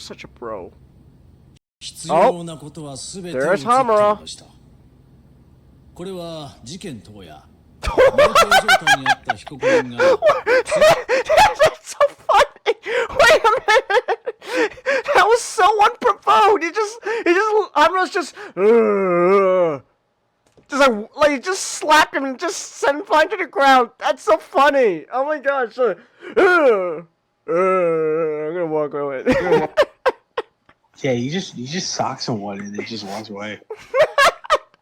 such a bro. Oh, there's Hamura. これは事件当夜、状態にあった被告人が That's so funny. Wait a minute. That was so unprovoked. Hamura's just like he just slapped him and just sent him flying to the ground. That's so funny. Oh my gosh. I'm gonna walk away. Yeah, he just socks someone and then just walks away.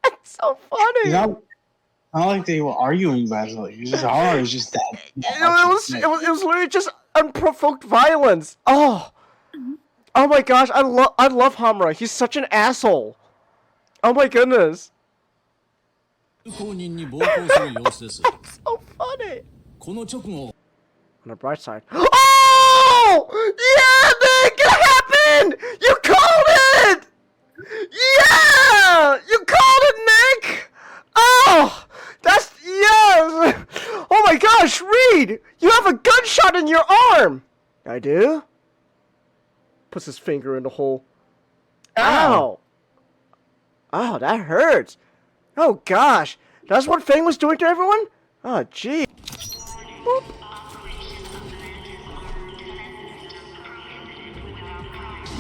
That's so funny. Not like they were arguing about it. It was just hard. It was just that. It was literally just unprovoked violence. Oh my gosh. I love Hamura. He's such an asshole. Oh my goodness. So funny. On the bright side. Oh! Yeah, Nick! It happened! You called it! Yeah! You called it, Nick! Oh! That's... Yes! Oh my gosh, Reed! You have a gunshot in your arm! I do? Puts his finger in the hole. Ow! Oh, that hurts. Oh gosh. That's what Fang was doing to everyone? Oh, gee. Boop.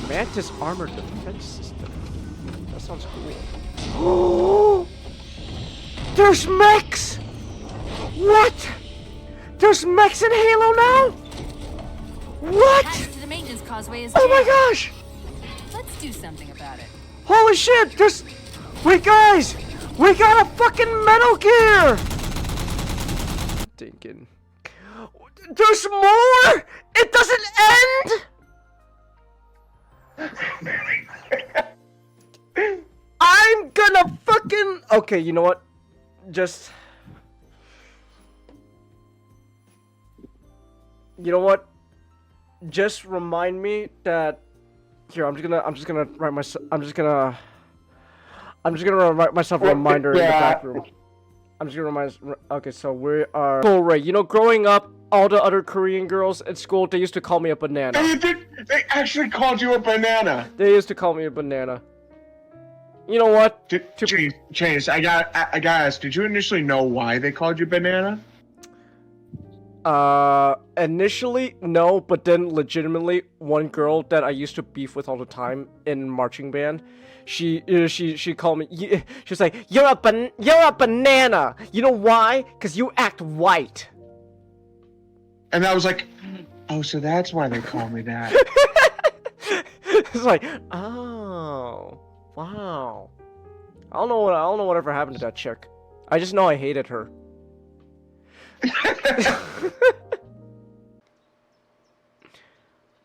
Mantis armored defense system. That sounds cool. There's mechs! What? There's mechs in Halo now? What? To the maintenance causeway is Oh my gosh! Let's do something about it. Holy shit! Wait, guys! We got a fucking Metal Gear! Thinking. There's more! It doesn't end! I'm gonna fucking... Okay, you know what? Just... You know what? Just remind me that... Here, I'm just gonna write myself... I'm just gonna write myself a reminder in the back room. I'm just gonna remind... Okay, so we are... Korea. You know, growing up, all the other Korean girls at school, they used to call me a banana. They actually called you a banana. They used to call me a banana. You know what? Chase, I gotta ask, did you initially know why they called you banana? Initially, no, but then legitimately, one girl that I used to beef with all the time in marching band, she called me, she's like, you're a banana! You know why? Because you act white. And I was like, oh, so that's why they call me that. It's like, oh, wow. I don't know whatever happened to that chick. I just know I hated her.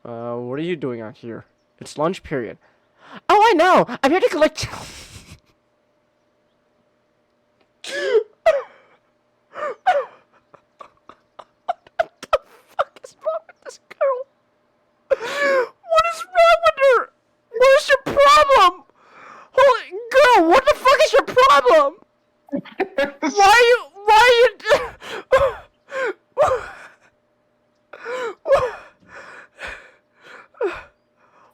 What are you doing out here? It's lunch period. Oh, I know! I'm here to collect... What is wrong with her? What is your problem? Holy girl, what the fuck is your problem? Why are you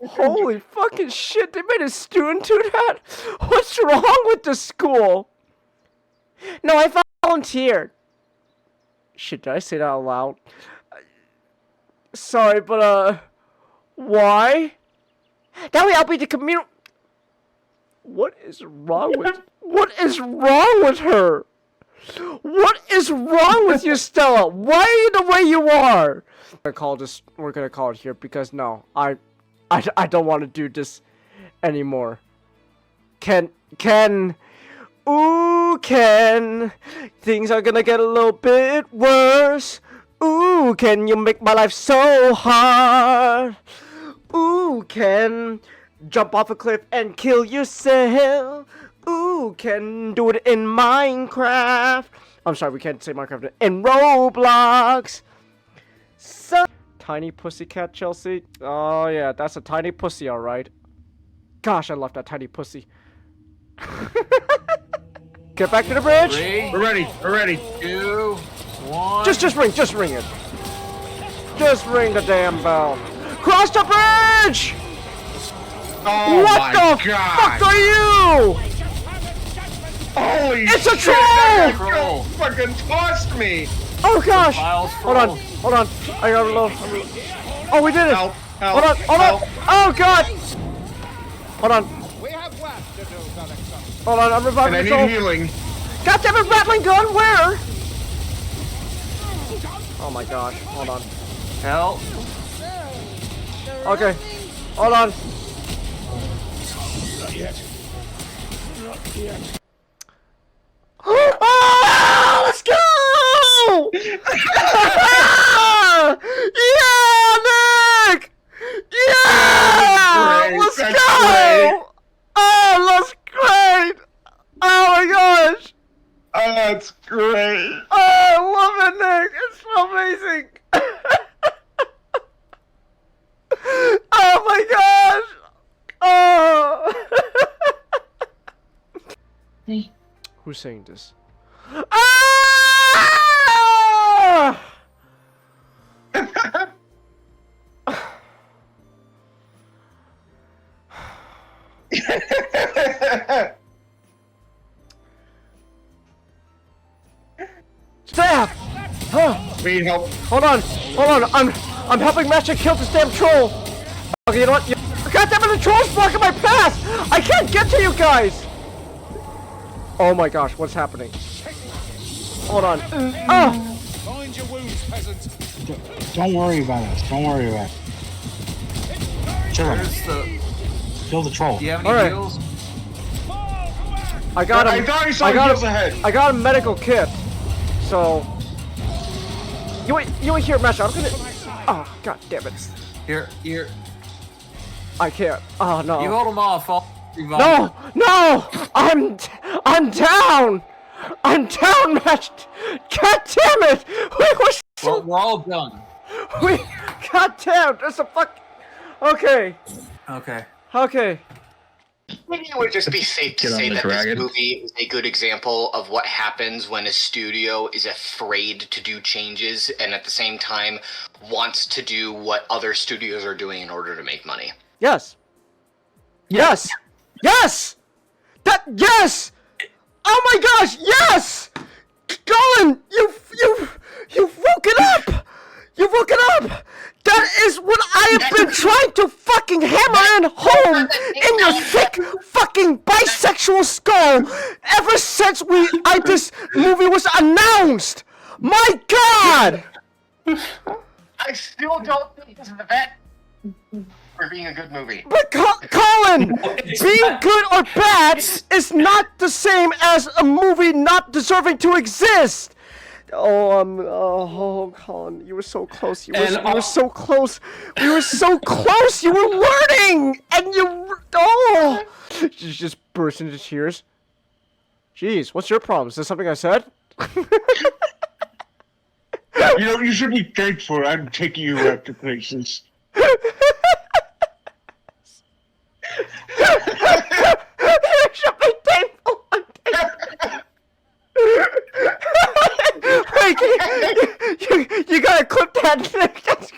Holy fucking shit, they made a student do that? What's wrong with the school? No, I volunteered. Shit, did I say that out loud? Sorry, but why? That way I'll be the community. What is wrong with her? What is wrong with you, Stella? Why are you the way you are? We're gonna call it here because no, I don't want to do this anymore. Ken, ooh, Ken, things are gonna get a little bit worse. Ooh, Ken, you make my life so hard. Ooh, Ken, jump off a cliff and kill yourself. Ooh, Ken, do it in Minecraft. I'm sorry, we can't say Minecraft. In Roblox. So tiny pussycat, Chelsea. Oh yeah, that's a tiny pussy, all right. Gosh, I love that tiny pussy. Get back to the bridge. We're ready. 2, 1. Just ring it. Just ring the damn bell. Cross the bridge. Oh What my the God. fuck are you? Holy It's a shit! troll! That guy Troll. fucking tossed me. Oh gosh! Files Hold on, troll. hold on. I gotta reload. Oh, we did it! Help! Help! Hold on, hold help. on! Oh god! Hold on. Hold on, I'm reviving And I the troll. need healing. God damn it, rattling gun, where? Oh my gosh, hold on. Help. Okay, hold on. Ah, let's go! Yeah, Nick! Yeah! Great, Let's that's go! great. Oh, that's great! Oh my gosh! Oh, that's great. Oh, I love it, Nick! It's so amazing! Oh my gosh! Oh! Who's saying this? Ah! Staff! Huh? We need help. Hold on, I'm helping Matcha kill this damn troll. Okay, you know what? God damn it, the troll's blocking my path! I can't get to you guys! Oh my gosh, what's happening? Hold on. Oh! Find your wounds, peasant. Don't worry about us. Don't worry about it. Chill out. Where's the... Kill the troll. Do you have any Alright. heals? I got I him. thought he saw got heals him. ahead. I got a medical kit. So you ain't here, Matcha. I'm gonna. Oh god damn it! Here. I can't. Oh no. You hold them off. I'll revive. No! I'm down! I'm down, Match! God damn it! We were so... We're all done. God damn, there's a fuck... Okay. Okay. Maybe it would just be safe to Get on say the that dragon. this movie is a good example of what happens when a studio is afraid to do changes and at the same time wants to do what other studios are doing in order to make money. Yes. Yes! Yes! Yes! Oh my gosh, yes! Colin, you've woken up! You've woken up! That is what I have been trying to fucking hammer in home in your thick fucking bisexual skull ever since this movie was announced! My god! I still don't think this is the bet for being a good movie. But Colin, being good or bad is not the same as a movie not deserving to exist. Oh, Colin, you were so close. You were so close. We were so close. You were learning, and she just burst into tears. Jeez, what's your problem? Is there something I said? You know, you should be thankful I'm taking you out to places. You should be thankful. Wait, you gotta clip that. That's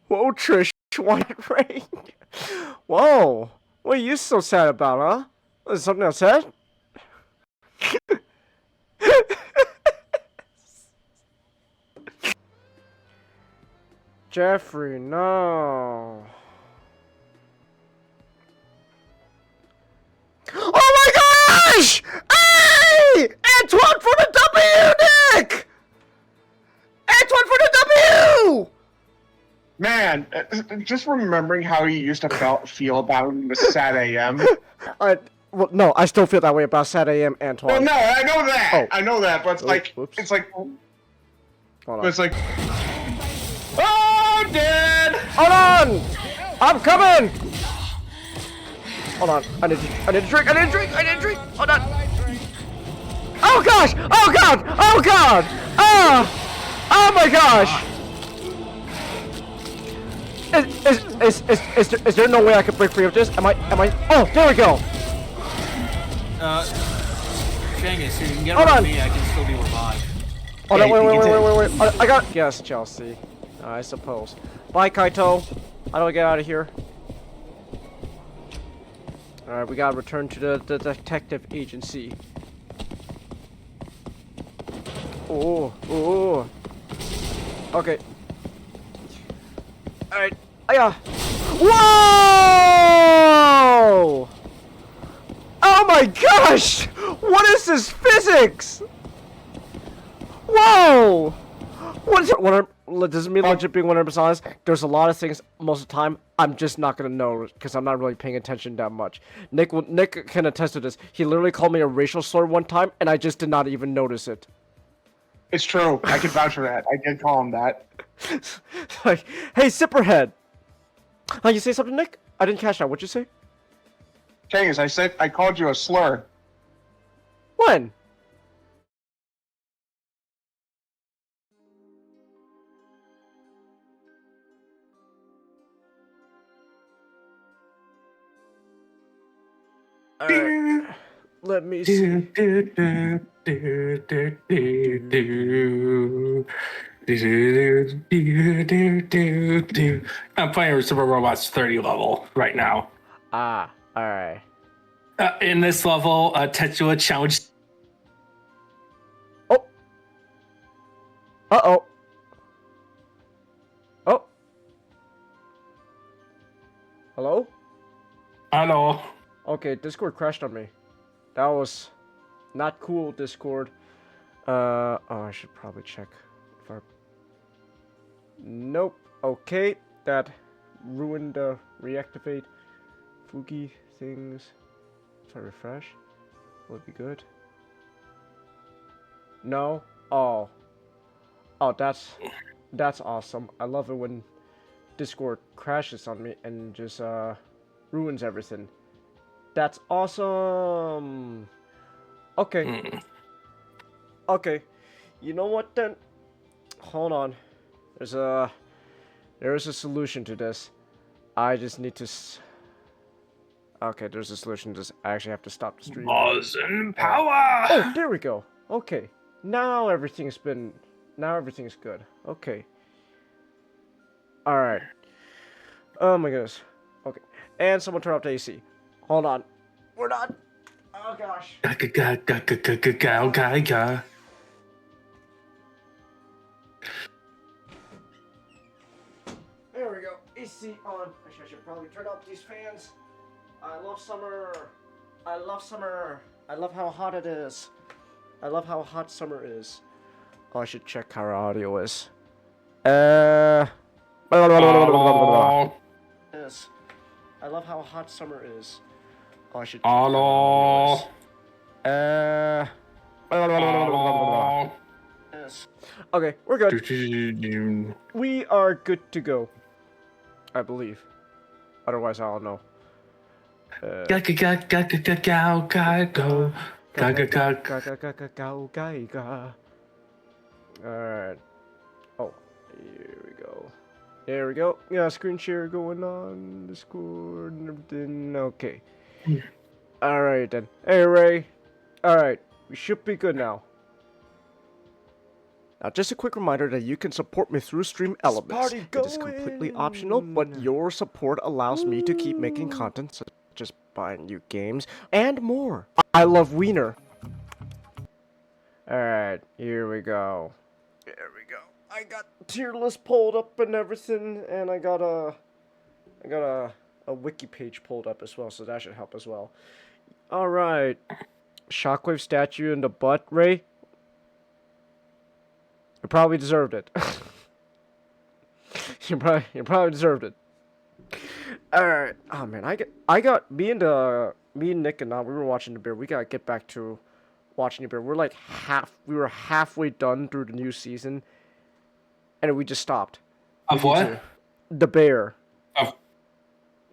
Whoa, Trish, White Rain. Whoa, what are you so sad about, huh? Is something I said? Jeffrey, no. Oh my gosh! Hey! Antoine for the W, Nick! Antoine for the W! Man, just remembering how you used to feel about him with Sad AM. Well, no, I still feel that way about Sad AM, Antoine. Well, no, I know that. Oh. I know that, but it's like, whoops. it's like, Hold on. but it's like, oh, I'm dead. Hold on! I'm coming! Hold on, I need a drink, Hold on. Oh gosh! Oh god! Oh god! Oh! Ah! Oh my gosh! Is there no way I could break free of this? Am I? Oh, there we go! Dang it, so you can get Hold around on. me, I can still be revived. Oh, no, Hey, wait. you can I got. Yes, Chelsea. I suppose. Bye, Kaito. How do I get out of here? Alright, we gotta return to the detective agency. Oh. Okay. Alright. Aya! Whoa! Oh my gosh! What is this physics? Whoa! What is it? Does it mean legit being 100% honest? There's a lot of things most of the time I'm just not gonna know because I'm not really paying attention that much. Nick can attest to this. He literally called me a racial slur one time, and I just did not even notice it. It's true. I can vouch for that. I did call him that. Like, hey, Zipperhead. Oh, you say something, Nick? I didn't catch that. What'd you say? Changus, I called you a slur. When? Let me see. I'm playing Super Robots 30 level right now. Ah, alright. In this level, Tetsuya challenged. Oh. Uh-oh. Oh. Hello? Hello. Okay, Discord crashed on me. That was not cool, Discord. Oh, I should probably check if our... Nope. Okay, that ruined the reactivate Fugi things. If I refresh, will it be good? No? Oh. Oh, that's awesome. I love it when Discord crashes on me and just ruins everything. That's awesome. Okay. Okay. You know what then? Hold on. There is a solution to this. I just need to okay, there's a solution to this. I actually have to stop the stream. Laws and power. Oh, there we go. Okay. Now everything's good. Okay. Alright. Oh my goodness. Okay. And someone turn off the AC. Hold on. We're done. Oh gosh. There we go. AC on. Actually, I should probably turn off these fans. I love summer. I love summer. I love how hot it is. I love how hot summer is. Oh, I should check how our audio is. Yes. I love how hot summer is. Oh, I should check how our audio is. Yes. Okay, we're good. We are good to go. I believe. Otherwise, I don't know. Alright. Oh, here we go. There we go. Yeah, screen share going on. Discord and everything. Okay. Alright then. Hey, Ray. Alright. We should be good now. Now, just a quick reminder that you can support me through Stream Elements. It is completely optional, but your support allows me to keep making content such as buying new games and more. I love Wiener. Alright, here we go. There we go. I got tier list pulled up and everything, and I got a wiki page pulled up as well, so that should help as well. Alright. Shockwave statue in the butt, Ray? You probably deserved it. you probably deserved it. Alright. Oh man, me and Nick and we were watching the beer. We gotta get back to watching the beer. We were halfway done through the new season, and we just stopped. Of what? The Bear. Oh.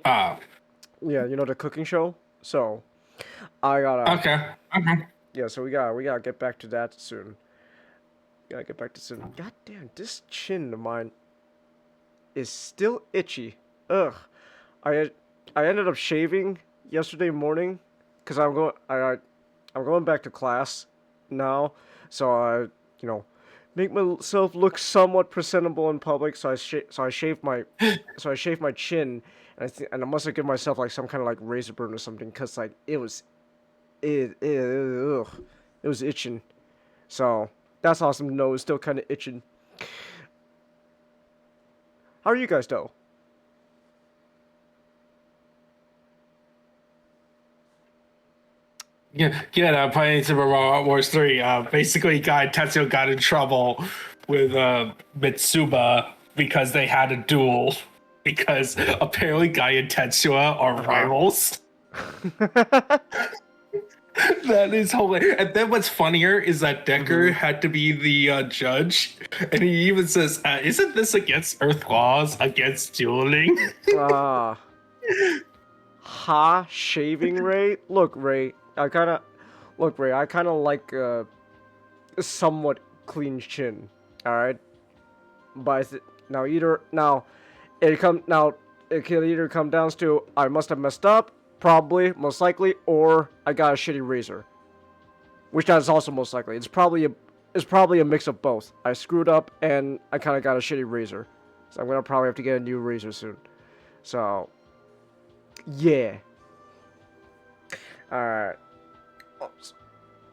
Yeah, you know the cooking show. So, I gotta. Okay. Yeah, so we gotta get back to that soon. Gotta get back to soon. God damn, this chin of mine is still itchy. Ugh. I ended up shaving yesterday morning because I'm going back to class now, so I make myself look somewhat presentable in public. So I shaved my chin, and I must have given myself like some kind of like razor burn or something, cause like it was itching. So that's awesome to know. It's still kind of itching. How are you guys though? Yeah, I'm playing Super Robot Wars 3. Basically, Tetsuo got in trouble with Mitsuba because they had a duel. Because apparently Guy and Tetsuo are rivals. That is hilarious. And then what's funnier is that Decker had to be the judge. And he even says, isn't this against Earth laws, against dueling? Shaving Ray? Look, Ray, I kind of like a somewhat clean chin, alright? But it can either come down to I must have messed up, probably, most likely, or I got a shitty razor. Which is also most likely. It's probably a mix of both. I screwed up and I kind of got a shitty razor. So I'm going to probably have to get a new razor soon. So, yeah. Alright.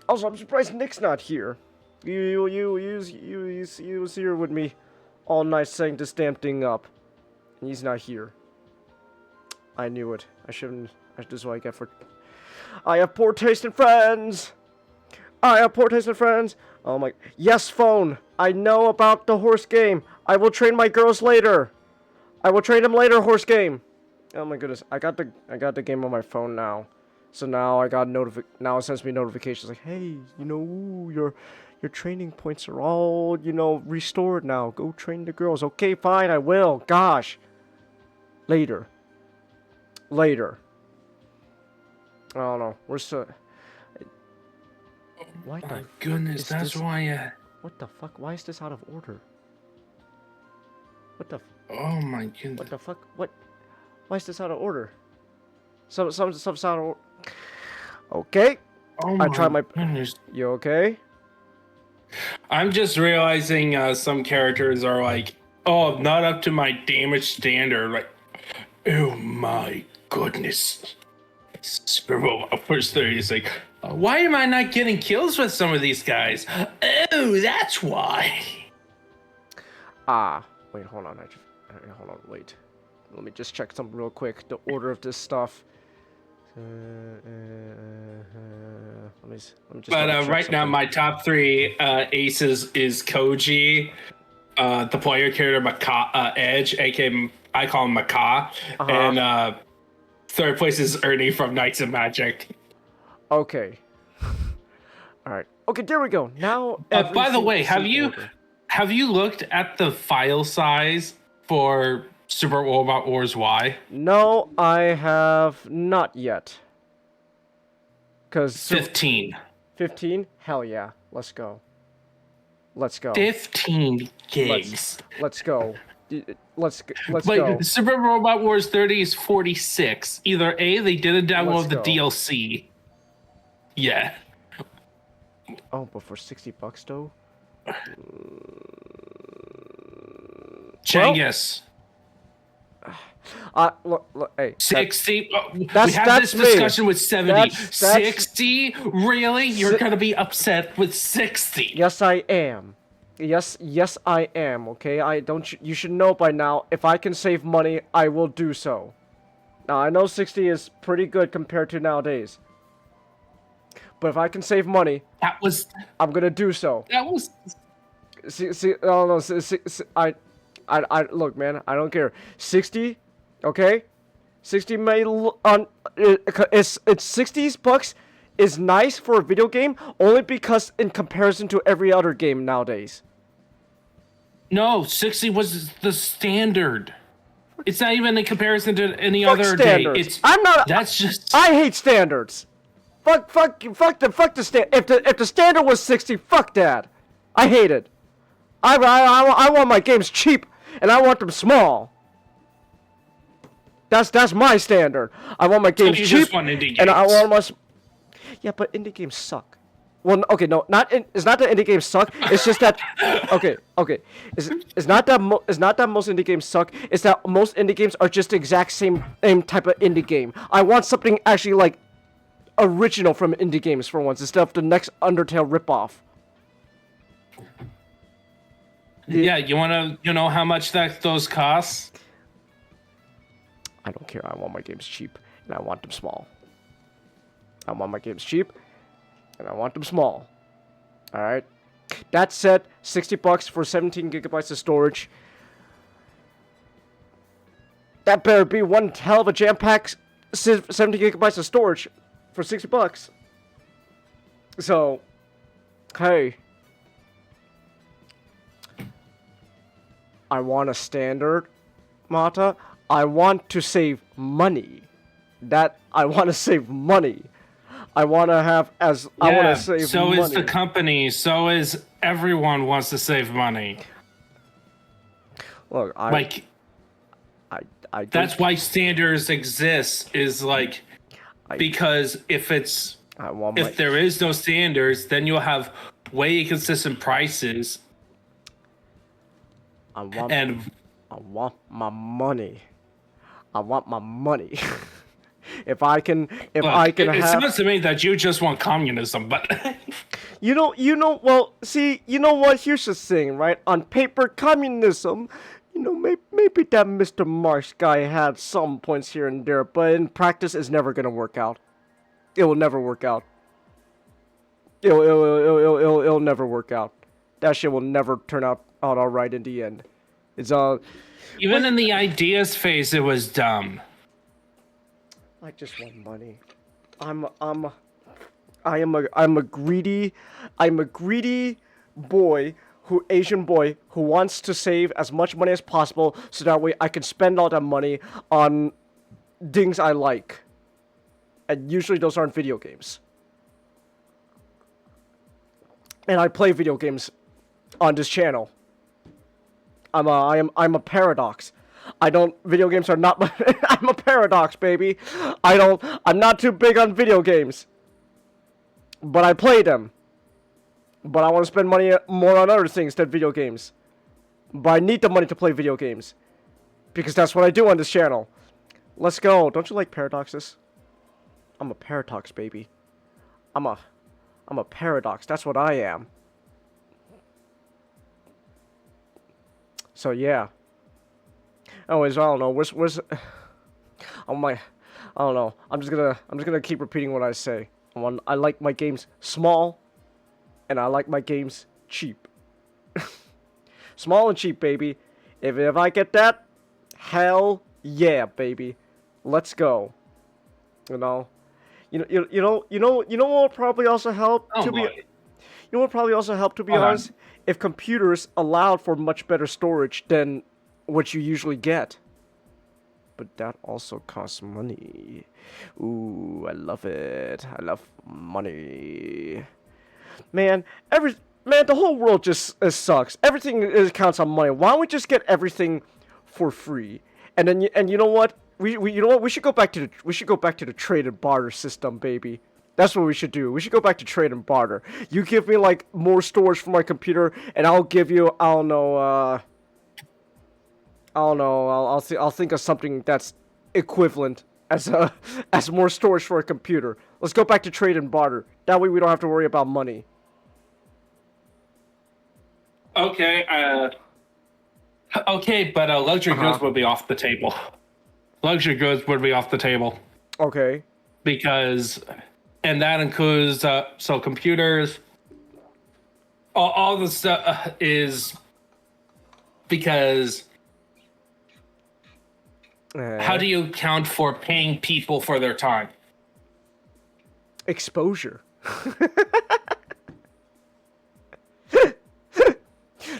Also, I'm surprised Nick's not here. He was here with me all night setting this damn thing up. And he's not here. I knew it. This is what I get for... I have poor taste in friends! Oh my... Yes, phone! I know about the horse game! I will train my girls later! I will train them later, horse game! Oh my goodness. I got the game on my phone now. So now I got now it sends me notifications like, hey, your training points are all, restored now. Go train the girls. Okay, fine, I will. Gosh. Later. I don't know. We're so... Why Oh my goodness, that's why... What the fuck? Why is this out of order? What the... Oh my goodness. What the fuck? What? Why is this out of order? Some stuff's out of order. Okay. Oh I tried my... goodness. You okay? I'm just realizing some characters are like, oh, not up to my damage standard. Like, oh my goodness. Super Bowl first 30 is like, why am I not getting kills with some of these guys? Oh, that's why. Wait, hold on. Wait. Let me just check something real quick. The order of this stuff. Let me just. But right now, my top 3 aces is Koji, the player character Edge, aka I call him Maka, and third place is Ernie from Knights of Magic. Okay. All right. Okay, there we go. Now. By the way, have you looked at the file size for Super Robot Wars Y? No, I have not yet. 15. 15? Hell yeah. Let's go. 15 gigs. Let's go. Let's But go. Super Robot Wars 30 is 46. Either A, they didn't download the DLC. Yeah. Oh, but for $60 though? Changus. Look, hey. 60. We that's had this discussion with 70. That's 60? Really? You're going to be upset with 60. Yes, I am. Yes, I am, okay? You should know by now, if I can save money, I will do so. Now, I know 60 is pretty good compared to nowadays. But if I can save money, I'm gonna do so. Look, man, I don't care. 60, okay? 60 may it's $60 is nice for a video game only because in comparison to every other game nowadays. No, 60 was the standard. It's not even in comparison to any other standards. day. That's just. I hate standards. Fuck the standard. If the standard was 60, fuck that. I hate it. I want my games cheap, and I want them small. That's my standard. I want my games you cheap, just want indie and I games. want my. Yeah, but indie games suck. Well, okay, no, it's not that indie games suck. It's just that, okay. It's not that most indie games suck. It's that most indie games are just the exact same type of indie game. I want something actually like original from indie games for once, instead of the next Undertale ripoff. Yeah, you know how much those cost? I don't care. I want my games cheap, and I want them small. I want my games cheap, and I want them small. Alright? That said, $60 for 17 gigabytes of storage. That better be one hell of a jam-packed 17 gigabytes of storage for $60. So, hey. I want a standard, Mata. I want to save money. I want to save money. I want to have as I want to save so money. is the company. So is everyone wants to save money. Look, I that's why standards exist. Is like because if there is no standards, then you'll have way inconsistent prices. I want my money. I want my money. If I can It have. sounds to me that you just want communism, but You know. Well, see, you know what? Here's the thing, right? On paper, communism. Maybe that Mr. Marx guy had some points here and there, but in practice, it's never gonna work out. It will never work out. It'll never work out. That shit will never turn out all right in the end. It's even in the ideas phase, it was dumb. I just want money. I'm a greedy Asian boy who wants to save as much money as possible so that way I can spend all that money on things I like. And usually those aren't video games. And I play video games on this channel. I'm a paradox. Video games are not I'm a paradox, baby. I'm not too big on video games. But I play them. But I want to spend money more on other things than video games. But I need the money to play video games. Because that's what I do on this channel. Let's go. Don't you like paradoxes? I'm a paradox, baby. I'm a paradox. That's what I am. So yeah. Anyways, I don't know. Where's I don't know. I'm just gonna keep repeating what I say. I like my games small, and I like my games cheap. Small and cheap, baby. If I get that, hell yeah, baby. Let's go. You know what would probably also help to be honest? If computers allowed for much better storage than what you usually get. But that also costs money. Ooh, I love it. I love money. Man, the whole world just sucks. Everything counts on money. Why don't we just get everything for free? And you know what? We should go back to the trade and barter system, baby. That's what we should do. We should go back to trade and barter. You give me like more storage for my computer, and I'll give you I'll think of something that's equivalent as more storage for a computer. Let's go back to trade and barter. That way we don't have to worry about money. Okay, but luxury goods would be off the table. Luxury goods would be off the table. Okay. And that includes so computers. All the stuff is because. How do you account for paying people for their time? Exposure.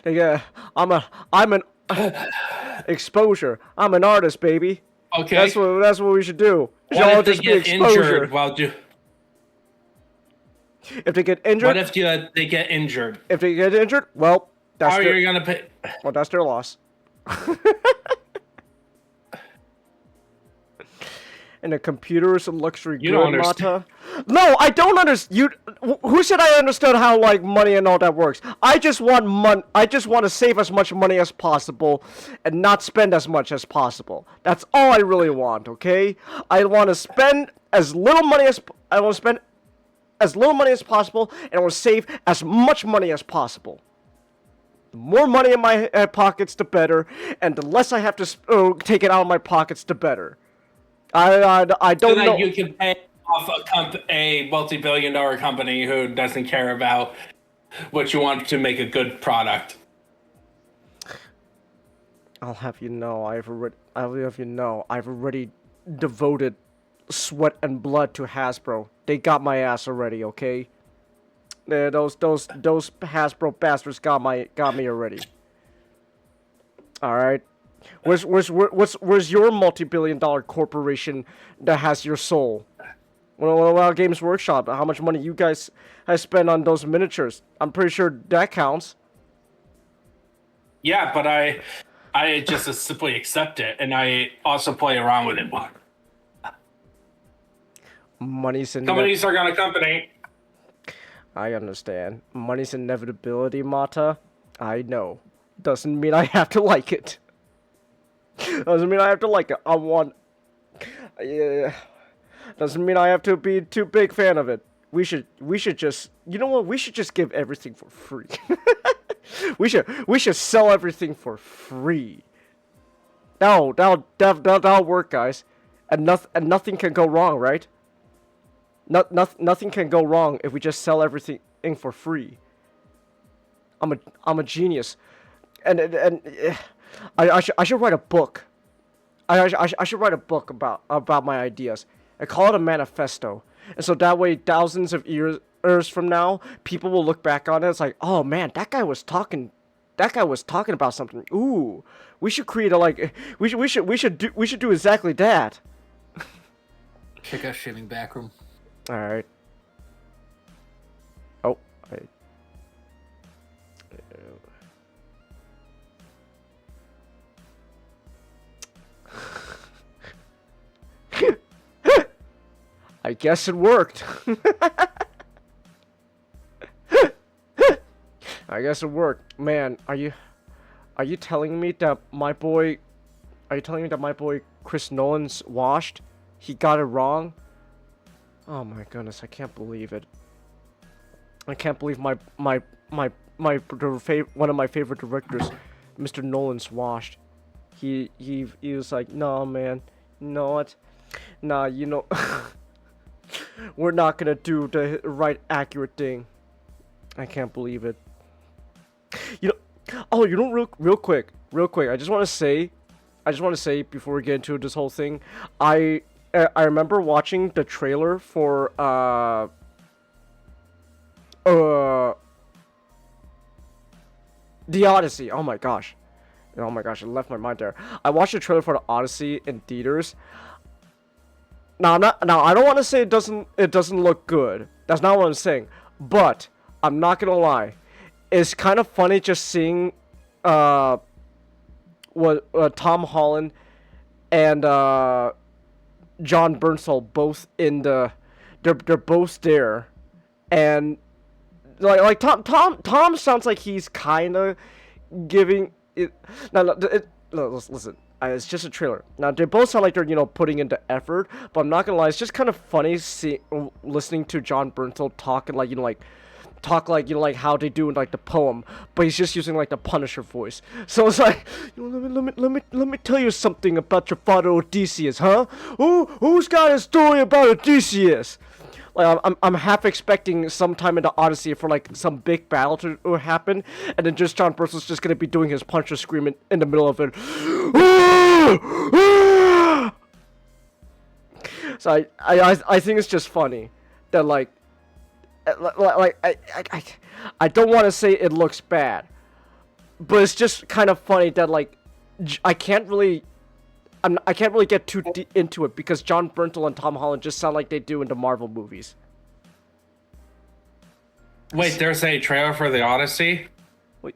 Yeah, I'm an exposure. I'm an artist, baby. Okay. That's what we should do. What if they get injured If they get injured? What if they get injured? If they get injured, well, that's How their, you're gonna pay? well, that's their loss. And a computer is a luxury You good, don't understand. Mata. No, I don't understand. Who said I understood how like money and all that works? I just want I just want to save as much money as possible and not spend as much as possible. That's all I really want. Okay, I want to spend as little money as possible, and I want to save as much money as possible. The more money in my pockets, the better, and the less I have to take it out of my pockets, the better. I don't So that know. you can pay off a multi-billion-dollar company who doesn't care about what you want to make a good product. I'll have you know, I've already devoted sweat and blood to Hasbro. They got my ass already, okay? Those Hasbro bastards got me already. All right. Where's your multi-billion-dollar corporation that has your soul? Well, Games Workshop. How much money you guys have spent on those miniatures? I'm pretty sure that counts. Yeah, but I just simply accept it, and I also play around with it more. Money's in Companies are gonna company. I understand. Money's inevitability, Mata. I know. Doesn't mean I have to like it. Doesn't mean I have to like it. I want. Yeah. Doesn't mean I have to be too big fan of it. We should just. You know what? We should just give everything for free. we should sell everything for free. That'll work, guys. And nothing can go wrong, right? Nothing can go wrong if we just sell everything for free. I'm a genius, and I should write a book. I should write a book about my ideas and call it a manifesto. And so that way, thousands of years from now, people will look back on it. It's like, oh man, that guy was talking about something. Ooh, we should create we should do exactly that. Check out shaving back room. All right. Oh. I guess it worked. I guess it worked. Man, are you telling me that my boy Chris Nolan's washed? He got it wrong? Oh my goodness, I can't believe it. I can't believe one of my favorite directors, Mr. Nolan's washed. He was like, "No, man. You know what? Nah, you know we're not going to do the right accurate thing." I can't believe it. Real quick. I just want to say before we get into this whole thing, I remember watching the trailer for The Odyssey. Oh my gosh, it left my mind there. I watched the trailer for The Odyssey in theaters. Now I don't want to say it doesn't look good. That's not what I'm saying. But I'm not gonna lie, it's kind of funny just seeing Tom Holland and John Bernthal both in they're both there, and like Tom sounds like he's kind of giving it. Listen, it's just a trailer. Now they both sound like they're putting into effort, but I'm not gonna lie, it's just kind of funny listening to John Bernthal talking like how they do in like the poem, but he's just using like the Punisher voice. So it's like, let me tell you something about your father Odysseus, huh? Who's got a story about Odysseus? Like I'm half expecting sometime in the Odyssey for like some big battle to happen, and then just John Bernthal's just gonna be doing his Punisher scream in the middle of it. So I think it's just funny that like I don't want to say it looks bad, but it's just kind of funny that like I can't really get too deep into it because John Bernthal and Tom Holland just sound like they do in the Marvel movies. Wait, there's a trailer for The Odyssey? Wait.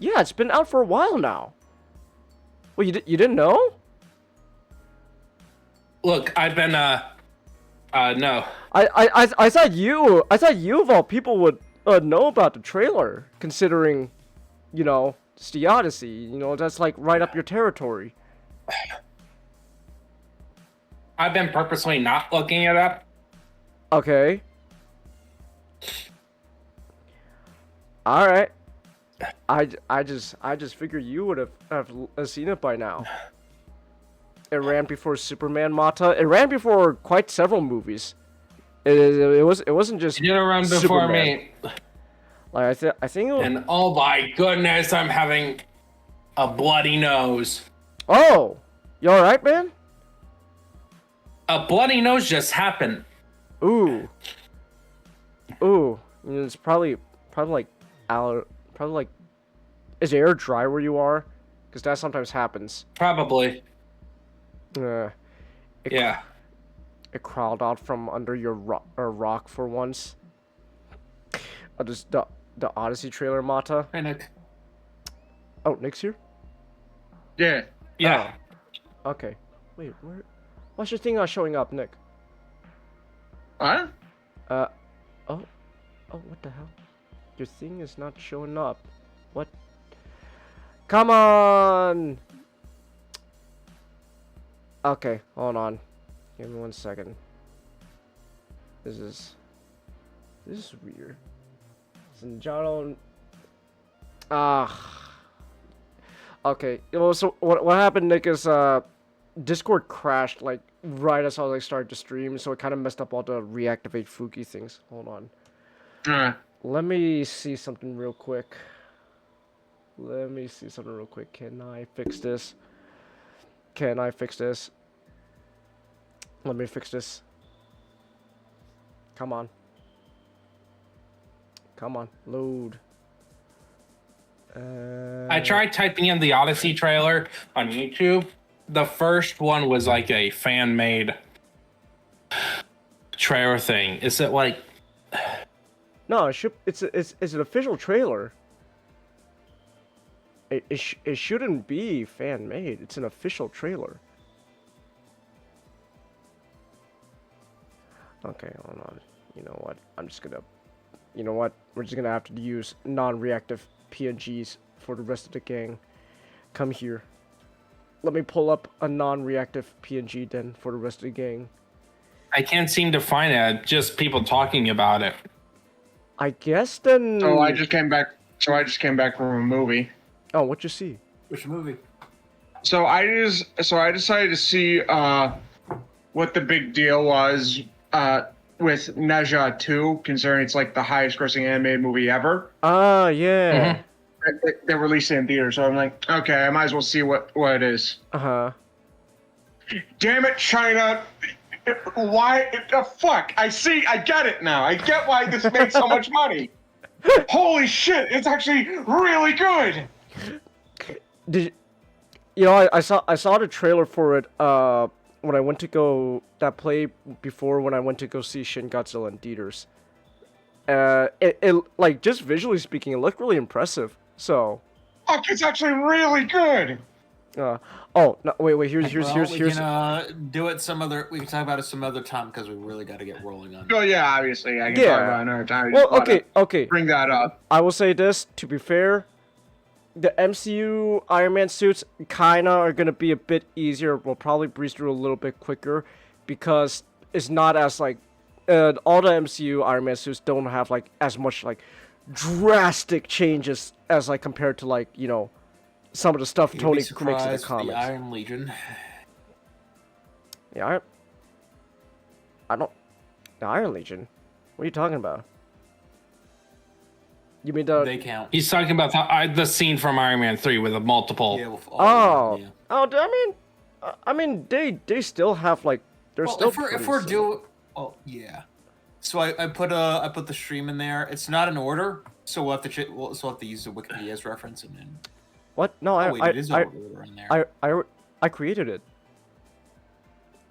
Yeah, it's been out for a while now. Well, you didn't know? Look, I've been no. I thought you of all people would know about the trailer, considering, you know, it's the Odyssey. You know, that's like right up your territory. I've been purposely not looking it up. Okay. All right. I just figured you would have seen it by now. It ran before Superman, Mata. It ran before quite several movies. It wasn't just. You didn't run before Superman. me. Like I think. And oh my goodness, I'm having a bloody nose. Oh, you all right, man? A bloody nose just happened. Ooh. Ooh. You know, it's probably like is the air dry where you are? Because that sometimes happens. Probably. Yeah. It crawled out from under your rock for once. Just the Odyssey trailer, Mata. Hey, Nick. Oh, Nick's here? Yeah. Yeah. Oh. Okay. Wait, where? What's your thing not showing up, Nick? What? Oh, what the hell? Your thing is not showing up. What? Come on! Okay, hold on. Give me 1 second. This is weird. Sinjaro. Okay. Well, so what happened, Nick, is Discord crashed like right as I started to stream, so it kind of messed up all the reactivate Fuki things. Hold on. Let me see something real quick. Can I fix this? Let me fix this. Come on, load. I tried typing in the Odyssey trailer on YouTube. The first one was like a fan-made trailer thing. Is it like? No, it's an official trailer. It shouldn't be fan-made. It's an official trailer. Okay, hold on. You know what? We're just gonna have to use non-reactive PNGs for the rest of the gang. Come here. Let me pull up a non-reactive PNG then for the rest of the gang. I can't seem to find it. Just people talking about it. I guess then. So I just came back from a movie. Oh, what you see? Which movie? So I decided to see what the big deal was with Neja 2, considering it's like the highest grossing animated movie ever. Ah, yeah. They released it in theaters, so I'm like, okay, I might as well see what it is. Uh-huh. Damn it, China. Why the fuck? I get it now. I get why this made so much money. Holy shit, it's actually really good. I saw the trailer for it when I went to go when I went to go see Shin Godzilla in theaters. It like, just visually speaking, it looked really impressive. So. Fuck, it's actually really good. Oh no! Wait. Here's. We can do it some other. We can talk about it some other time because we really got to get rolling on it. Oh yeah, obviously I can talk about another time. Well, okay. Bring that up. I will say this. To be fair, the MCU Iron Man suits kinda are gonna be a bit easier. We'll probably breeze through a little bit quicker because it's not as like all the MCU Iron Man suits don't have like as much like drastic changes as like compared to like, you know, some of the stuff Tony makes in the comics. The Iron Legion. Yeah, I don't. The Iron Legion. What are you talking about? You mean the? They count. He's talking about the scene from Iron Man 3 with the multiple. Yeah, with Oh. yeah. Oh, I mean, they still have like. They're Well, still. if we're doing. Oh yeah. So I put the stream in there. It's not in order, so we'll have to use the Wikipedia's reference and then. What? No, it is order in there. I created it.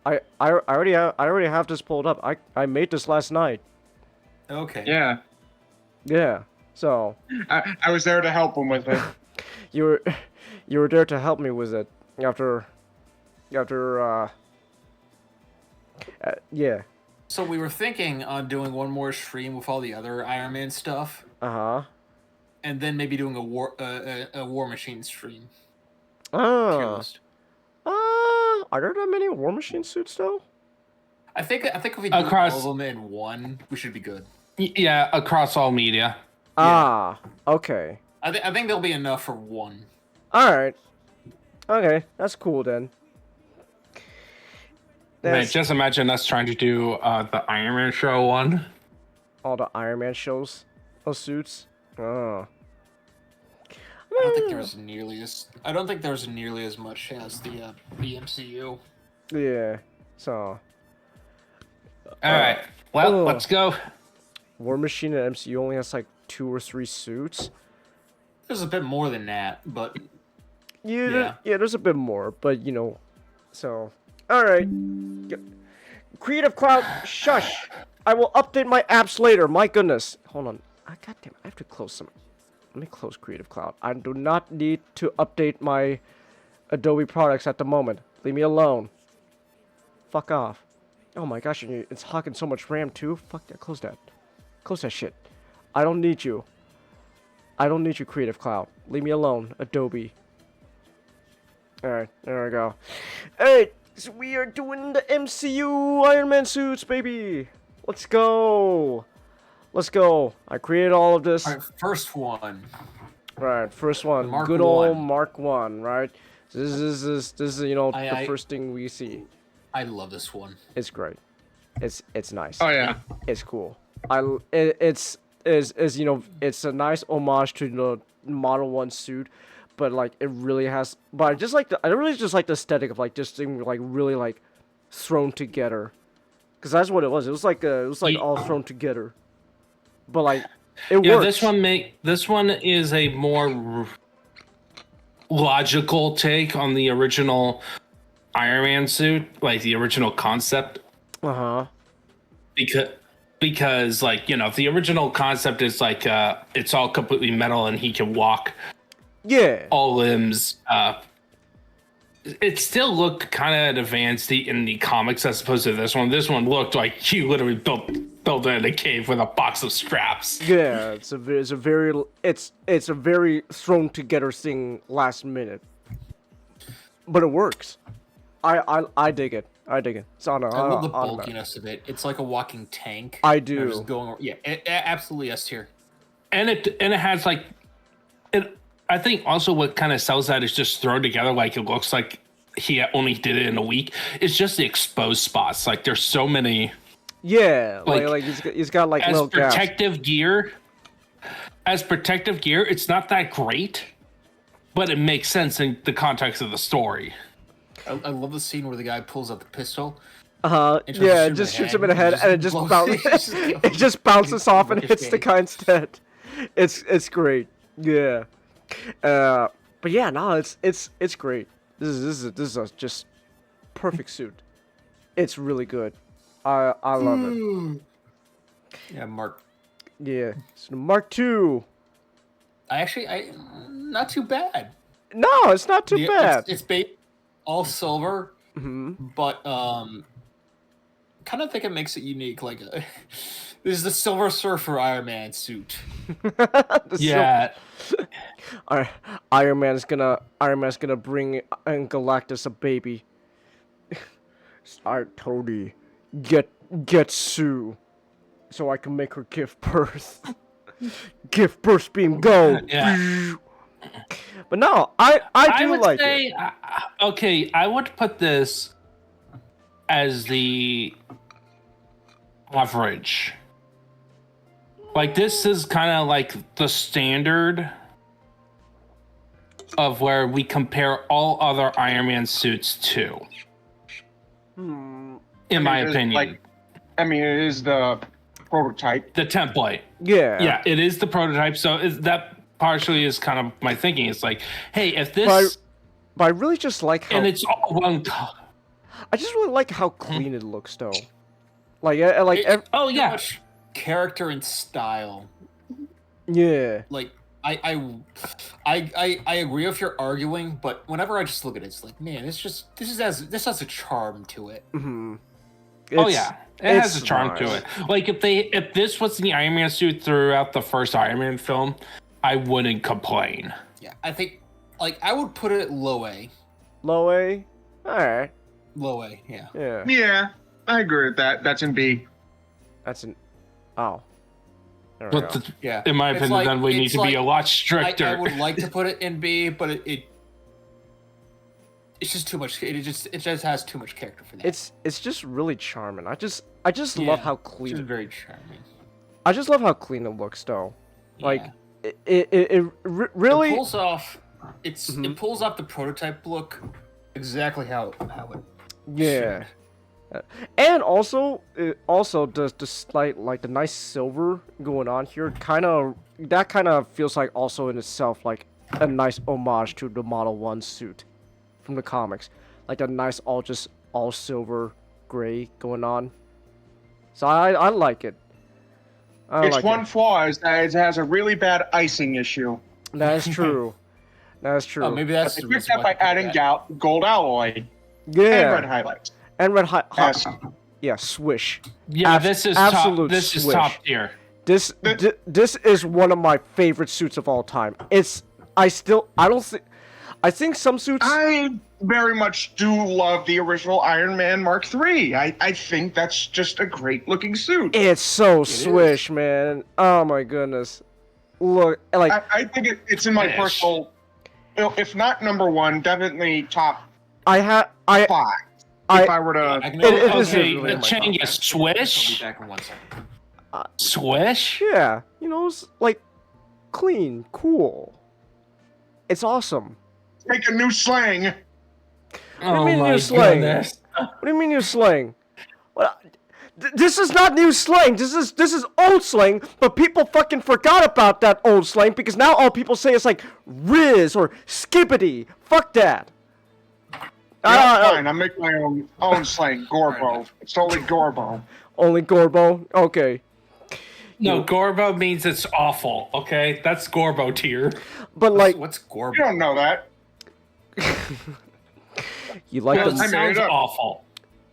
I already have this pulled up. I made this last night. Okay. Yeah. Yeah. So. I was there to help him with it. you were you were there to help me with it after yeah. So we were thinking on doing one more stream with all the other Iron Man stuff, Uh-huh. and then maybe doing a War Machine stream. Tier Ah. list. Are there that many War Machine suits though? I think if we do Across- all of them in one, we should be good. Yeah, across all media. Ah, okay. I think there'll be enough for one. Alright. Okay, that's cool then. Man, That's just imagine us trying to do the Iron Man show one. all the Iron Man shows. Those suits. Oh. I don't think there's nearly as much as the MCU. Yeah. So All right. Well, oh. let's go. War Machine and MCU only has like 2 or 3 suits. There's a bit more than that, but Yeah, there's a bit more, but you know, so alright. Creative Cloud, shush! I will update my apps later, my goodness. Hold on. Goddamn, I have to close some. Let me close Creative Cloud. I do not need to update my Adobe products at the moment. Leave me alone. Fuck off. Oh my gosh, it's hogging so much RAM too. Fuck that, close that. Close that shit. I don't need you. I don't need you, Creative Cloud. Leave me alone, Adobe. Alright, there we go. Alright, so we are doing the MCU Iron Man suits, baby! Let's go! Let's go. I created all of this. all right, first one. Right, first one. Mark Good old 1. Mark 1, right? This is you know, the I- first thing we see. I love this one. It's great. It's nice. Oh yeah. It's cool. It's you know, it's a nice homage to the Model 1 suit, but like it really has. But I really just like the aesthetic of like just being like really like thrown together, because that's what it was. It was like all thrown together, but like it Yeah, works. this one is a more logical take on the original Iron Man suit, like the original concept. Uh-huh. Because like, you know, the original concept is like it's all completely metal and he can walk Yeah. all limbs. It still looked kind of advanced in the comics as opposed to this one. This one looked like he literally built it in a cave with a box of straps. Yeah, it's a very thrown together thing last minute, but it works. I dig it. I dig it. It's on a. I love the on a- bulkiness of it. It's like a walking tank. I They're do. just going. Yeah, absolutely S tier. And it has like it. I think also what kind of sells that is just thrown together like it looks like he only did it in a week. It's just the exposed spots. Like there's so many. Yeah, like, like he's got like as little gaps. protective gear. As protective gear, it's not that great, but it makes sense in the context of the story. I love the scene where the guy pulls out the pistol. Yeah, it just shoots him in the head, and it just bounces. It just bounces off and hits the guy instead. It's great. Yeah. But yeah, no, it's great. This is a just perfect suit. It's really good. I love it. Yeah, Mark. Yeah. So Mark II. I not too bad. No, it's not too bad. It's all silver, but kind of think it makes it unique. Like this is the Silver Surfer Iron Man suit. Yeah. Iron Man's gonna bring Galactus a baby. Start Tony, get Sue, so I can make her give birth. Give birth beam go. Yeah. But no, I do would like say, it. Okay, I would put this as the average. Like this is kind of like the standard of where we compare all other Iron Man suits to. In my opinion. It is the prototype. The template. Yeah. Yeah, it is the prototype. So that partially is kind of my thinking. It's like, hey, if this... But I really just like how... And it's all one... I just really like how clean it looks, though. Like, oh, yeah. Much character and style. Yeah. Like, I agree if you're arguing, but whenever I just look at it, it's like, man, this has a charm to it. Mm-hmm. Oh yeah, it has a charm to nice. it. Like if this was the Iron Man suit throughout the first Iron Man film, I wouldn't complain. Yeah, I think like I would put it at low A. Low A? Alright. Low A, yeah. Yeah. Yeah, I agree with that. That's in B. That's an... Oh. There we But go. Yeah. in my It's opinion, like- then we need it's to be like- a lot stricter. I would like to put it in B, but it's just too much. It just has too much character for that. It's just really charming. I just Yeah, love how it's clean... just very charming. I just love how clean it looks, though. Like, Yeah. it really... It pulls off. Mhm. It pulls off the prototype look exactly how it. Yeah. And also, it also does the slight, like the nice silver going on here, kind of feels like also in itself like a nice homage to the Model 1 suit from the comics, like a nice all silver gray going on. So I like it. Its one flaw is that it has a really bad icing issue. That is true. That is true. Oh, maybe that's They the fixed reason that by why they adding did that. gold alloy yeah. and red highlights. And red Yes. Yeah, swish. Yeah, this is top. absolute This is swish. top tier. This is one of my favorite suits of all time. I think some suits. I very much do love the original Iron Man Mark III. I think that's just a great looking suit. It's so swish, man. Oh my goodness. Look, like I think it's in my Yes. personal, if not number one, definitely top I 5. If I were to, I can It is Okay, really my Chang, top you I'll be swish, back in 1 second. swish. yeah, it's like clean, cool. It's awesome. make a new slang. do you Oh mean my new slang? goodness. What do you mean new slang? Well, this is not new slang. This is old slang, but people fucking forgot about that old slang because now all people say is like Riz or Skippity. Fuck that. Yeah, fine. I'm making my own slang. Gorbo. It's totally Gorbo. Only Gorbo. Okay. No, Gorbo means it's awful. Okay, that's Gorbo tier. But like What's Gorb? You don't know that. you like No, the it made it sounds up. awful.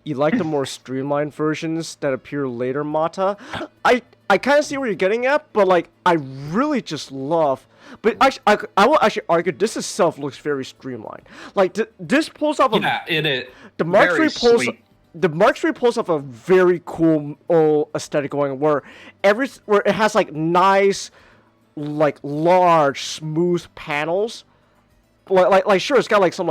you like the more streamlined versions that appear later, Mata. I kind of see where you're getting at, but like I really just love. But actually, I will actually argue this itself looks very streamlined. Like this pulls off a Yeah, it is. the Mark Very III pulls sleek. the Mark III pulls off a very cool aesthetic going where it has like nice, like large smooth panels. Like sure it's got like some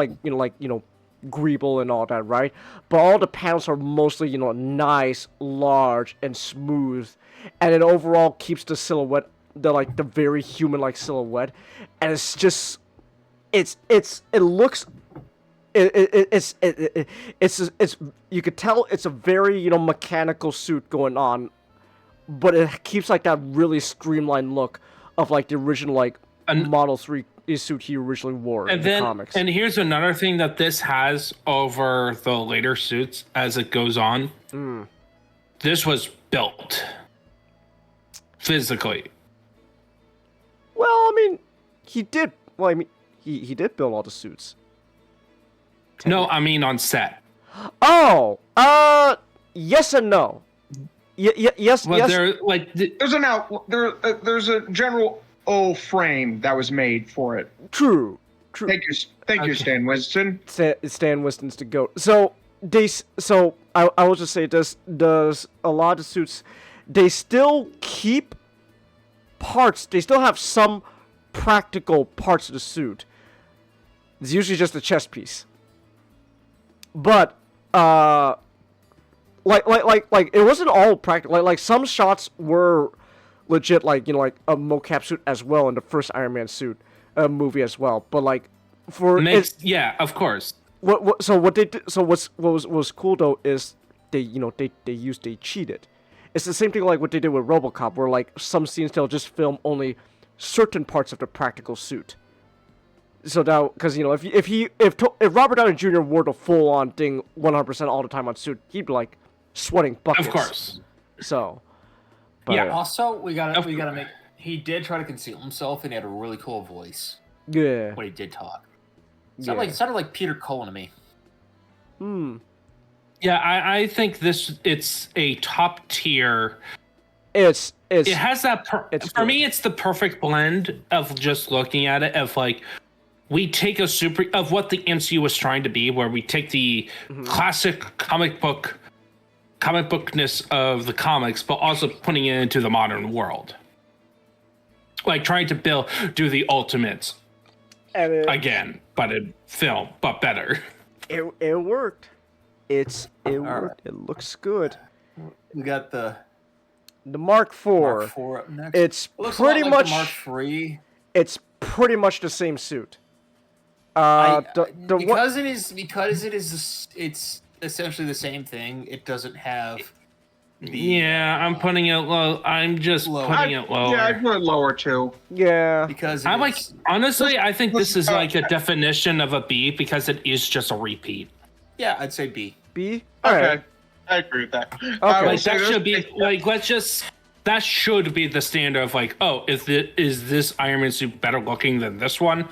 greeble and all that, right? But all the panels are mostly nice, large, and smooth, and it overall keeps the silhouette the very human like silhouette, and it's just it looks. It's you could tell it's a very mechanical suit going on, but it keeps like that really streamlined look of like the original Model 3 suit he originally wore in And the then, comics. and here's another thing that this has over the later suits as it goes on. This was built physically. Well, I mean, he did. Well, I mean, he did build all the suits. No, I mean on set. Oh, yes and no. Yes, But yes. they're like, There's a general frame that was made for it. True. Thank you, Stan Winston. Stan Winston's to go. So I will just say this: does a lot of the suits, they still keep parts. They still have some practical parts of the suit. It's usually just a chest piece. But like it wasn't all practical. Like some shots were legit, like a mocap suit as well in the first Iron Man suit movie as well. But like for yeah, of course. what they did, so what was cool though is they cheated. It's the same thing like what they did with RoboCop, where like some scenes they'll just film only certain parts of the practical suit. So now, because if Robert Downey Jr. wore the full on thing 100% all the time on suit, he'd be like sweating buckets. Of course. So, but, Yeah. Also, we gotta make He did try to conceal himself, and he had a really cool voice Yeah. when he did talk. Yeah. It sounded like Peter Cullen to me. Hmm. Yeah, I think it's a top tier. It has that. it's For good. me, it's the perfect blend of just looking at it of like we take of what the MCU was trying to be, where we take the classic comic bookness of the comics, but also putting it into the modern world, like trying to do the ultimates And again, but in film, but better. it worked. It worked. It looks good. We got the Mark IV. Mark IV up next. It's It looks pretty a lot like much the Mark III. It's pretty much the same suit. Because it's essentially the same thing. It doesn't have. I'm putting it low. I'm just putting it lower. Yeah, I'd put it lower too. Yeah. Because honestly, I think this is like a definition of a B because it is just a repeat. Yeah, I'd say B. B. Okay, Alright. I agree with that. Okay. Like that should be like that should be the standard of like, oh, is this Iron Man suit better looking than this one?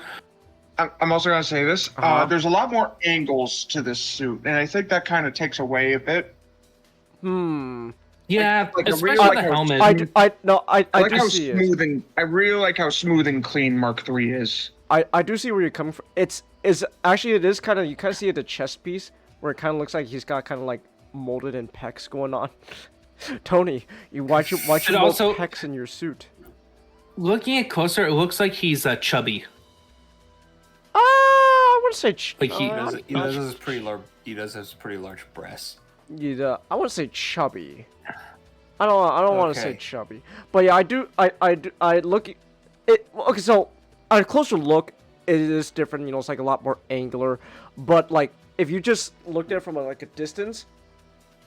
I'm also gonna say this. There's a lot more angles to this suit, and I think that kind of takes away a bit. Yeah, Like, I especially really like the how- helmet. I like do how see it. smooth and I really like how smooth and clean Mark III is. I do see where you're coming from. It is kind of, you kind of see it the chest piece where it kind of looks like he's got kind of like molded in pecs going on. Tony, watch your also- pecs in your suit. Looking at closer, it looks like he's chubby. I wouldn't say Like he does have pretty large. He does have pretty large breasts. I wouldn't say chubby. I don't want to say Okay. chubby, but yeah, I look. Okay, so on a closer look, it is different. You know, it's like a lot more angular. But like, if you just looked at it from a distance,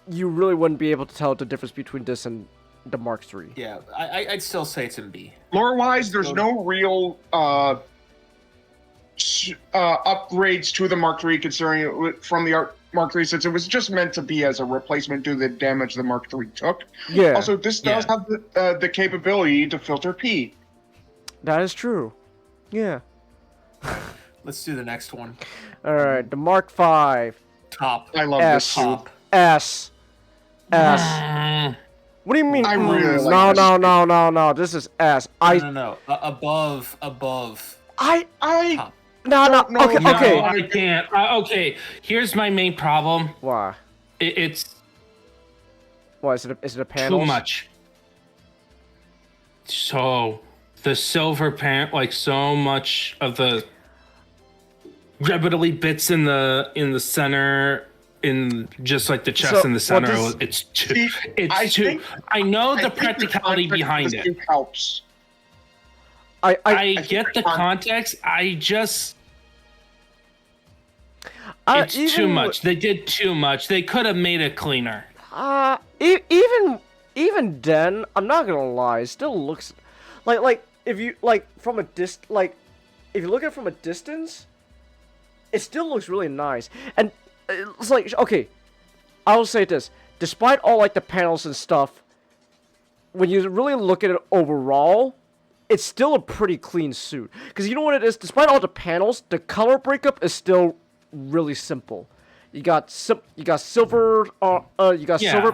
you really wouldn't be able to tell the difference between this and the Mark III. Yeah, I'd still say it's in B. Lore-wise, there's no real upgrades to the Mark III, considering it from the Mark III, since it was just meant to be as a replacement due to the damage the Mark III took. Yeah. Also, this does have the capability to filter P. That is true. Yeah. Let's do the next one. All right, the Mark V. Top. I love S. this suit. Top. S. What do you mean? I really like this. No. This is S. No. Above. No. No, Okay. no, Okay. I can't. Okay, here's my main problem. Why? It's Why is it a panel? too much. So the silver pant, like so much of the rebelly bits in the center, in just like the chest So, in the center. well, It's too. See, It's too. I know the practicality behind it. Helps. I get the context. It's too much. They did too much. They could have made it cleaner. Even then, I'm not gonna lie, it still looks like if you from a if you look at it from a distance, it still looks really nice. And it's like, okay, I will say this: despite all like the panels and stuff, when you really look at it overall, it's still a pretty clean suit. Because you know what it is? Despite all the panels, the color breakup is still really simple. You got silver, silver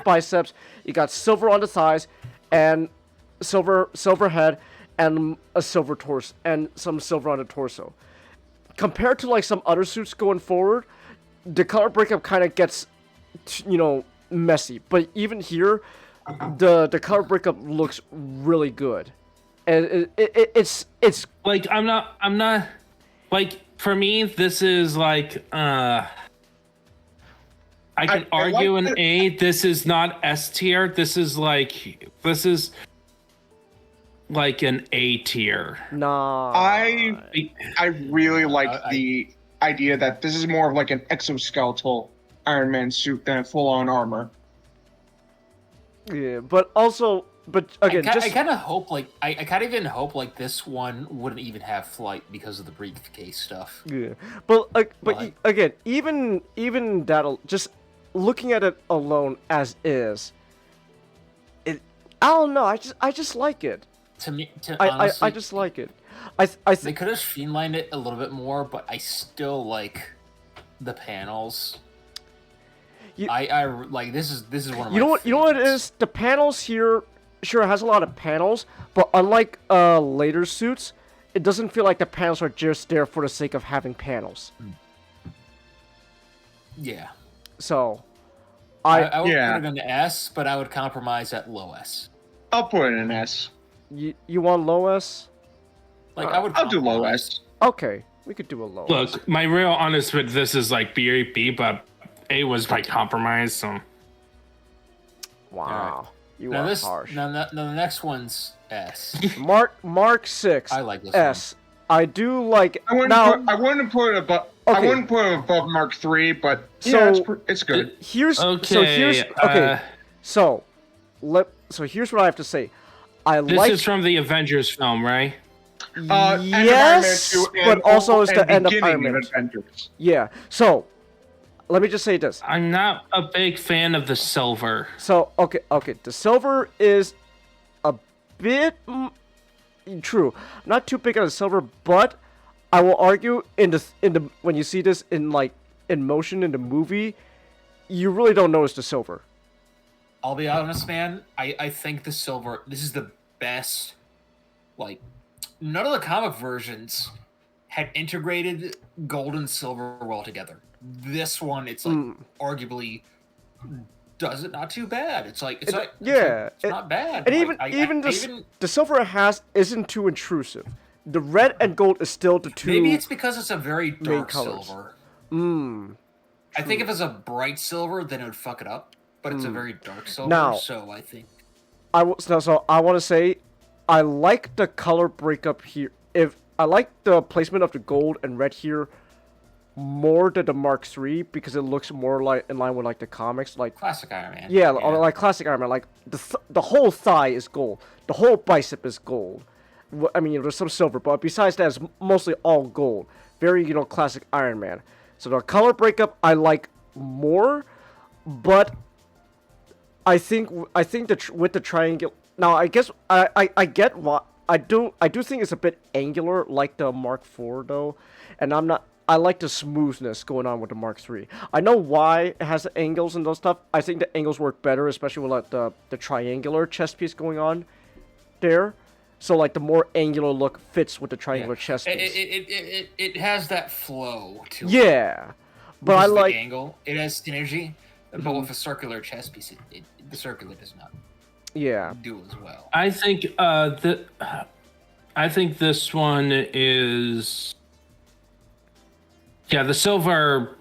biceps, you got silver on the thighs, and silver head, and a silver torso, and some silver on the torso. Compared to like some other suits going forward, the color breakup kind of gets, messy. But even here, the color breakup looks really good, and it's like I'm not like, for me this is like I can argue like an A. This is not S tier. This is like an A tier. nah. I really like the idea that this is more of like an exoskeletal Iron Man suit than full-on armor. Yeah, but again, I kind of hope I kind of even hope this one wouldn't even have flight because of the briefcase stuff. yeah, but But- again, even that, just looking at it alone as is, I don't know. I just like it. To me, I honestly, just like it. I they think could have streamlined it a little bit more, but I still like the panels. I like this is one of my you know what it favorites. is. The panels here sure it has a lot of panels, but unlike later suits, it doesn't feel like the panels are just there for the sake of having panels. Yeah. So, I would Yeah. put it in the S, but I would compromise at low S. I'll put it in an S. you want low S? Like I would. I'll do low compromise. S. Okay, we could do a low S. Look, my real honest with this is like B, but A was my compromise. So Wow, you Now are this, harsh. now the next one's S. Mark 6. I like this S. I do like I wouldn't now. put it above. Okay. I wouldn't put it above Mark 3, but So- yeah, it's good. Here's okay. So here's what I have to say. I This like is from the Avengers film, right? End of Iron Man yes, 2 but also it's and the end of beginning Iron Man. Avengers. Yeah. So let me just say this. I'm not a big fan of the silver. So okay. The silver is a bit true. I'm not too big on the silver, but I will argue in the when you see this in motion in the movie, you really don't notice the silver. I'll be honest, man. I think the silver. This is the best. Like, none of the comic versions had integrated gold and silver well together. This one, it's like arguably does it not too bad. It's not bad. And Like, even the silver it has isn't too intrusive. The red and gold is still the two. maybe it's because it's a very dark colors. silver. I I think if it's a bright silver, then it would fuck it up. But it's a very dark silver, Now- so I think I want to say, I like the color breakup here. If I like the placement of the gold and red here more than the Mark III because it looks more like in line with like the comics, like classic Iron Man. yeah. Like classic Iron Man. Like the whole thigh is gold, the whole bicep is gold. I mean, there's some silver, but besides that, it's mostly all gold. Very classic Iron Man. So the color breakup I like more, but I think with the triangle. Now I guess I get what I do think it's a bit angular like the Mark IV though, and I like the smoothness going on with the Mark III. I know why it has the angles and those stuff. I think the angles work better, especially with like the triangular chest piece going on there. So like the more angular look fits with the triangular chest piece. It has that flow to it. Yeah, but Just I the like angle. It has synergy, but with a circular chest piece, the circular does not yeah. do as well. I think I think this one is the silver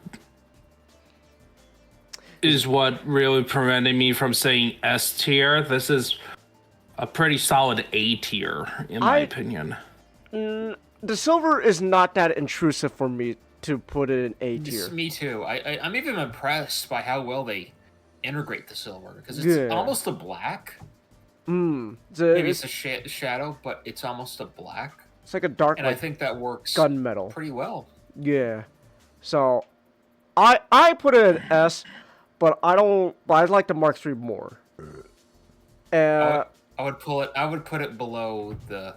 is what really prevented me from saying S tier. This is a pretty solid A tier in my opinion. The silver is not that intrusive for me to put it in A tier. Me too. I'm even impressed by how well they integrate the silver because it's Yeah. almost a black. Maybe it's a shadow, but it's almost a black, It's like a dark, and I like think that works gunmetal. pretty well. Yeah. So, I put it in S, but I don't. But I like the Mark III more. I would put it below the.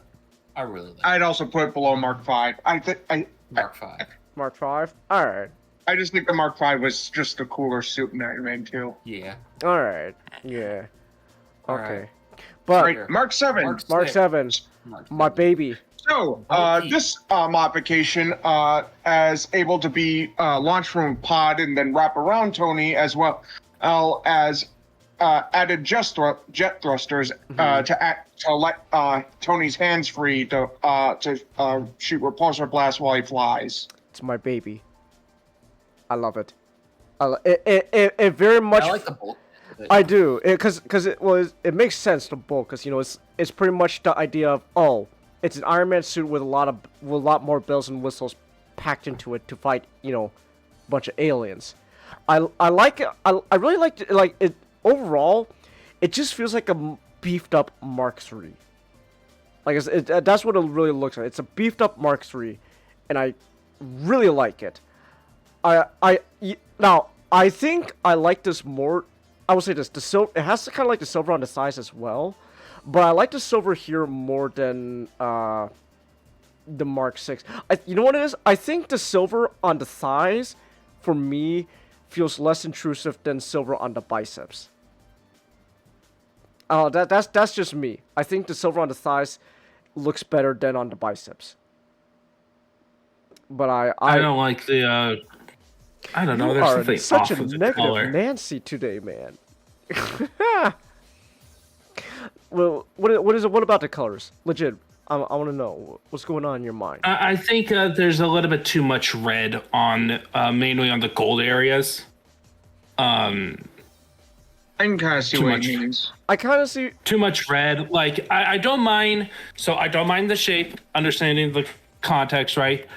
I really like I'd also put it below Mark 5. Mark 5. Mark V. All right. I just think the Mark 5 was just a cooler suit in Iron Man 2. Yeah. All right. Yeah. All Okay. right. But Right, Mark 7. Mark six. 7, Mark my 7. baby. So, Okay. this modification is able to be launched from pod and then wrap around Tony as well as added jet thrusters to let Tony's hands free to shoot repulsor blasts while he flies. It's my baby. I love it. It very much. I like the bulk. I do, because it makes sense to bulk, because it's pretty much the idea of it's an Iron Man suit with a lot more bells and whistles packed into it to fight a bunch of aliens. I like it. I really like it. Like it overall, it just feels like a beefed up Mark III. Like that's what it really looks like. It's a beefed up Mark III, and I really like it. Now I think I like this more. I will say this: it has kind of like the silver on the sides as well, but I like the silver here more than the Mark 6. You know what it is? I think the silver on the thighs, for me, feels less intrusive than silver on the biceps. That's just me. I think the silver on the thighs looks better than on the biceps. But I don't like the. I don't know. You There's are something such off a with the negative color. Nancy today, man. Well, what about the colors? Legit, I want to know what's going on in your mind. I think there's a little bit too much red on, mainly on the gold areas. I can kind of see Too what much. he means. I kind of see. Too much red. Like I don't mind. So I don't mind the shape, understanding the context, right?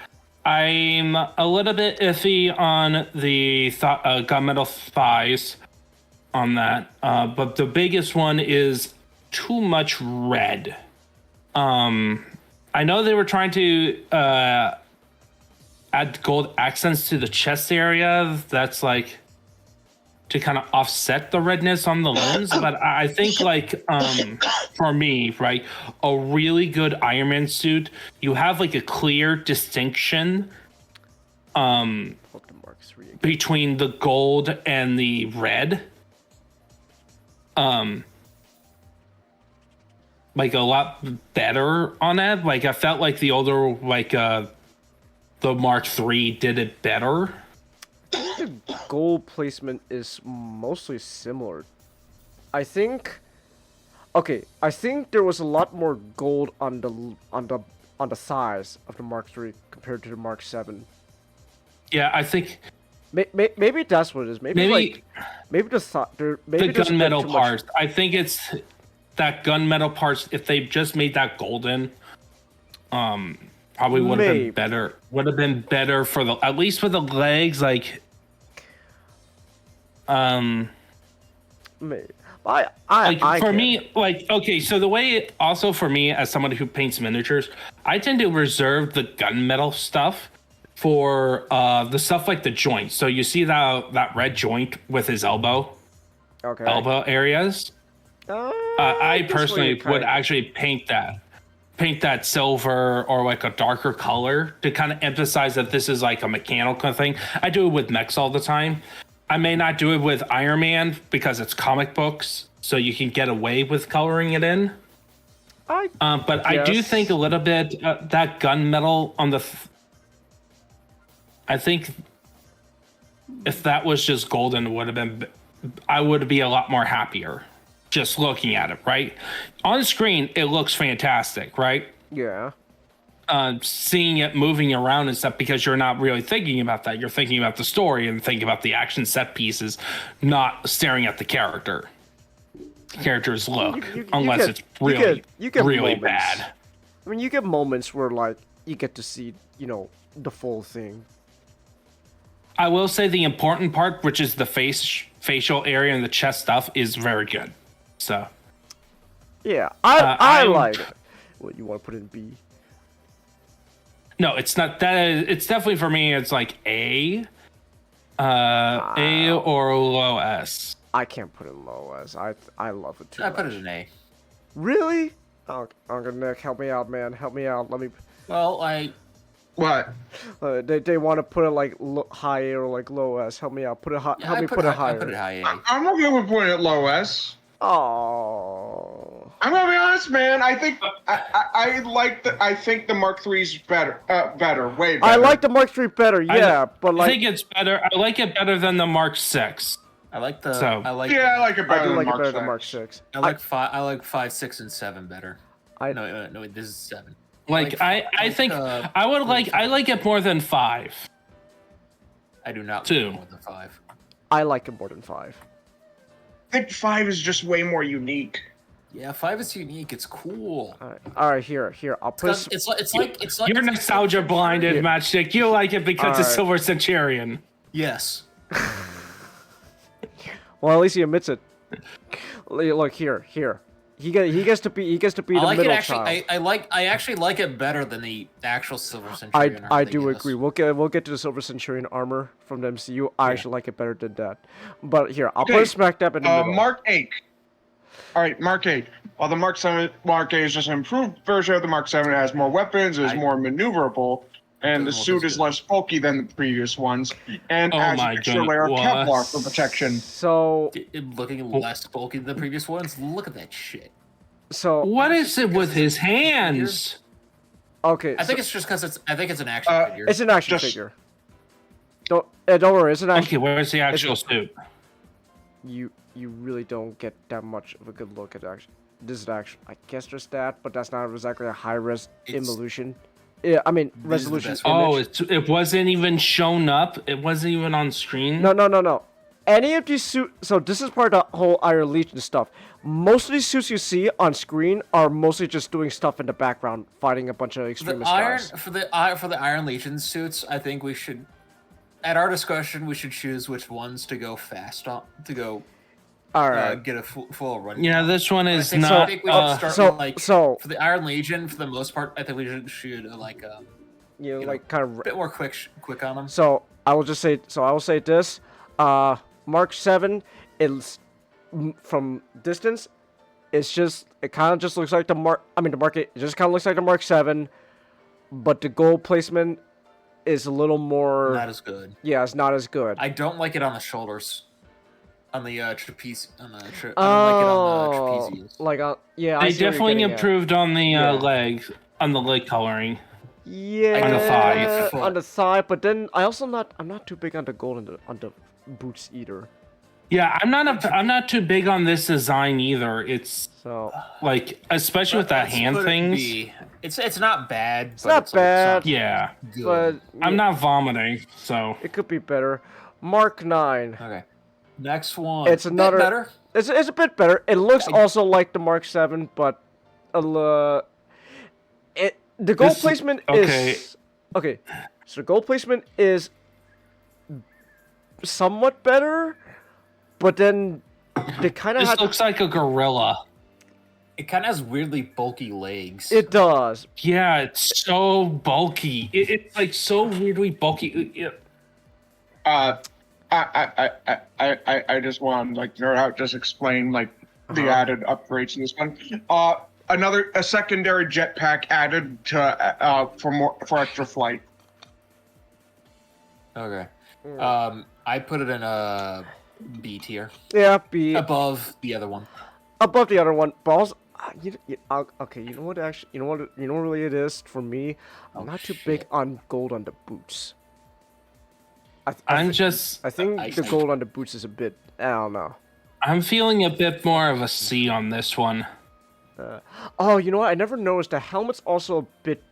I'm a little bit iffy on the gunmetal thighs on that, but the biggest one is too much red. I know they were trying to add gold accents to the chest area. That's like to kind of offset the redness on the limbs, but I think like for me, right, a really good Iron Man suit, you have like a clear distinction between the gold and the red. Like a lot better on that. Like I felt like the older the Mark III did it better. I think the gold placement is mostly similar. I think. Okay, I think there was a lot more gold on the thighs of the Mark III compared to the Mark 7. Yeah, I think Maybe that's what it is. Maybe the gunmetal parts. I think it's that gunmetal parts. If they just made that golden, probably would have been better. Would have been better for the at least for the legs. Like, maybe. Me, like, okay. So the way also for me as someone who paints miniatures, I tend to reserve the gunmetal stuff for the stuff like the joints. So you see that red joint with his elbow areas. I personally would actually paint that silver or like a darker color to kind of emphasize that this is like a mechanical thing. I do it with mechs all the time. I may not do it with Iron Man because it's comic books, so you can get away with coloring it in. But I do think a little bit that gunmetal on the. I think if that was just golden, would have been. I would be a lot more happier just looking at it. Right on screen, it looks fantastic. Right. Yeah. Seeing it moving around and stuff because you're not really thinking about that. You're thinking about the story and thinking about the action set pieces, not staring at the character. Characters look, unless it's really, really bad. I mean, you get moments where like you get to see, the full thing. I will say the important part, which is the facial area and the chest stuff, is very good. So. Yeah, I like it. What you want to put in B? No, it's not that. It's definitely for me. It's like A or low S. I can't put it in low S. I love it too. I put it in A. Really? Oh, Uncle Nick, help me out, man. Help me out. Let me. Well, What? They want to put it like high A or like low S. Help me out. Put it high. Yeah, help me put it higher. I put it high A. I'm okay with putting it low S. Oh. I'm gonna be honest, man. I think I think the Mark III's better. Way better. I like the Mark III better, but like. I think it's better. I like it better than the Mark VI. I like the. So, I like it better. I do like it better than than Mark VI. I like 5, 6, and 7 better. No, this is 7. I think I would I like it more than 5. I do not like 2. it more than 5. I like it more than 5. I think 5 is just way more unique. Yeah, 5 is unique. It's cool. All right. Here. I'll put. It's like You're nostalgia blinded, Matchstick. You like it because it's Silver Centurion. Yes. Well, at least he admits it. Look here. He gets to be the middle child. I actually like it better than the actual Silver Centurion. I do agree. We'll get to the Silver Centurion armor from the MCU. I actually like it better than that. But here, I'll put a smack dab in the middle. Mark 8. All right, Mark 8. While the Mark 7, Mark 8 is just an improved version of the Mark 7, it has more weapons, is more maneuverable, and the suit is less bulky than the previous ones, and Oh adds my an extra goodness, layer of Kevlar what? for protection. So Looking less bulky than the previous ones. Look at that shit. What is it with his hands? Okay. I think it's just because I think it's an action figure. It's an action figure. Don't worry, it's an action. Okay, where's the actual suit? You really don't get that much of a good look at action. This is actually, I guess there's that, but that's not exactly a high-res evolution. Yeah, I mean resolution. Oh, it wasn't even shown up. It wasn't even on screen. No. Any of these suits. So this is part of the whole Iron Legion stuff. Most of these suits you see on screen are mostly just doing stuff in the background, fighting a bunch of extremist guys. For the Iron Legion suits, I think we should, at our discussion, we should choose which ones to go fast on to go. All right. Get a full run. Yeah, this one is I not. think we should start so for the Iron Legion, for the most part, I think we should kind of a bit more quick on them. So I will say this. Mark 7 is from distance. It kind of just looks like the Mark. I mean, the Mark 8. It just kind of looks like the Mark 7, but the gold placement is a little more. Not as good. Yeah, it's not as good. I don't like it on the shoulders. On the trapeze, I don't like it on the trapezius. Yeah, They definitely improved on the leg, on the leg coloring. Yeah, on the thigh. On the thigh, but then I'm not too big on the gold on the boots either. Yeah, I'm not too big on this design either. It's like, especially with that hand things. It's not bad. It's not bad. Yeah, but I'm not vomiting, so it could be better. Mark 9. Okay. Next one. It's another. Better. It's a bit better. It looks also like the Mark 7, but the gold placement is okay. So the gold placement is somewhat better, but then they kind of looks like a gorilla. It kind of has weirdly bulky legs. It does. Yeah, it's so bulky. It's like so weirdly bulky. I just want to nerd out, just explain the added upgrades in this one. A secondary jetpack added to for extra flight. Okay. I put it in a B tier. Yeah, B. Above the other one. Above the other one, but also, okay. You know what? Actually, you know what really it is for me. I'm not too big on gold on the boots. I think the gold on the boots is a bit. I don't know. I'm feeling a bit more of a C on this one. Oh, you know what? I never noticed the helmet's also a bit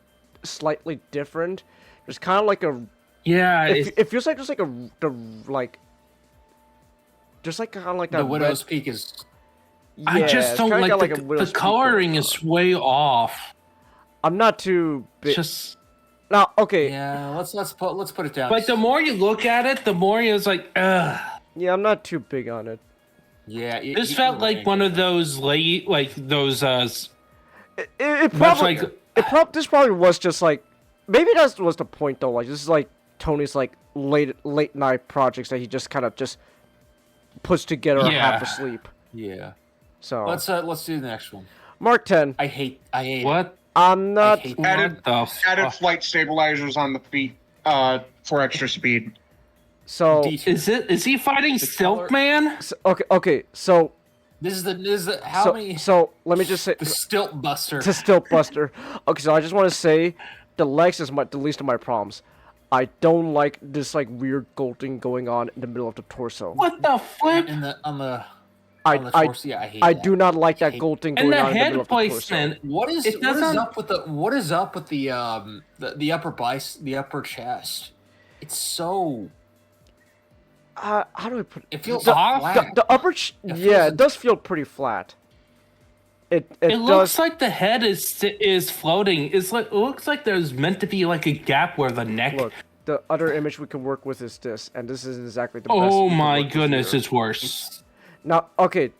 slightly different. There's kind of like a. Yeah. It feels like there's just like kind of like that. The Widow's Peak is. Yeah, I just don't like the coloring is way off. I'm not too big. Just. Now, okay. Yeah, let's put it down. Like the more you look at it, the more it's like, ugh. Yeah, I'm not too big on it. Yeah, this felt like one of those those. It probably this probably was just like, maybe that was the point though. Like this is like Tony's late night projects that he just kind of just puts together half asleep. Yeah. So let's do the next one. Mark 10. I hate what. I'm not. Added flight stabilizers on the feet for extra speed. So is he fighting Silkman? Okay. So this is the how many? So let me just say the Stilt Buster. The Stilt Buster. Okay, so I just want to say the legs is the least of my problems. I don't like this weird golding going on in the middle of the torso. What the flip? I do not like that gold thing going on in the middle of the torso. What is up with the upper chest? It's so. How do I put it? It feels flat. The upper. It does feel pretty flat. It looks like the head is floating. It looks like there's meant to be like a gap where the neck. Look, the other image we can work with is this, and this isn't exactly the best. Oh my goodness, it's worse. Now, okay.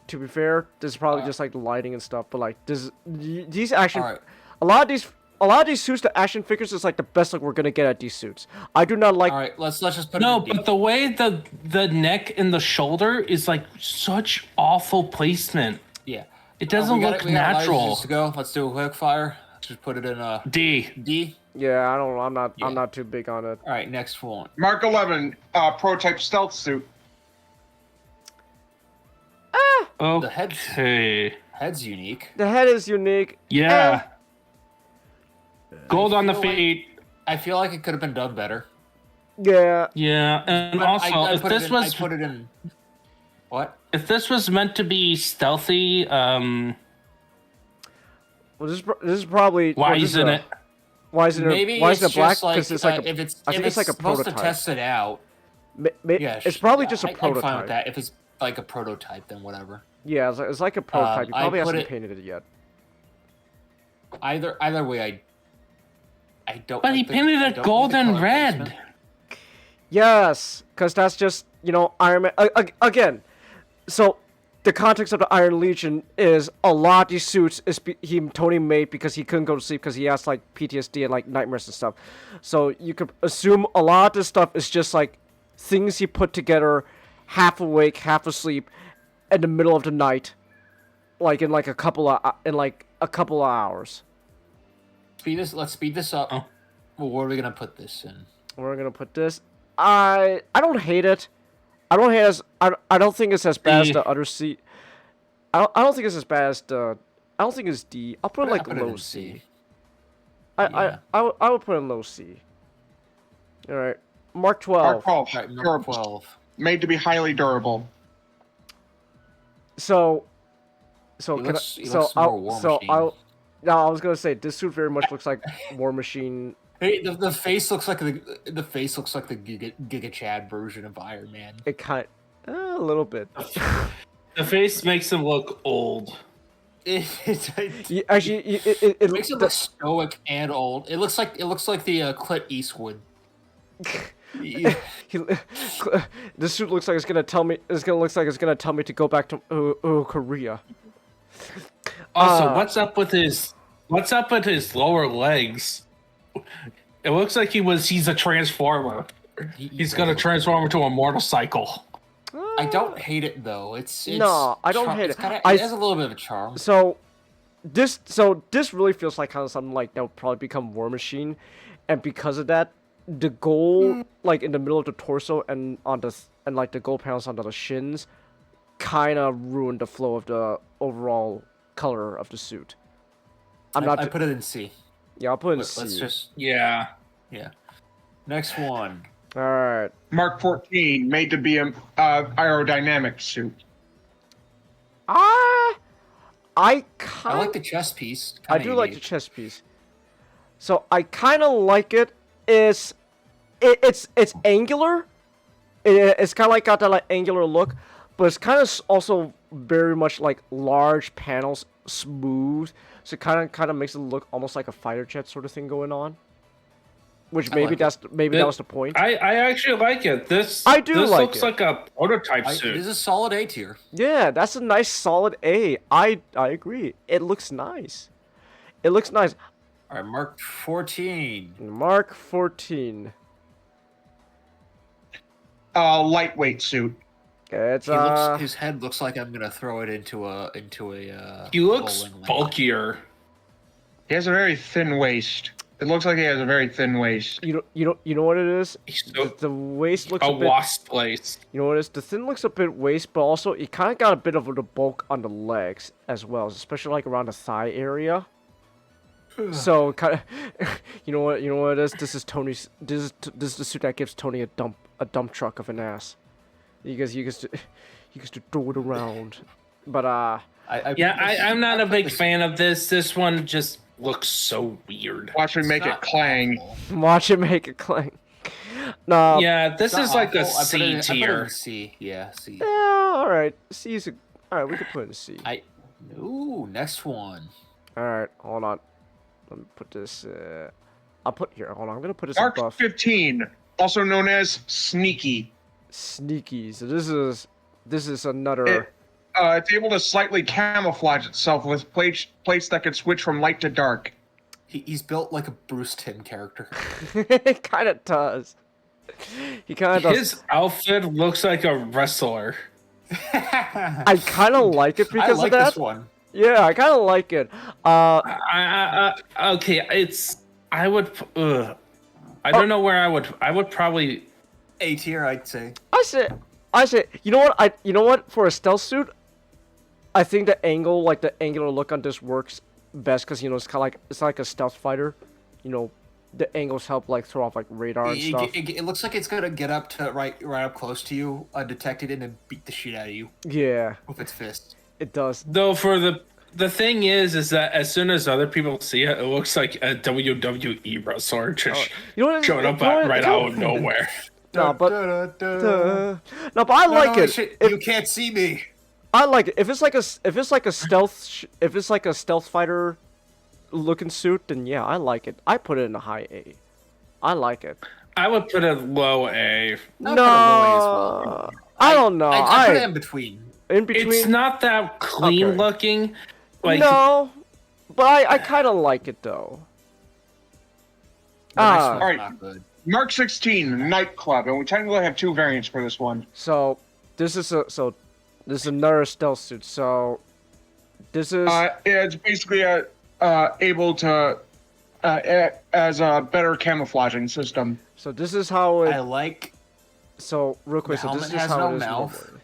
To be fair, this is probably just the lighting and stuff, but these action, a lot of a lot of these suits, the action figures is like the best look we're gonna get at these suits. I do not like. All right, let's just put No, it in but the way the neck and the shoulder is like such awful placement. yeah. It doesn't we got look it, we got natural. to go. Let's do a quick fire. Just put it in D. D. Yeah, I don't. I'm Yeah. not too big on it. All right, next one. Mark 11, prototype stealth suit. The head's Okay. unique. The head is unique. Yeah. Gold on the feel like- feet. I feel like it could have been done better. Yeah. Yeah, and But also I if put it this in- was I put it in. What? if this was meant to be stealthy, Well, this is probably. why well, this isn't a- it? Why isn't Maybe it? Why it's isn't it black? just like Because it's like a. if it's I think if it's like a supposed prototype. to test it out. Yeah, It's probably just a I'm fine with prototype. that. If it's like a prototype, then whatever. Yeah, it's like a prototype. You I probably put hasn't it- painted it yet. Either way, I don't. But like he the- painted I it don't gold like the and color red. placement. Yes, because that's just Iron Man again. So the context of the Iron Legion is a lot of these suits Tony made because he couldn't go to sleep because he has like PTSD and like nightmares and stuff. So you could assume a lot of this stuff is just like things he put together, half awake, half asleep, in the middle of the night, like in a couple of hours. Let's speed this up. Oh. Well, where are we gonna put this in? We're gonna put this. I don't hate it. I don't hate it as I don't think it's as bad as D. the other C. I don't think it's as bad as the. I don't think it's D. I'll put it I like put it low in C. C. I would put it in low C. All right, Mark 12. Mark 12, All right, number durable. 12. Made to be highly durable. So He can looks- I, he so looks more I'll War so Machine. I'll. No, I was gonna say this suit very much looks like War Machine. Hey, the face looks like the face looks like the Giga Chad version of Iron Man. It a little bit. The face makes him look old. Actually, It makes it look stoic and old. It looks like the Clint Eastwood. This suit looks like it's gonna tell me. Looks like it's gonna tell me to go back to Korea. Also, what's up with his lower legs? It looks like he's a transformer. He's gonna transform into a motorcycle. I don't hate it though. It's No, I don't hate it. It has a little bit of a charm. So this really feels like kind of something like that would probably become War Machine, and because of that, the gold like in the middle of the torso and like the gold panels on the shins, kind of ruined the flow of the overall color of the suit. I put it in C. Yeah, I'll put it in Let's C. just Yeah. next one. All right. Mark 14, made to be an aerodynamic suit. I I kind like the chest piece. I do like the chest piece. So I kind of like it. It's angular. It's kind of like got that like angular look, but it's kind of also very much like large panels, smooth. So it kind of makes it look almost like a fighter jet sort of thing going on. Which I maybe like that was the point. I actually like it. This I do this like looks it. like a prototype It suit. is a solid A tier. Yeah, that's a nice solid A. I agree. It looks nice. It looks nice. All right, Mark 14. Mark 14. Lightweight suit. It's His head looks like I'm gonna throw it into a He looks bowling lane. bulkier. He has a very thin waist. It looks like he has a very thin waist. you know what it is? He's so, The waist looks a a bit. wasp place. You know what it is? The thin looks a bit waist, but also it kind of got a bit of the bulk on the legs as well, especially like around the thigh area. So kind of, you know what it is? This is Tony's. This is the suit that gives Tony a dump truck of an ass. He gets to throw it around, but I'm not a big fan of this. This one just looks so weird. Watch me make it clang. watch it make it clang. No. Yeah, this is like a C I put it tier. in C. Yeah, C. Yeah. All right. C is all right. We can put it in C. Ooh, next one. All right. Hold on. Let me put this. I'll put here. Hold on. I'm gonna put this Mark above 15, also known as Sneaky. sneaky. So this is another. It's able to slightly camouflage itself with plates that can switch from light to dark. He's built like a Bruce Timm character. It kind of does. He kind of does. His outfit looks like a wrestler. I kind of like it I because like of that. this one. Yeah, I kind of like it. Okay, it's I would. I don't know where I would. I would probably. A tier, I'd say. I say, you know what? For a stealth suit, I think the angle, like the angular look on this works best because it's kind of like it's like a stealth fighter. The angles help like throw off like radar and stuff. It looks like it's gonna get up to right up close to you, undetected, and then beat the shit out of you Yeah, with its fist. it does. Though for the thing is that as soon as other people see it, it looks like a WWE wrestler just showing up right out of nowhere. No, but no, but I like it. Shit, you can't see me. I like it. If it's like a stealth fighter looking suit, then yeah, I like it. I put it in a high A. I like it. I would put it low A. No, I don't know. I put it in between. In between. It's not that clean looking. Like no, but I kind of like it though. All right. Not good. Mark 16, Nightclub, and we technically have 2 variants for this one. So this is another stealth suit. So this is it's basically able to as a better camouflaging system. So this is how it. I like. So real quick, The so this helmet is has how no it is. mouth. normally.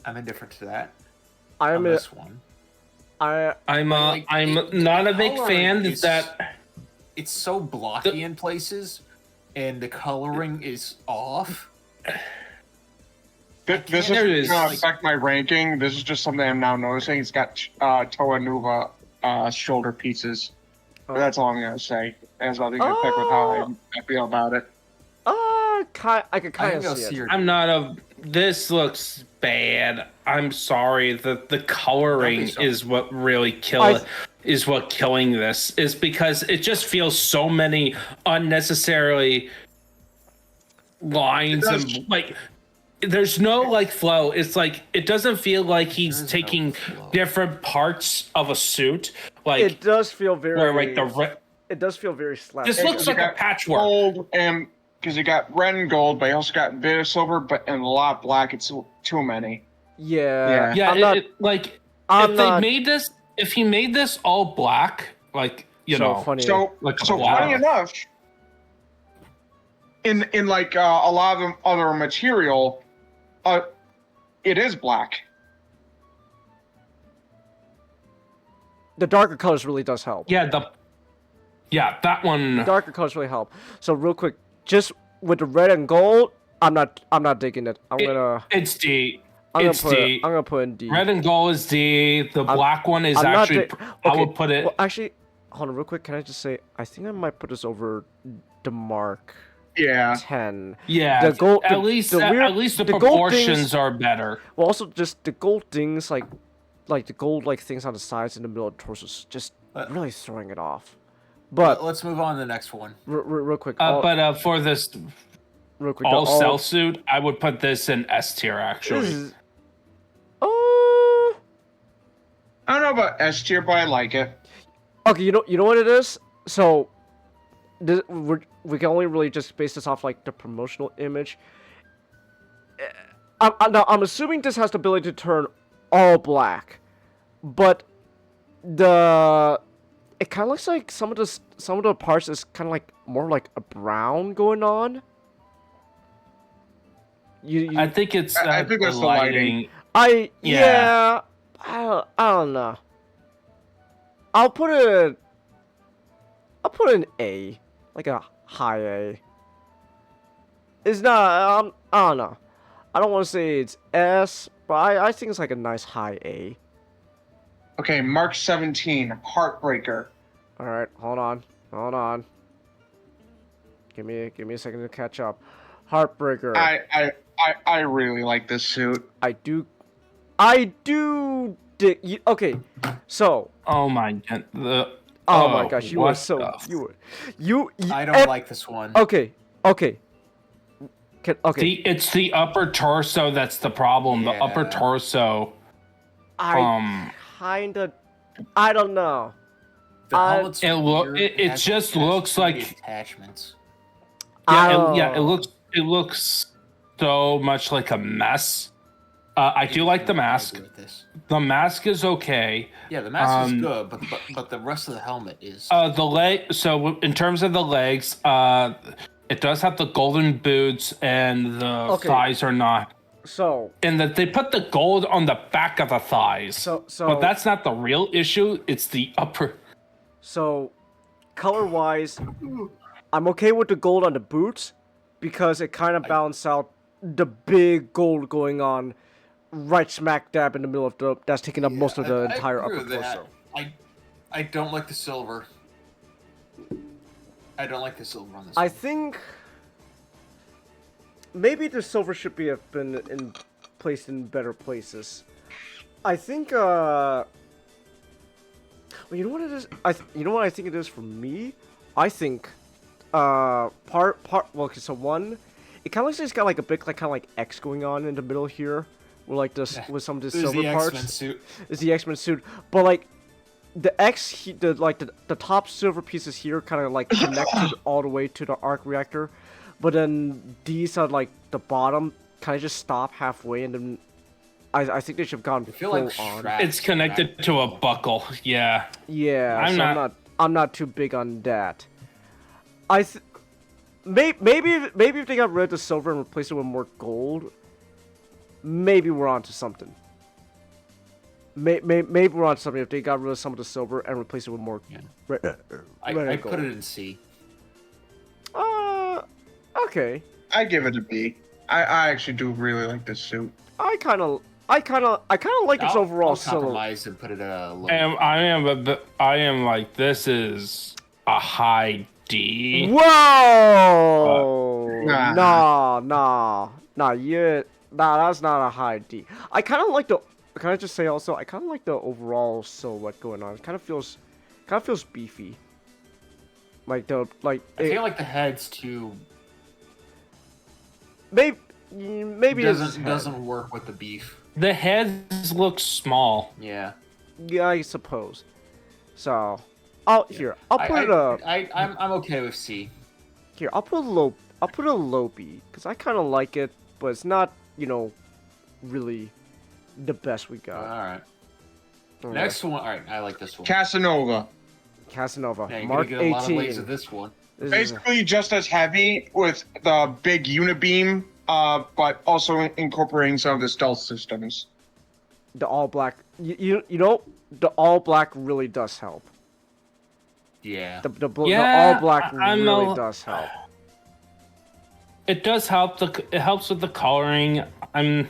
I'm indifferent to that. I'm this one. I'm like, not a the big fan coloring that. It's so blocky in places, and the coloring is off. This is going to affect my ranking. This is just something I'm now noticing. It's got Toa Nuva shoulder pieces. But that's all I'm going to say. It has nothing to pick with how I feel about it. I could kind of see it. I'm not a. This looks bad. I'm sorry. The coloring is what really is what killing this is because it just feels so many unnecessarily lines and like there's no like flow. It's like it doesn't feel like he's taking different parts of a suit. Like it does feel very. Where like it does feel very slap. This looks like a patchwork. Gold and because you got red and gold, but you also got a bit of silver, but and a lot of black. It's too many. Yeah. If he made this all black, like funny. So funny enough, in like a lot of other material, it is black. The darker colors really does help. Yeah, that one. The darker colors really help. So real quick, just with the red and gold, I'm not digging it. It's D. I'm gonna put in D. Red and gold is D. The black one is actually. I would put it. Well, actually, hold on, real quick. Can I just say? I think I might put this over the Mark. Yeah. 10. Yeah. The gold. At least the proportions are better. Well, also just the gold things like the gold things on the sides and the middle of the torso, just really throwing it off. But let's move on to the next one. Real quick. But for this. Real quick, all cell suit, I would put this in S tier actually. I don't know about S tier, but I like it. Okay, you know what it is. So, we can only really just base this off like the promotional image. I'm assuming this has the ability to turn all black, but it kind of looks like some of the parts is kind of like more like a brown going on. I think it's I think that's the lighting. I don't know. I'll put an A, like a high A. It's not. I don't know. I don't want to say it's S, but I think it's like a nice high A. Okay, Mark 17, Heartbreaker. All right, hold on. Give me a second to catch up. Heartbreaker. I really like this suit. I do dig. Okay, so. Oh my god. Oh my gosh, you were so you. I don't like this one. Okay. Okay. It's the upper torso that's the problem. Yeah. The upper torso. I don't know. The helmet's It weird. it has just all looks these like attachments. yeah, it looks so much like a mess. I do like the I mask. agree with this. The mask is okay. Yeah, the mask is good, but the rest of the helmet is. The leg. So in terms of the legs, it does have the golden boots, and the thighs are not. So. And that they put the gold on the back of the thighs. So. But that's not the real issue. It's the upper. So, color-wise, I'm okay with the gold on the boots because it kind of balances out the big gold going on right smack dab in the middle of that's taking up most of the entire upper torso. I don't like the silver. I don't like the silver on this. I think maybe the silver should have been placed in better places. I think well, you know what it is? You know what I think it is for me? I think well, okay, so one, it kind of looks like it's got like a big kind of like X going on in the middle here, with like this with some of the silver parts. X-Men suit. It's the X-Men suit, but like the the top silver pieces here kind of like connected all the way to the arc reactor, but then these are like the bottom kind of just stop halfway, and then I think they should have gone full on. It's connected to a buckle. Yeah. Yeah. I'm not too big on that. Maybe if they got rid of the silver and replaced it with more gold, maybe we're onto something. Maybe we're onto something if they got rid of some of the silver and replaced it with more. I put it in C. Okay. I give it a B. I actually do really like this suit. I kind of like its overall I'll silhouette. compromise and put it at a low. I am like, this is a high D. Whoa! Nah, that's not a high D. I kind of like the. Can I just say also? I kind of like the overall silhouette going on. It kind of feels beefy. I feel like the head's too. Maybe it doesn't work with the beef. The heads look small. Yeah. Yeah, I suppose. So, I'll put it up. I'm okay with C. Here, I'll put a low B because I kind of like it, but it's not, really the best we got. All right. Next one. All right, I like this one. Casanova. Yeah, you're Mark gonna get a lot of 18. legs of this one. Basically, just as heavy with the big unibeam, but also incorporating some of the stealth systems. The all black, the all black really does help. Yeah. The all black really does help. It does help. It helps with the coloring. I'm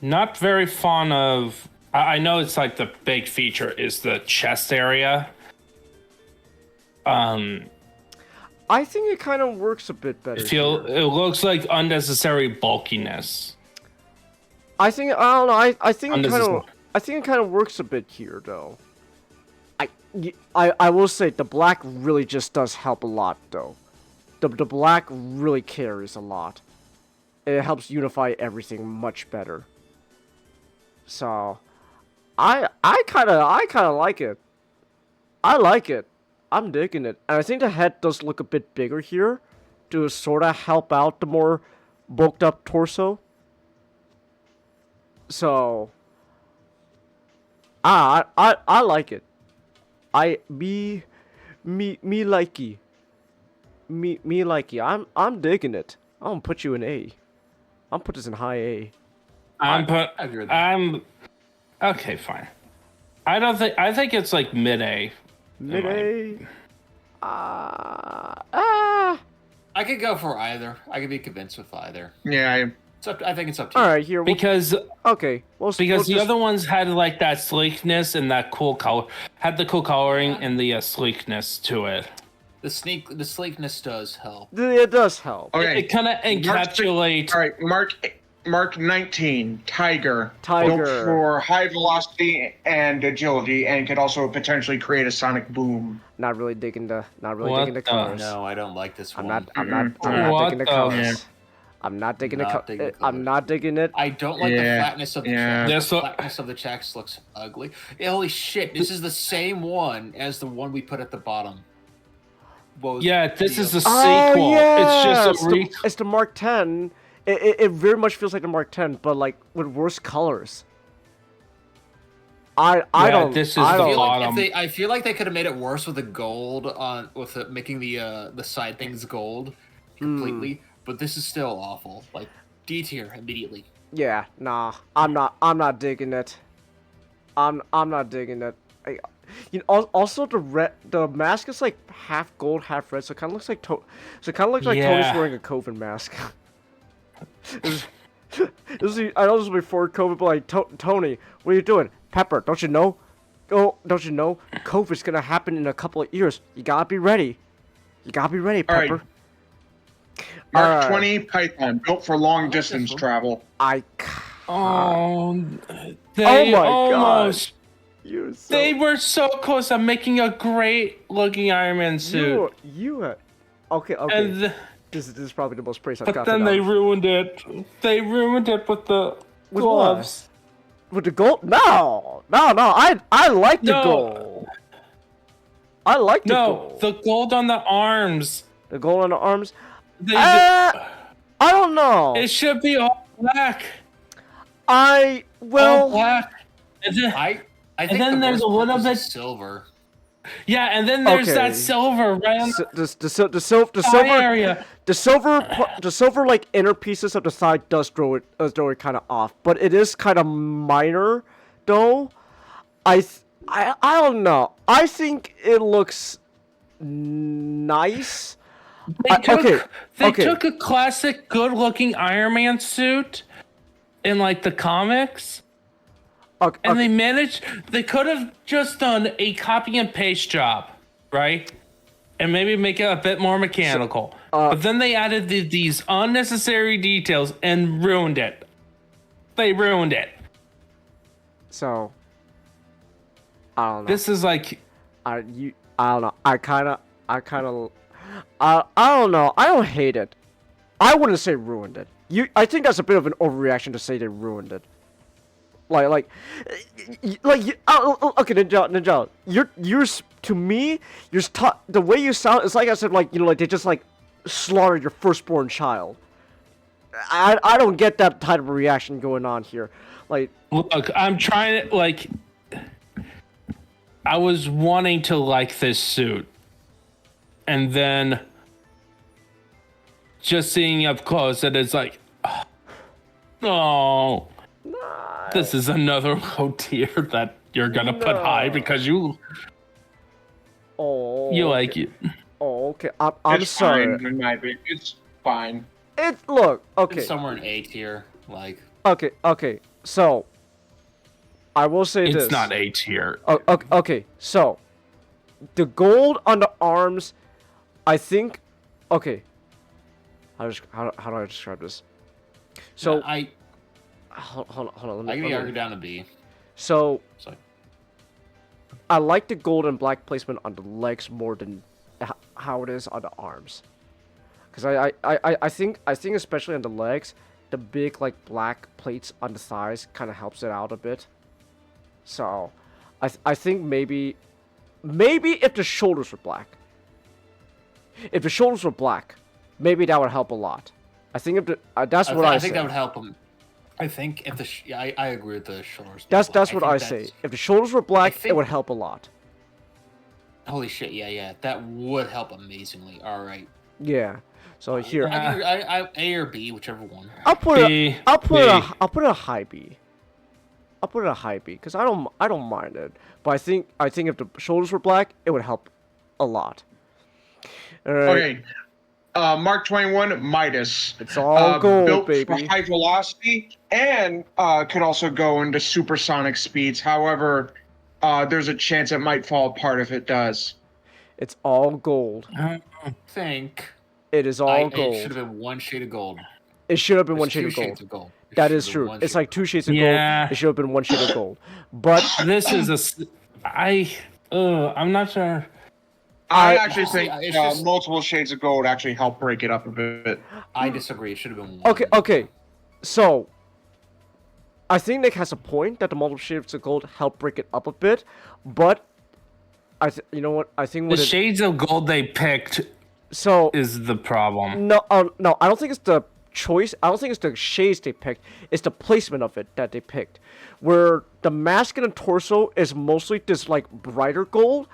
not very fond of. I know it's like the big feature is the chest area. I think it kind of works a bit better. It looks like unnecessary bulkiness. I think I don't know. I think it kind of works a bit here though. I will say the black really just does help a lot though. The black really carries a lot. It helps unify everything much better. So, I kind of like it. I like it. I'm digging it. And I think the head does look a bit bigger here to sort of help out the more bulked up torso. So, I like it. Me likey. Me likey. I'm digging it. I'm gonna put you in A. I'm put this in high A. I'm okay, fine. I think it's like mid A. Mid A. I could go for either. I could be convinced with either. Yeah, I think it's up to you. All right, here. Because the other ones had like that sleekness and that cool color, had the cool coloring and the sleekness to it. The sleekness does help. It does help. Okay. It kind of encapsulates. All right, Mark 19, Tiger. Tiger. Built for high velocity and agility, and could also potentially create a sonic boom. Not really digging the colors. No, I don't like this one. I'm not digging the colors. I'm not digging Not it. digging the I'm colors. not digging it. I don't like the Yeah, flatness of the yeah. checks. That's The what- flatness of the checks looks ugly. Yeah, holy shit! This is the same one as the one we put at the bottom. Both Yeah, this is a sequel. Oh yeah, It's just a it's the Mark 10. It very much feels like the Mark 10, but like with worse colors. I Yeah, don't. this is I the don't. bottom. I feel like they could have made it worse with the gold on making the side things gold completely. But this is still awful. Like D tier immediately. Yeah, nah. I'm not digging it. I'm not digging it. Also the mask is like half gold, half red, so it kind of looks like Tony's Yeah. wearing a COVID mask. I know this was before COVID, but like Tony, what are you doing? Pepper, don't you know? Don't you know? COVID's gonna happen in a couple of years. You gotta be ready. You gotta be ready, All right. Pepper. Mark 20 Python, built for long distance travel. Oh, they Oh my almost. You're so, They were so close to making a great looking Iron Man suit. Okay. And This is probably the most praise I've but gotten. then they ruined it. They ruined it with the gloves. With the gold? No. I like the No. gold. I like the No, gold. the gold on the arms. The gold on the arms. They, I don't know. it should be all black. I All well. black. And then, I think then the there's worst a part little was the bit- silver. yeah, and then there's Okay. that silver right on The the silver area. the silver like inner pieces of the side does throw it kind of off, but it is kind of minor though. I don't know. I think it looks nice. They took a classic good-looking Iron Man suit in like the comics. And they could have just done a copy and paste job, right? And maybe make it a bit more mechanical. But then they added these unnecessary details and ruined it. They ruined it. So I don't know. This is like, I don't know. I don't know. I don't hate it. I wouldn't say ruined it. I think that's a bit of an overreaction to say they ruined it. Okay, Ninja. You're to me, the way you sound. It's like I said, like they just like slaughtered your firstborn child. I don't get that type of reaction going on here. Like, look, I'm trying to like. I was wanting to like this suit, and then just seeing up close, and it's like, oh. This is another low tier that you're gonna put high because you like it. Oh, okay. I'm It's sorry. fine, in my opinion. It's fine. Look, okay. It's somewhere in A tier, like. Okay. So, I will say this. It's not A tier. Okay. So, the gold on the arms, I think. Okay. How do I describe this? So hold on. Let I me. can argue down to B. So, Sorry. I like the gold and black placement on the legs more than how it is on the arms. Because I think especially on the legs, the big like black plates on the thighs kind of helps it out a bit. So, I think maybe if the shoulders were black. If the shoulders were black, maybe that would help a lot. I think if the that's what I think say. that would help him. I think if I agree with the shoulders. That's what I think say. If the shoulders were black, it think- would help a lot. Holy shit! Yeah, that would help amazingly. All right. Yeah. So here, I A or B, whichever one. I'll put B, it a high B. I'll put it a high B because I don't mind it. But I think if the shoulders were black, it would help a lot. All right. Okay. Mark 21 Midas. It's all gold, built baby. for high velocity and could also go into supersonic speeds. However, there's a chance it might fall apart if it does. It's all gold. I think It is all it gold. should have been one shade of gold. It should have been one There's shade two of gold. shades of gold. It That should is have been true. one It's shade. like 2 shades of Yeah. gold. It should have been 1 shade of gold. But This is I'm not sure. I actually think it's just- multiple shades of gold actually help break it up a bit. I disagree. It should have been one. Okay. So, I think Nick has a point that the multiple shades of gold help break it up a bit, but you know what? I think The shades of gold they picked is the problem. No, no, I don't think it's the choice. I don't think it's the shades they picked. It's the placement of it that they picked. Where the mask and the torso is mostly this like brighter gold,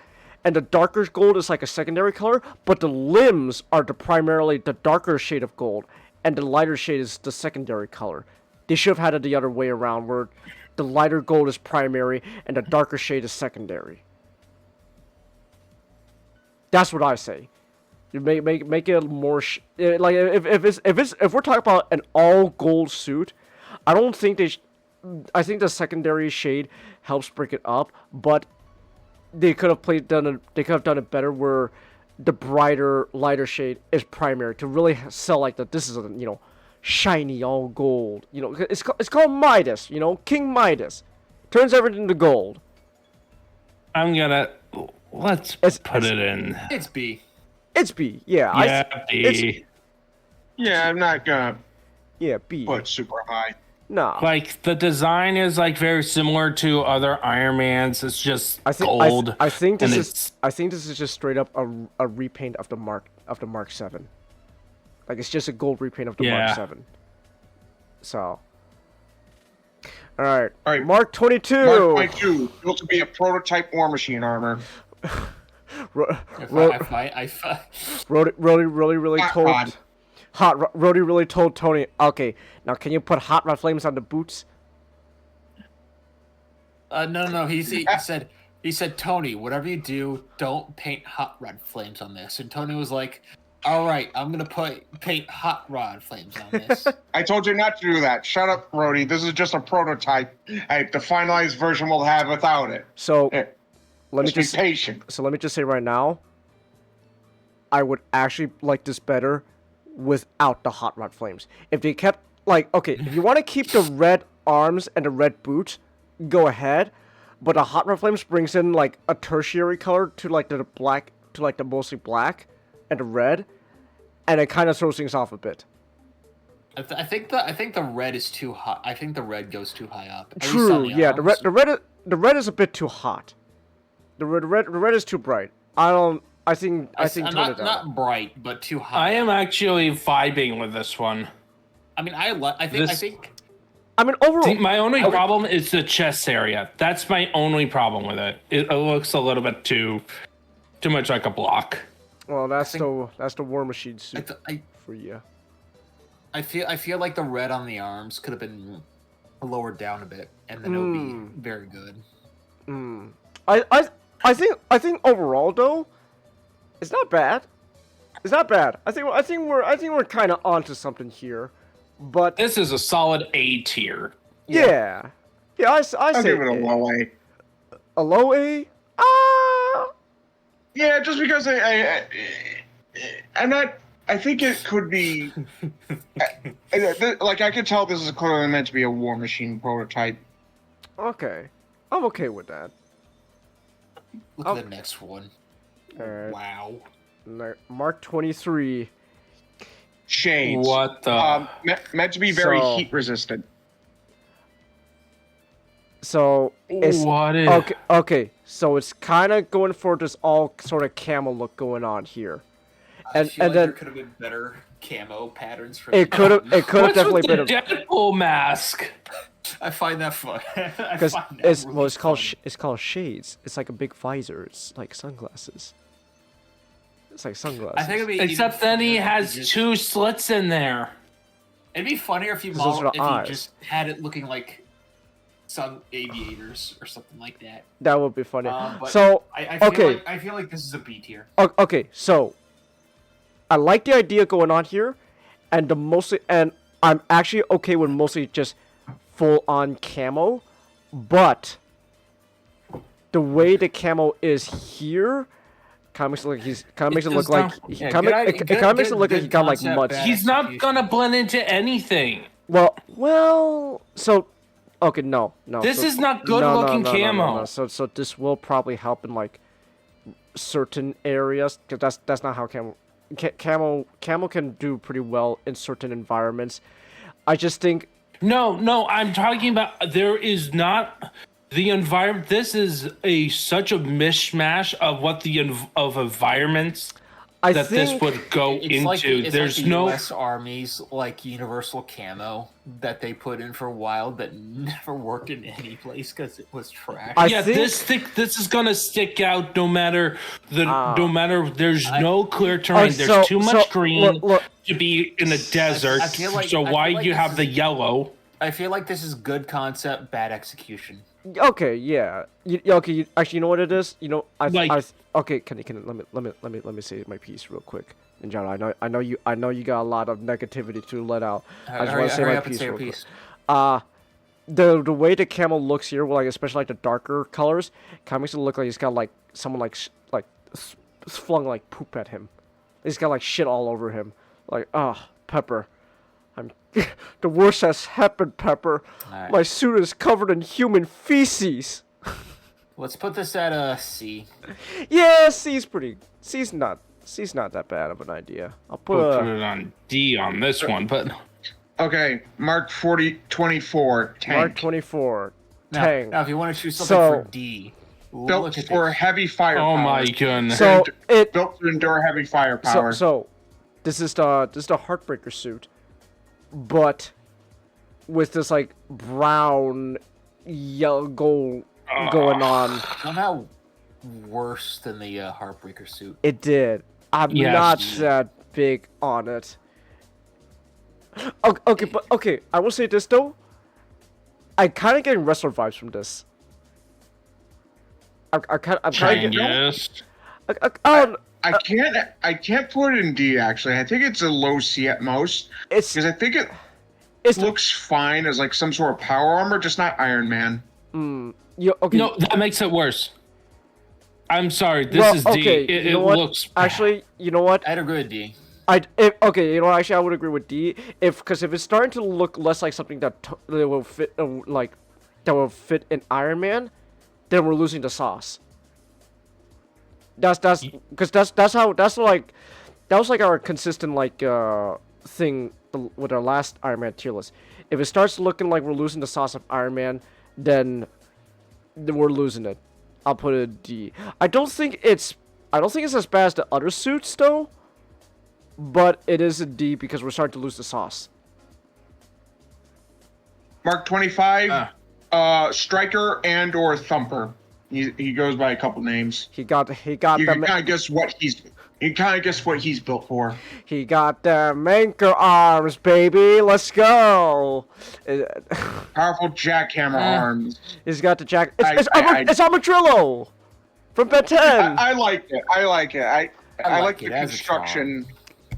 and the darker gold is like a secondary color, but the limbs are primarily the darker shade of gold, and the lighter shade is the secondary color. They should have had it the other way around, where the lighter gold is primary and the darker shade is secondary. That's what I say. You make it more like if we're talking about an all gold suit, I don't think I think the secondary shade helps break it up, but they could have done it better where the brighter, lighter shade is primary to really sell like that. This is a shiny all gold. It's called Midas. King Midas turns everything to gold. Let's put it in. It's B. It's B. Yeah. Yeah, B. Yeah, I'm not gonna. Yeah, B. Put super high. No. Like the design is like very similar to other Iron Mans. It's just gold. I think this is just straight up a repaint of the Mark 7. Like it's just a gold repaint of the Mark 7. So. All right. Mark 22. Mark 22 built to be a prototype War Machine armor. Rody really told Tony, okay, now can you put hot rod flames on the boots? No. He said, Tony, whatever you do, don't paint hot rod flames on this. And Tony was like, all right, I'm gonna paint hot rod flames on this. I told you not to do that. Shut up, Rody. This is just a prototype. The finalized version we'll have without it. So. Let me just be patient. So let me just say right now, I would actually like this better without the hot rod flames. If they kept if you want to keep the red arms and the red boots, go ahead. But the hot rod flames brings in like a tertiary color to like the black, to like the mostly black and the red, and it kind of throws things off a bit. I think the red is too hot. I think the red goes too high up. True. Yeah. The red is a bit too hot. The red is too bright. I think not bright, but too high. I am actually vibing with this one. I mean, I think. I mean, overall, see, my only problem is the chest area. That's my only problem with it. It looks a little bit too much like a block. Well, that's the War Machine suit for you. I feel like the red on the arms could have been lowered down a bit, and then it would be very good. I think overall though, it's not bad. It's not bad. I think we're kind of onto something here, but this is a solid A tier. Yeah. I say I'll give it a low A. A low A? Yeah, just because I'm not. I think it could be. I could tell this is clearly meant to be a War Machine prototype. Okay, I'm okay with that. Look at the next one. Right. Wow. Mark 23. Shades. What the? Meant to be very heat resistant. So it's what is? Okay. So it's kind of going for this all sort of camo look going on here, and then there could have been better camo patterns for it. Could have definitely been a Deadpool mask. I find that fun. Because it's called shades. It's like a big visor. It's like sunglasses. It's like sunglasses. I think it'd be except then he has two slits in there. It'd be funnier if you just had it looking like some aviators or something like that. That would be funny. So I feel like this is a B tier. Okay, so I like the idea going on here, and I'm actually okay with mostly just full on camo, but the way the camo is here kind of makes it look like he got like mud. He's not gonna blend into anything. Well, so okay, no. This is not good looking camo. So this will probably help in like certain areas, because that's not how camel can do pretty well in certain environments. I just think No, I'm talking about there is not the environment. This is such a mishmash of what of environments that this would go It's into. like the, There's like the no U.S. Army's like universal camo that they put in for a while that never worked in any place because it was trash. This is gonna stick out no matter there's no clear terrain. so- There's too much so, green look. to be in a desert. I feel like why this you have the is- yellow? I feel like this is good concept, bad execution. Okay, yeah. Okay, actually, you know what it is? You know, Like- okay. Can let me say my piece real quick. And John, I know you got a lot of negativity to let out. I just want to say my piece real quick. The way the camel looks here, like especially like the darker colors, kind of makes it look like he's got like someone flung like poop at him. He's got like shit all over him. Like, Pepper. The worst has happened, Pepper. Right. My suit is covered in human feces. Let's put this at a C. Yeah, C's not that bad of an idea. I'll We'll put put it on D on this one, but Okay, Mark 24, tank. Mark 24. Now, Tank. now, if you want to choose something So- for D, Built look at for this. heavy firepower. oh my goodness. So it Built to endure heavy firepower. so this is the Heartbreaker suit, but with this like brown, yellow, gold going on. Somehow worse than the Heartbreaker suit. It did. I'm Yes. not that big on it. Okay, I will say this though. I kind of getting wrestler vibes from this. I'm kind of getting. Yes. I can't put it in D actually. I think it's a low C at most. It's Because I think it it's looks fine as like some sort of power armor, just not Iron Man. okay. No, that makes it worse. I'm sorry. This well, is D. okay. It, you know it what? looks Actually, you know what? I'd agree with D. Okay, you know, actually, I would agree with D. Because if it's starting to look less like something that will fit, that will fit in Iron Man, then we're losing the sauce. That's like our consistent thing with our last Iron Man tier list. If it starts looking like we're losing the sauce of Iron Man, then we're losing it. I'll put it D. I don't think it's as bad as the other suits though. But it is a D because we're starting to lose the sauce. Mark 25, Striker and or Thumper. He goes by a couple names. He got You can them. kind of guess what he's built for. He got them anchor arms, baby. Let's go. Powerful jackhammer arms. He's got the jack. It's I Armadillo from Ben 10. I like it. I like it. I like it the as a construction.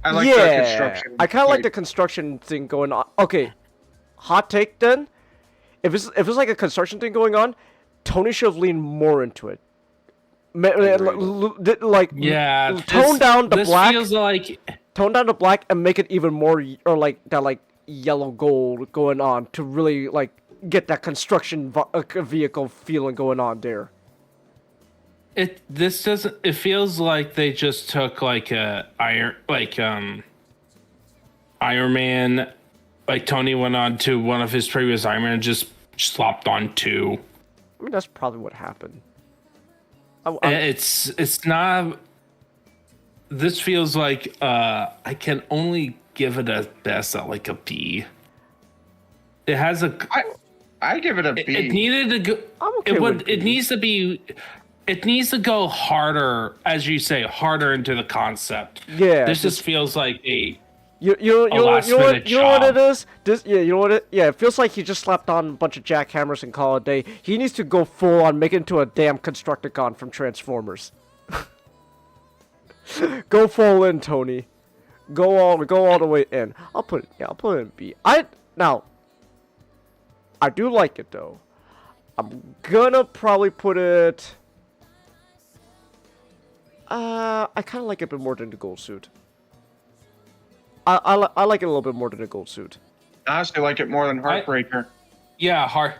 I like the Yeah, construction. I kind of like the construction thing going on. Okay, hot take then. If it's like a construction thing going on, Tony should have leaned more into it. yeah. Tone down the this black. feels like Tone down the black and make it even more, or like that, like yellow gold going on to really like get that construction vehicle feeling going on there. this doesn't. It feels like they just took like Iron Man. Like Tony went on to one of his previous Iron Man and just slopped on two. I mean, that's probably what happened. It's not. This feels like I can only give it a best at like a B. It has a. I give it a B. It needed to go. I'm okay with It B. needs to be. It needs to go harder, as you say, harder into the concept. Yeah, This just feels like a. You know what last-minute it job. is? You know what it? Yeah, it feels like he just slapped on a bunch of jackhammers and call it a day. He needs to go full on, make it into a damn Constructicon from Transformers. Go full in, Tony. Go all the way in. I'll put it in B. I do like it though. I'm gonna probably put it. I kind of like it a bit more than the gold suit. I like it a little bit more than the gold suit. I honestly like it more than Heartbreaker. Yeah, hard.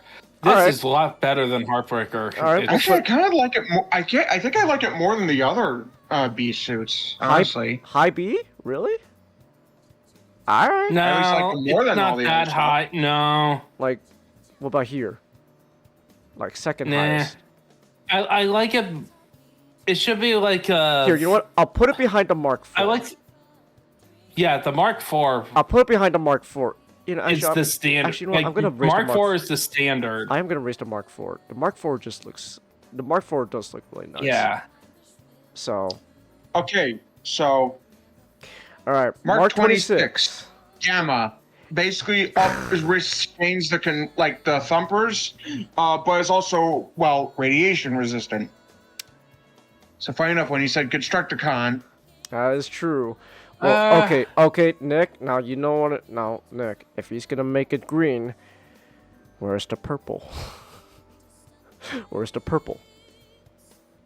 Alright. is a lot better than Heartbreaker. Alright, It's- Actually, I kind of like it more. I think I like it more than the other B suits. Honestly, High B? Really? Alright. no, At least like it more it's than all not the that other stuff. high. No, Like, what about here? Like second nah. highest. I like it. It should be like Here, you know what? I'll put it behind the Mark IV. I like. Yeah, the Mark IV I'll put it behind the Mark IV. You know, is actually, the standard. actually, you know what? like, I'm gonna raise Mark the Mark IV is the standard. I am gonna raise the Mark IV. The Mark IV just looks. The Mark IV does look really nice. Yeah. So, okay. So all right, Mark 26 Gamma basically retains the the thumpers, but is also radiation resistant. So funny enough, when he said Constructicon, That is true. Well, okay, Nick. Now you know what? Now, Nick, if he's gonna make it green, where's the purple? Where's the purple?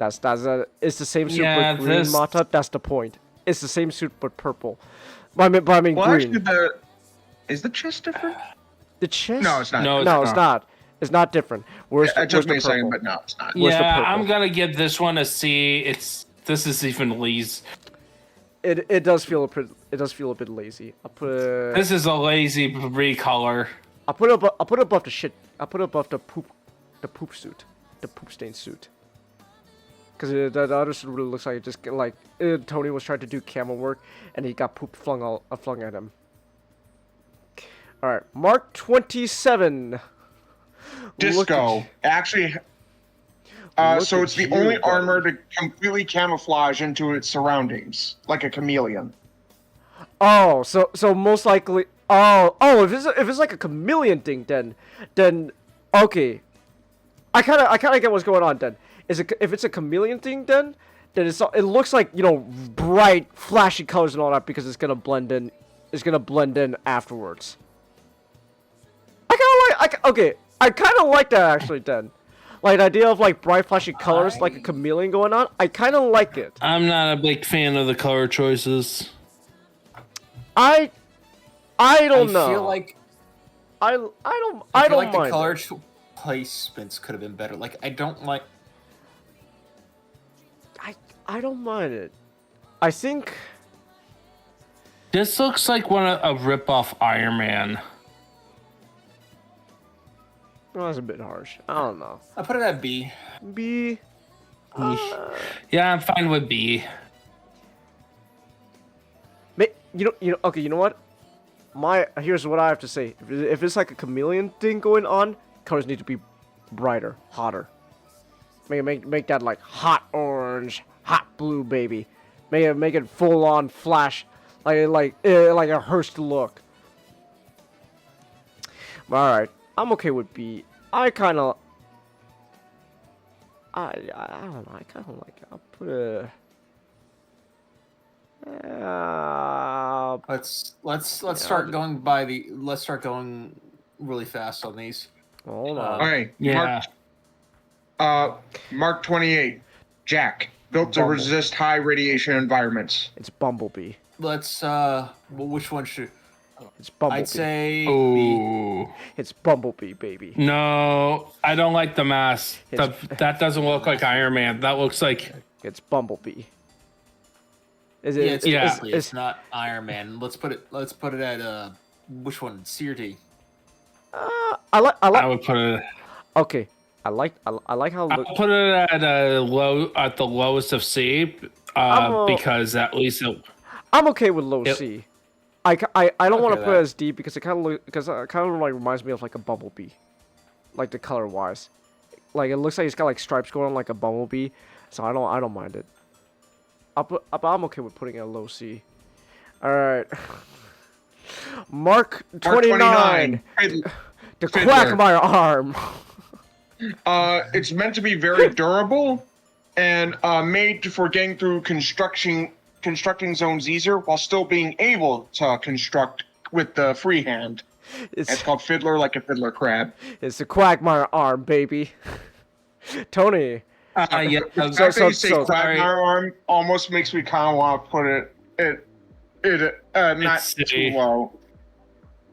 It's the same suit Yeah, but green, this- Mata. That's the point. It's the same suit but purple. But I mean well, green. actually, is the chest different? The chest? No, it's not. No, No, it's not. It's not different. Where's It the took me a purple? second, but no, it's not. Where's the Yeah, purple? I'm gonna give this one a C. This is even lazy. It does feel a bit lazy. This is a lazy recolor. I'll put it above the shit. I'll put it above the poop suit, the poop stained suit. Because the other suit really looks like it just Tony was trying to do camel work and he got poop flung at him. All right, Mark 27. Disco. Actually, Look so at it's the you, only buddy. armor to completely camouflage into its surroundings, like a chameleon. Oh, so most likely. Oh, if it's like a chameleon thing, then okay. I kind of get what's going on then. If it's a chameleon thing, then it looks like, you know, bright, flashy colors and all that because it's gonna blend in. It's gonna blend in afterwards. I kind of like that actually. Then, like the idea of like bright, flashy colors, like a chameleon going on. I kind of like it. I'm not a big fan of the color choices. I don't know. I feel like I don't like mind the color it. placements could have been better. Like I don't like. I don't mind it. I think This looks like a rip-off Iron Man. well, that's a bit harsh. I don't know. I put it at B. B. Yeah, I'm fine with B. You know. Okay, you know what? Here's what I have to say. If it's like a chameleon thing going on, colors need to be brighter, hotter. Make that like hot orange, hot blue, baby. Make it full on flash, like a Hearst look. All right, I'm okay with B. I don't know. I kind of like it. I'll put a. Let's start going by the. Let's start going really fast on these. Hold on. All right. Yeah. Mark 28. Jack. Built to Bumble. resist high radiation environments. It's Bumblebee. Let's. Well, which one should? It's Bumblebee. I'd say. B. Ooh. It's Bumblebee, baby. No, I don't like the mask. That doesn't look like Iron Man. That looks like... It's Bumblebee. Is Yeah, it? it's, yeah. basically- it's not Iron Man. Let's put it at which one? C or D? I like. I would put it... Okay. I like how it I'll looks. put it at the lowest of C, because at least it... I'm okay with low Yep. C. I don't want to Okay, put it that. as D because it kind of like reminds me of like a Bumblebee, like the color wise. Like it looks like it's got like stripes going on like a Bumblebee, so I don't mind it. I'm okay with putting it at low C. All right. Mark 29. The Fiddler. Quagmire arm. It's meant to be very durable and made for getting through constructing zones easier while still being able to construct with the free hand. It's called Fiddler like a fiddler crab. It's the Quagmire arm, baby. Tony. yeah, The fact that you say Quagmire arm almost makes me kind of want to put it not It's too C. low.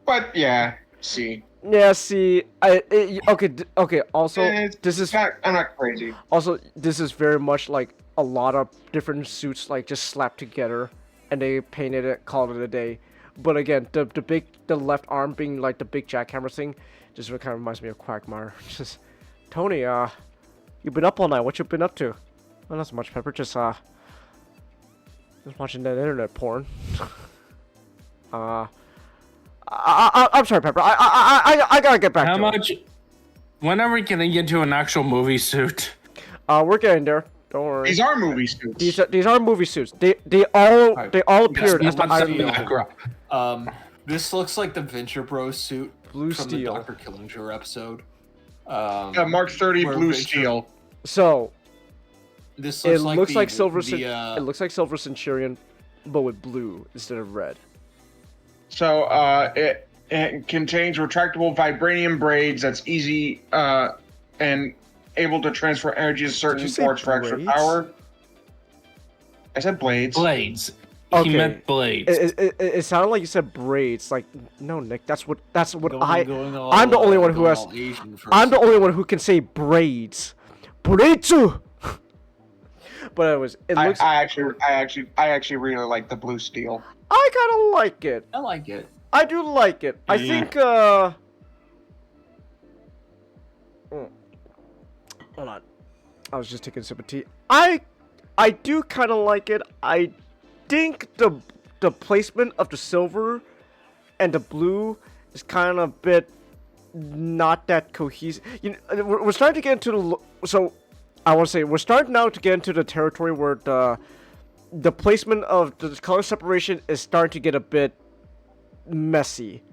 But yeah, see. Yeah, see, okay. Also, I'm not crazy. Also, this is very much like a lot of different suits like just slapped together, and they painted it, called it a day. But again, the left arm being like the big jackhammer thing, just kind of reminds me of Quagmire. Just Tony, you've been up all night. What you been up to? Well, not so much, Pepper. Just watching that internet porn. I'm sorry, Pepper. I gotta get back. How to much? It. When are we getting into an actual movie suit? We're getting there. Don't worry. These are movie suits. These are movie suits. They all appeared as the Iron Man. This looks like the Venture Bros suit Blue from Steel. the Dr. Killinger episode. Mark 30 where Blue Venture- Steel. So This it looks looks like the- Silver. the, It looks like Silver Centurion, but with blue instead of red. So it contains retractable vibranium braids that's easy and able to transfer energy to certain say ports for extra braids? power. I said blades. Blades. Okay. He meant blades. It sounded like you said braids. Like no, Nick. That's what Going all, I'm the only one who going has. all Asian for a I'm the second. only one who can say braids. Braids. But it was. It looks. I actually really like the Blue Steel. I kind of like it. I like it. I do like it. I Yeah. think. Hold on. I was just taking a sip of tea. I do kind of like it. I think the placement of the silver and the blue is kind of a bit not that cohesive. You know, we're starting to get into so I want to say we're starting now to get into the territory where the placement of the color separation is starting to get a bit messy.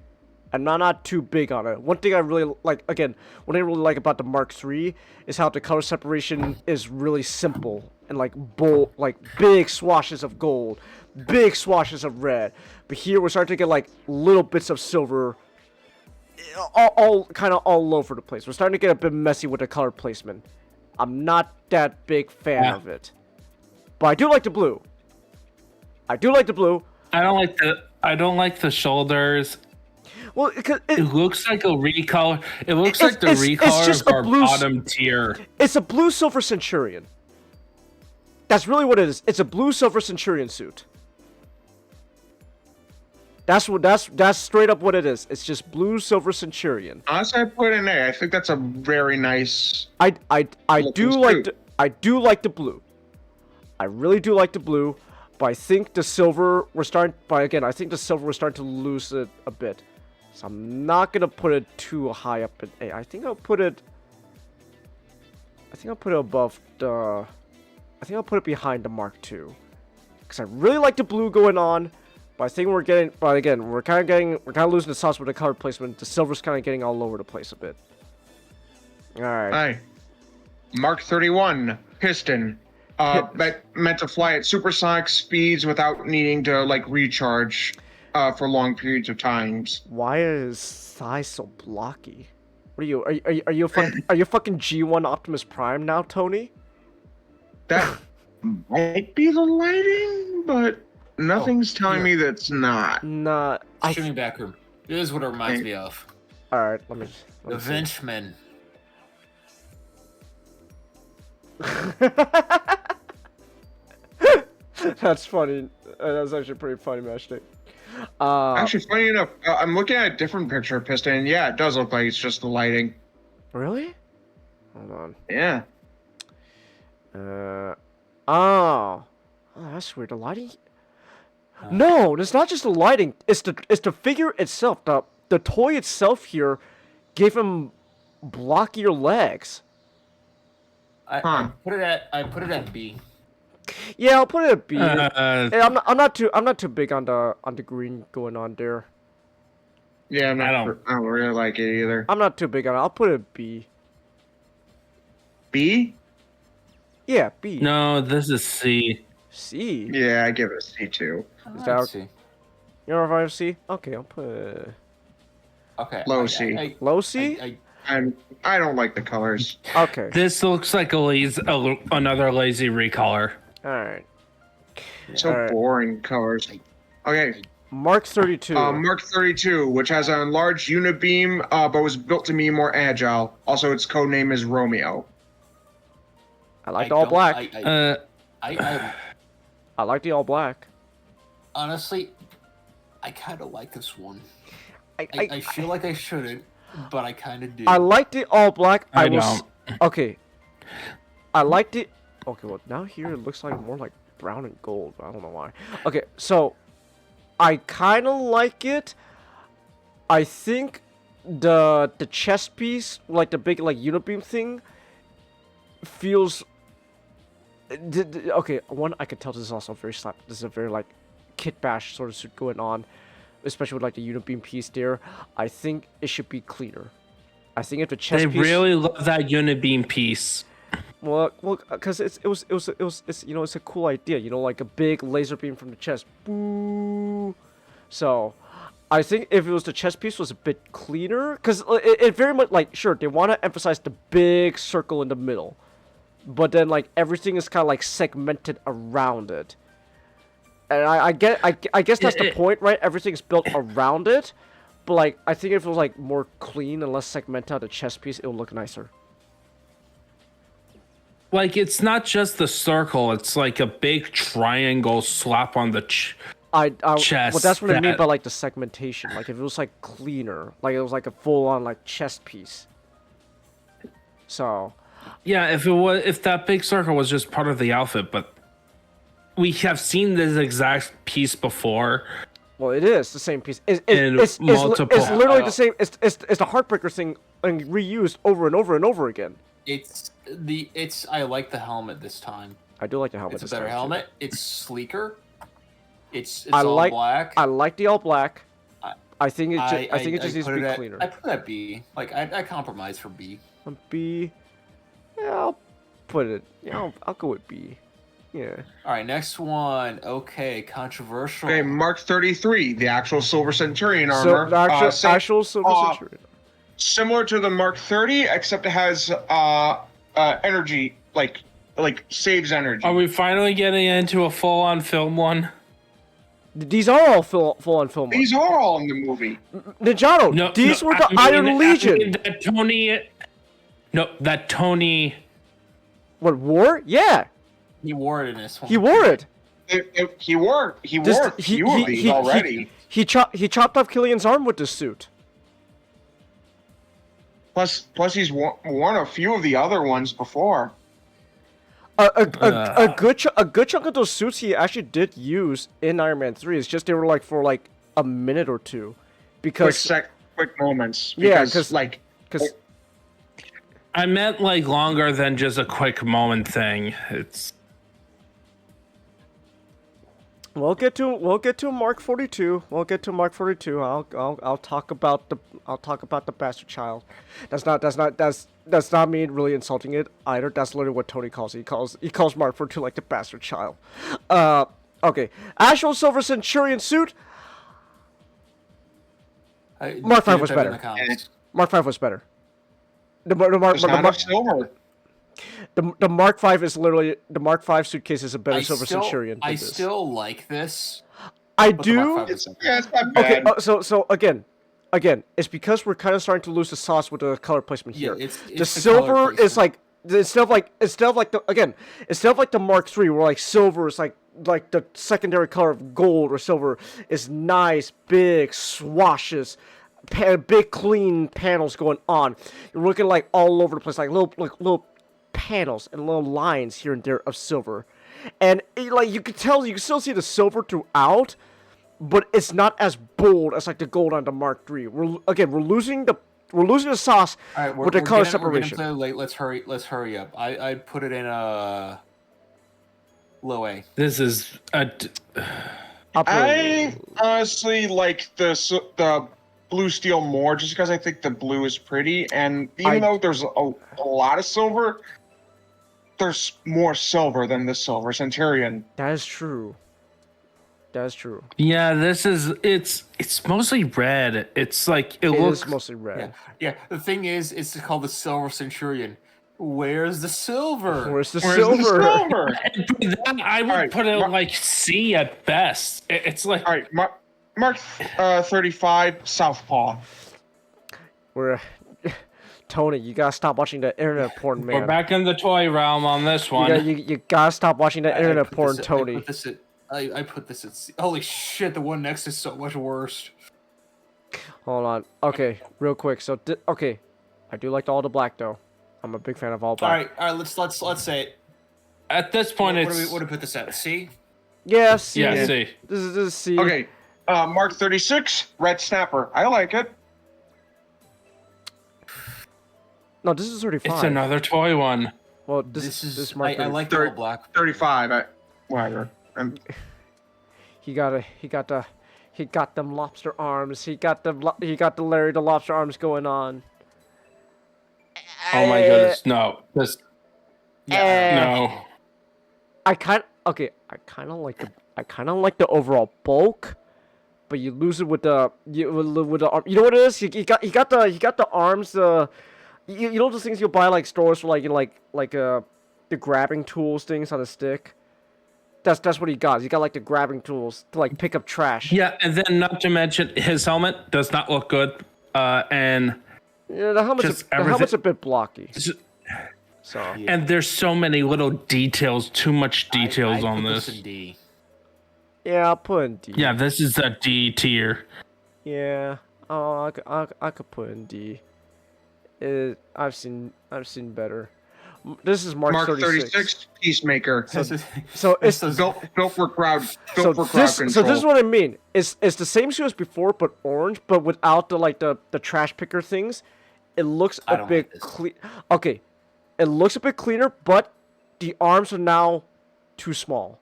And I'm not too big on it. One thing I really like, again, what I really like about the Mark III is how the color separation is really simple and like bold, like big swashes of gold, big swashes of red. But here we're starting to get like little bits of silver, all kind of all over the place. We're starting to get a bit messy with the color placement. I'm not that big fan of it, but I do like the blue. I do like the blue. I don't like the shoulders. Well, It looks like a recolor. It looks like the recolor just of a our blue bottom tier. It's a blue Silver Centurion. That's really what it is. It's a blue Silver Centurion suit. That's straight up what it is. It's just blue Silver Centurion. Honestly, I put it in A. I think that's a very nice. I do Looking like suit. I do like the blue. I really do like the blue, but I think the silver we're starting. But again, I think the silver we're starting to lose it a bit. So I'm not gonna put it too high up in A. I think I'll put it above the. I think I'll put it behind the Mark II, because I really like the blue going on. But I think we're getting. But again, we're kind of losing the sauce with the color placement. The silver's kind of getting all over the place a bit. All right. Hi. Mark 31 piston. Meant to fly at supersonic speeds without needing to like recharge for long periods of times. Why is thigh so blocky? What are you? Are you fucking G1 Optimus Prime now, Tony? That might be the lighting, but nothing's telling me that's not. Nah. Streaming back room. It is what it reminds me of. All right. Let me The see. Venchman. That's funny. That's actually pretty funny, Mashtik. Actually, funny enough, I'm looking at a different picture of piston, and yeah, it does look like it's just the lighting. Really? Hold on. Yeah. Oh, that's weird. The lighting. No, it's not just the lighting. It's the figure itself. The toy itself here gave him blockier legs. I put it at B. Yeah, I'll put it at B. Uh, Hey, I'm not too big on the green going on there. Yeah, I don't really like it either. I'm not too big on it. I'll put it at B. B? Yeah, B. no, this is C. C. Yeah, I give it a C too. Is that Let's see. you're a C? Okay, I'll put Okay. Low C. low C. I don't like the colors. Okay. This looks like another lazy recolor. All right. So Alright. boring colors. Okay, Mark 32. Mark 32, which has an enlarged unibeam, but was built to be more agile. Also, its code name is Romeo. I like the all black. I like the all black. honestly, I kind of like this one. I feel like I shouldn't, but I kind of do. I like the all black. I don't. Okay. I liked it. Okay, well now here it looks like more like brown and gold. I don't know why. Okay, so I kind of like it. I think the chest piece, like the big like unibeam thing, feels. Okay, one I can tell this is also very slap. This is a very like kit bash sort of suit going on, especially with like the unibeam piece there. I think it should be cleaner. I think if the chest They piece, really love that unibeam piece. well, because it's you know, it's a cool idea, you know, like a big laser beam from the chest. Boo. So, I think if it was the chest piece was a bit cleaner, because it very much like sure they want to emphasize the big circle in the middle, but then like everything is kind of like segmented around it. And I guess that's the point, right? Everything's built around it, but like I think if it was like more clean and less segmented, the chest piece, it would look nicer. Like, it's not just the circle, it's like a big triangle slap on the chest. Well, that's what I mean by like the segmentation. Like if it was like cleaner, like it was like a full-on like chest piece. So. Yeah, if that big circle was just part of the outfit, but we have seen this exact piece before. Well, it is the same piece. It's multiple. It's literally the same. It's the Heartbreaker thing and reused over and over and over again. I like the helmet this time. I do like the helmet. It's a better helmet. It's sleeker. It's all all black. I like the all black. I think it just needs to be cleaner. I put it at B. Like I compromise for B. B. Yeah, I'll put it. Yeah, I'll go with B. Yeah. All right, next one. Okay, controversial. Okay, Mark 33, the actual Silver Centurion So armor. the actual Silver Centurion. Similar to the Mark 30, except it has energy, like saves energy. Are we finally getting into a full-on film one? These are all full-on film. These are all in the movie. Ninjato, these were the Iron Legion. That Tony. What, wore? Yeah. He wore it in this one. He wore it. He wore a few of these already. He chopped off Killian's arm with this suit. Plus he's worn a few of the other ones before. A good chunk of those suits he actually did use in Iron Man 3. It's just they were like for like a minute or two, because quick moments. Yeah, because I meant like longer than just a quick moment thing. It's. We'll get to Mark 42. We'll get to Mark 42. I'll talk about the bastard child. That's not me really insulting it either. That's literally what Tony calls it. He calls Mark 42 like the bastard child. Okay. Actual Silver Centurion suit. Mark 5 was better. Mark 5 was better. The Mark 5 is literally the Mark 5 suitcase is a better Silver Centurion. I still like this. I do. It's not bad. Okay, so again, it's because we're kind of starting to lose the sauce with the color placement here. It's the silver is like instead of like the Mark 3 where like silver is like the secondary color of gold or silver is nice big swashes. Big clean panels going on. You're looking like all over the place, like little panels and little lines here and there of silver, and like you can still see the silver throughout, but it's not as bold as like the gold on the Mark III. We're losing the sauce with the color separation. Let's hurry up. I'd put it in a low A. This is I honestly like the blue steel more, just because I think the blue is pretty, and even though there's a lot of silver, there's more silver than the Silver Centurion. That is true. Yeah, it's mostly red. It's like it looks mostly red. Yeah. The thing is, it's called the Silver Centurion. Where's the silver? Where's the silver? I would put it like C at best. It's like all right. Mark 35, Southpaw. We're Tony, you gotta stop watching that internet porn, man. We're back in the toy realm on this You one. you gotta stop watching that internet porn, I Tony. put this at C. Holy shit, the one next is so much worse. Hold on. Okay, real quick. So, okay, I do like all the black though. I'm a big fan of all All black. right. Let's say it. At this point, What it's do we put this at? C. Yeah, C. yeah. See, This is C. Okay, Mark 36, Red Snapper. I like it. No, this is 35. it's another toy one. Well, This is. this Mark I like the 30. all black. 35. Whatever. He got them lobster arms. He got the Larry the Lobster arms going on. Oh my goodness, no. This Eh. no. I kind of like the overall bulk, but you lose it with the arm. You know what it is? He got the arms. You know those things you'll buy like stores for the grabbing tools things on a stick. That's what he got. He got like the grabbing tools to like pick up trash. Yeah, and then not to mention his helmet does not look good. And Yeah, the helmet's a bit blocky. So and there's so many little details, too much details I on put this. in D. yeah, I'll put in D. Yeah, this is a D tier. Yeah. Oh, I could put in D. I've seen better. This is Mark 36. Peacemaker. So it's Built for crowd. so Built for crowd this control. so this is what I mean. It's the same suit as before, but orange, but without the trash picker things. It looks I a don't bit like this. clean. Okay, it looks a bit cleaner, but the arms are now too small.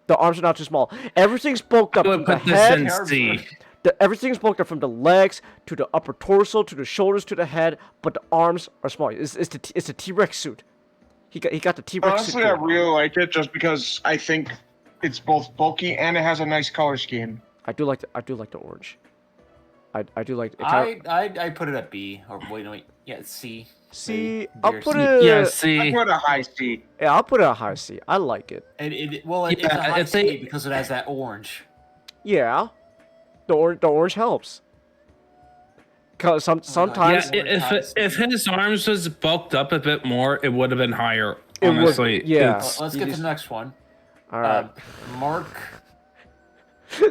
The arms are now too small. Everything's bulked up I from would the put this head. in C. Everything's bulked up from the legs to the upper torso to the shoulders to the head, but the arms are small. It's the T-Rex suit. He got the T-Rex Honestly, suit. I going on. really like it just because I think it's both bulky and it has a nice color scheme. I do like the orange. I do like. It I put it at B. Or wait. Yeah, C. See, Maybe. I'll There's put C. it. Yeah, I C. put a high C. Yeah, I'll put it a high C. I like it. It's a Yeah, high it's C a- because it has that orange. Yeah, the orange helps. Cause sometimes Yeah, if his arms was bulked up a bit more, it would have been higher. It would- Honestly, yeah. It's- Let's get to the next one. all right. Mark.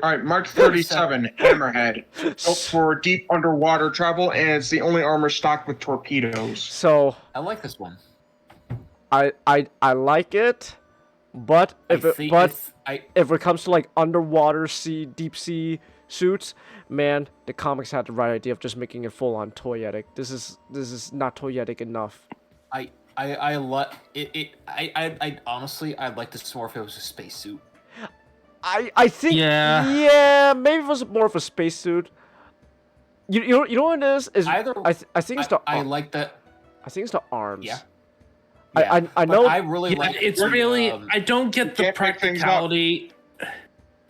All right, Mark 37, Hammerhead. Built for deep underwater travel, and it's the only armor stocked with torpedoes. So I like this one. I like it, but if it comes to like underwater deep sea suits, man, the comics had the right idea of just making it full on toyetic. This is not toyetic enough. I like it. I honestly, I'd like this more if it was a spacesuit. I think yeah, maybe it was more of a spacesuit. You know what it is Either I think it's I like that. I think it's the arms. Yeah. I But know. I really yeah, like. it's really. I don't get the can't make things up. practicality.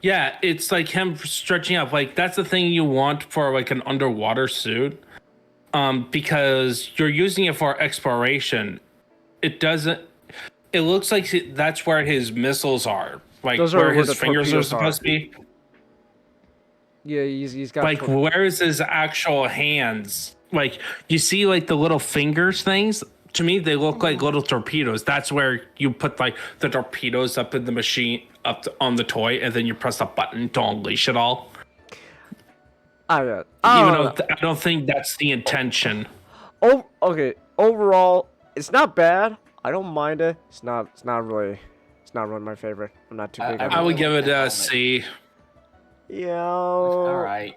Yeah, it's like him stretching up. Like that's the thing you want for like an underwater suit, because you're using it for exploration. It doesn't. It looks like that's where his missiles are. Like Those are where where his the fingers are torpedoes supposed to be. Yeah, he's got Like where's his actual hands? Like you see like the little fingers things. To me, they look like little torpedoes. That's where you put like the torpedoes up in the machine, on the toy, and then you press a button to unleash it all. I don't think that's the intention. Oh, okay. Overall, it's not bad. I don't mind it. It's not really my favorite. I'm not too big. on I would it. give it a helmet. C. Yeah. All right.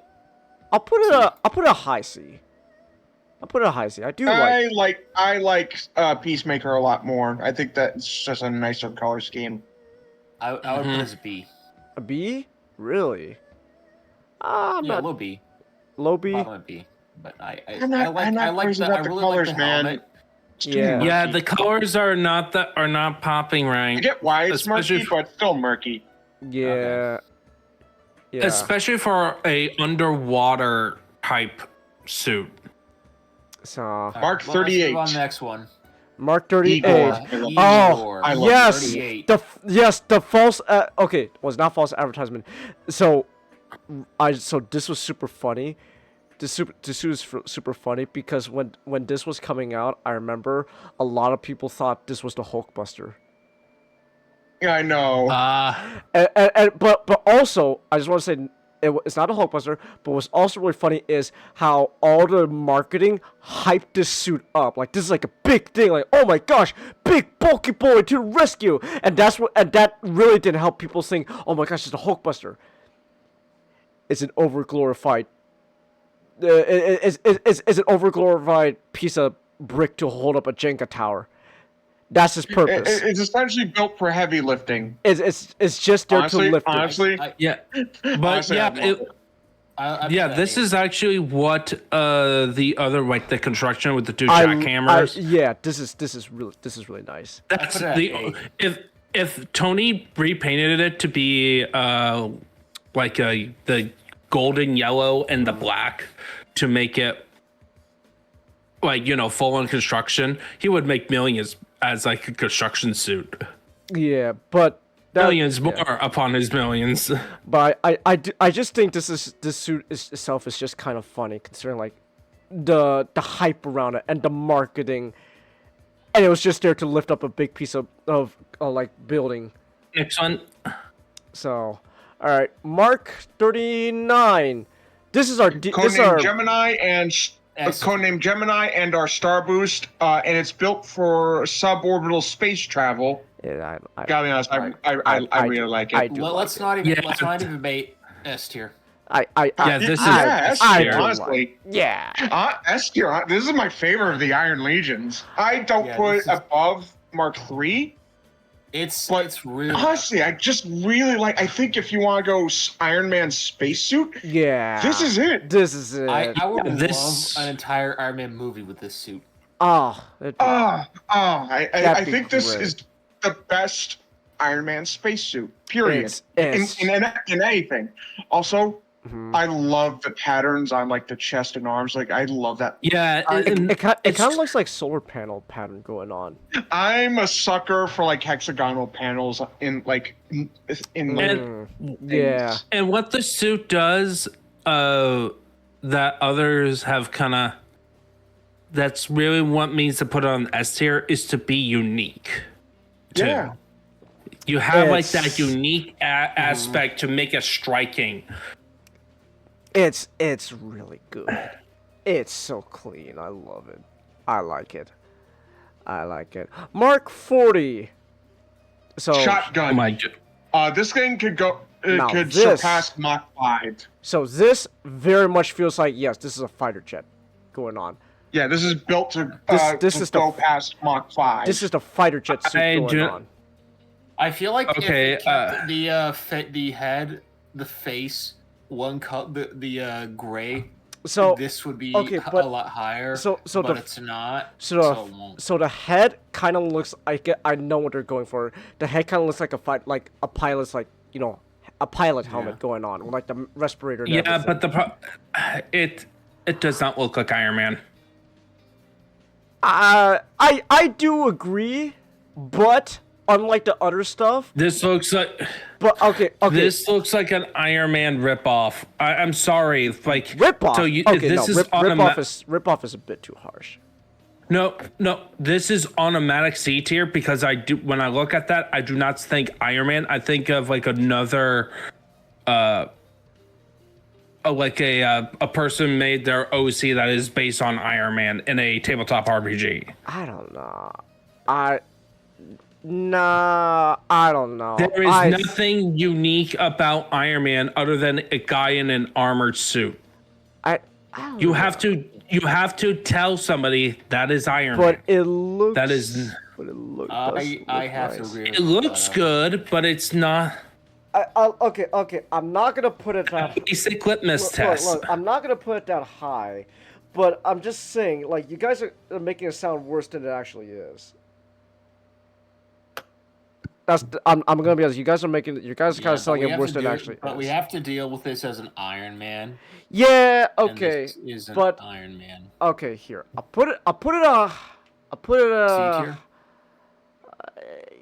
I'll put it a high C. I'll put it a high C. I do like. I like Peacemaker a lot more. I think that's just a nicer color scheme. I would put it as a B. A B? Really? I'm Yeah, not low B. low B. Bottom of B. But I I'm not like crazy the, about I the really colors, like the man. helmet. It's too Yeah. murky. Yeah, the colors are not popping I right. get why it's Especially murky, but still murky. Yeah. Yeah. Especially for a underwater type suit. So Mark Well, let's move 38. on to the next one. Mark 38. Igor. Oh, I love yes. 38. The false. Okay, was not false advertisement. So, so this was super funny. This was super funny because when this was coming out, I remember a lot of people thought this was the Hulkbuster. Yeah, I know. But also, I just want to say it's not a Hulkbuster, but what's also really funny is how all the marketing hyped this suit up. Like, this is like a big thing. Like, oh my gosh, big bulky boy to the rescue. And that really didn't help people think, oh my gosh, it's a Hulkbuster. It's an overglorified. It's an overglorified piece of brick to hold up a Jenga tower. That's his purpose. It's essentially built for heavy lifting. It's just there Honestly, to lift it. honestly, Yeah, but honestly, I yeah, love yeah. This is actually what the other like the construction with the two jackhammers. Yeah, this is really nice. That's put it at the if Tony repainted it to be like the golden yellow and the black to make it like full on construction, he would make millions as like a construction suit. Yeah, but Millions more upon his millions. But I just think this suit itself is just kind of funny considering like the hype around it and the marketing, and it was just there to lift up a big piece of like building. Next one. So, all right, Mark 39. This is our Codename Gemini and codename Gemini and our Star Boost, and it's built for suborbital space travel. Yeah, Gotta be honest, I really like it. Let's not even debate S tier. This is S tier, honestly. Yeah. S tier. This is my favorite of the Iron Legions. I don't put it above Mark III. It's really honestly, I just really like. I think if you want to go Iron Man spacesuit, this is it. This is it. I would love an entire Iron Man movie with this suit. I think this is the best Iron Man spacesuit. Period. In anything. Also, I love the patterns on like the chest and arms. Like I love that. Yeah, it kind of looks like solar panel pattern going on. I'm a sucker for like hexagonal panels in yeah. And what the suit does, that others have kind of. That's really what means to put it on S tier is to be unique. Too. Yeah. You have like that unique aspect to make it striking. It's really good. It's so clean. I love it. I like it. Mark 40. So shotgun. This thing could go. Could surpass Mach 5. So this very much feels like this is a fighter jet going on. Yeah, this is built to go past Mach 5. This is the fighter jet suit going on. I feel like if it kept the head, the face, one cut, the gray. So this would be a lot higher. But it's not. So the head kind of looks. I know what they're going for. The head kind of looks like a pilot's a pilot helmet going on with like the respirator. And everything. But it does not look like Iron Man. I do agree, but unlike the other stuff, this looks like. But okay. This looks like an Iron Man ripoff. I'm sorry, like ripoff. So ripoff is a bit too harsh. No, this is automatic C tier because when I look at that, I do not think Iron Man. I think of like another, a person made their OC that is based on Iron Man in a tabletop RPG. I don't know. I don't know. There is nothing unique about Iron Man other than a guy in an armored suit. You have to tell somebody that is Iron Man. But it looks. That is. But it looks. I have to agree. It looks good, but it's not. Okay. I'm not gonna put it that. Basic litmus test. Look, I'm not gonna put it that high, but I'm just saying, like, you guys are making it sound worse than it actually is. I'm gonna be honest. You guys are kind of selling it worse than it actually is. But we have to deal with this as an Iron Man. Yeah. Okay. But Iron Man. Okay. Here, I'll put it a. C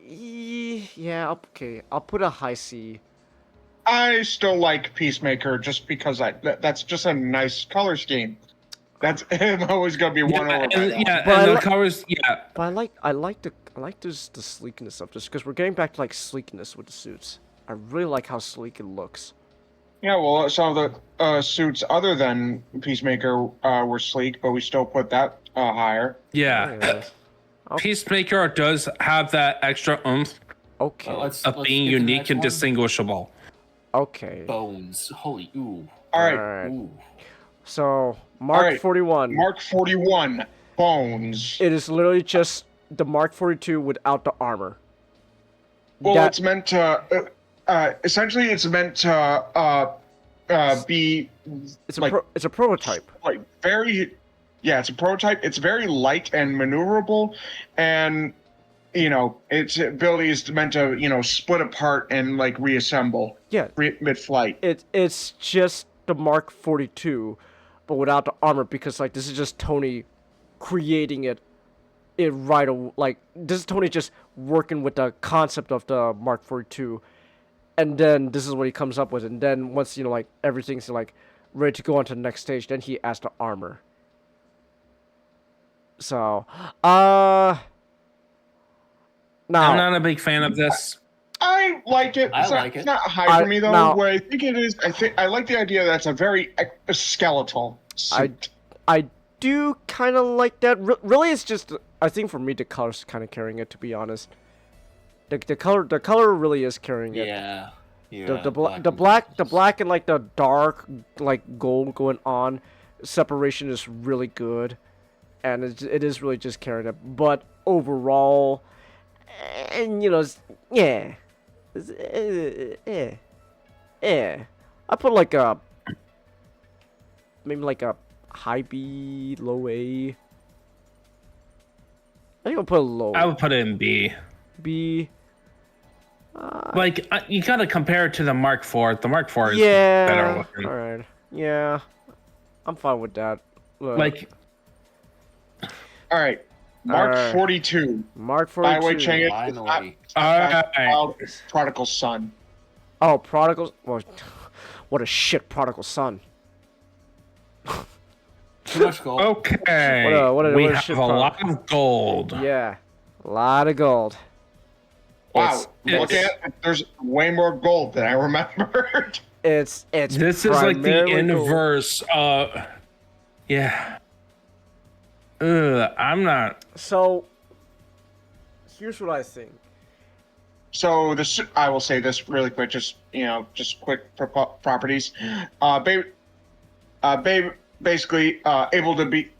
tier. Yeah. Okay. I'll put a high C. I still like Peacemaker just because that's just a nice color scheme. That's always gonna be one over. And the colors, But I like the sleekness of this because we're getting back to like sleekness with the suits. I really like how sleek it looks. Yeah, well, some of the suits other than Peacemaker were sleek, but we still put that higher. yeah. Peacemaker does have that extra oomph Okay. Let's being get to the unique next and one. distinguishable. Okay. Bones. Holy ooh. All right. Alright. Ooh. So Mark All right. 41. Mark 41. Bones. It is literally just the Mark 42 without the armor. Well, it's meant to. Essentially, it's meant to be. It's like, it's a prototype. Like very. Yeah, it's a prototype. It's very light and maneuverable, and its ability is meant to split apart and like reassemble. Yeah. Mid-flight. It's just the Mark 42, but without the armor because like this is just Tony creating it right away. Like this is Tony just working with the concept of the Mark 42, and then this is what he comes up with. And then once like everything's like ready to go on to the next stage, then he adds the armor. So, now I'm not a big fan of this. I like it. It's not high for me though. now- What I think it is, I like the idea that it's a very skeletal suit. I do kind of like that. Really, it's just I think for me the color's kind of carrying it. To be honest, the color really is carrying it. Yeah. The black and like the dark like gold going on separation is really good, and it is really just carrying it. But overall, and I put like maybe like a high B, low A. I think I'll put a low. I would put it in B. B. Like you gotta compare it to the Mark IV. The Mark IV is Yeah. better looking. All right. Yeah. I'm fine with that. Look, Like, All right, Mark Alright. 42. Mark 42. By the way, Chang, it's Finally. not Prodigal Son. Oh, Prodigal. Well, what a shit Prodigal Son. Too much gold. okay, what a we shit have a problem. lot of gold. Yeah. A lot of gold. Wow, It's- look at it. There's way more gold than I remembered. It's This is like the primarily gold. inverse. Yeah. I'm not. So, here's what I think. So I will say this really quick, just quick properties. Basically able to be.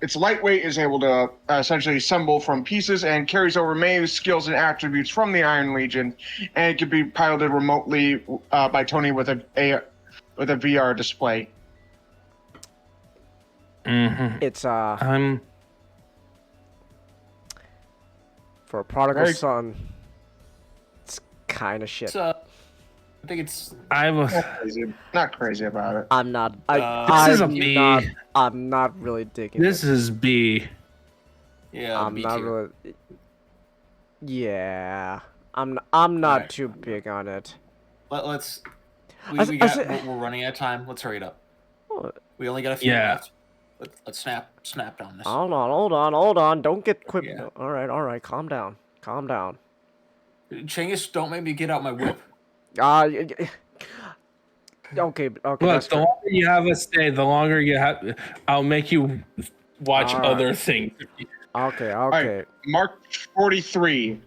Its lightweight is able to essentially assemble from pieces and carries over many skills and attributes from the Iron Legion, and it can be piloted remotely by Tony with a VR display. Mm-hmm. It's I'm. for a Prodigal Very- Son. It's kind of shit. It's, I think it's. I was. Not crazy about it. I'm not. This is a B. I'm not really digging This it. is B. Yeah. I'm me not too. really. Yeah. I'm not Alright. too big on it. Let's. I s- We I got. s- We're running out of time. Let's hurry it up. Oh, We only got a few Yeah. left. Let's snap on this. Hold on. Don't get quick. Yeah. All right. Calm down. Chinggis, don't make me get out my whip. Okay. Look, That's the fair. longer you have us stay, the longer you have. I'll make you watch Alright. other things. Okay. All right, Mark 43.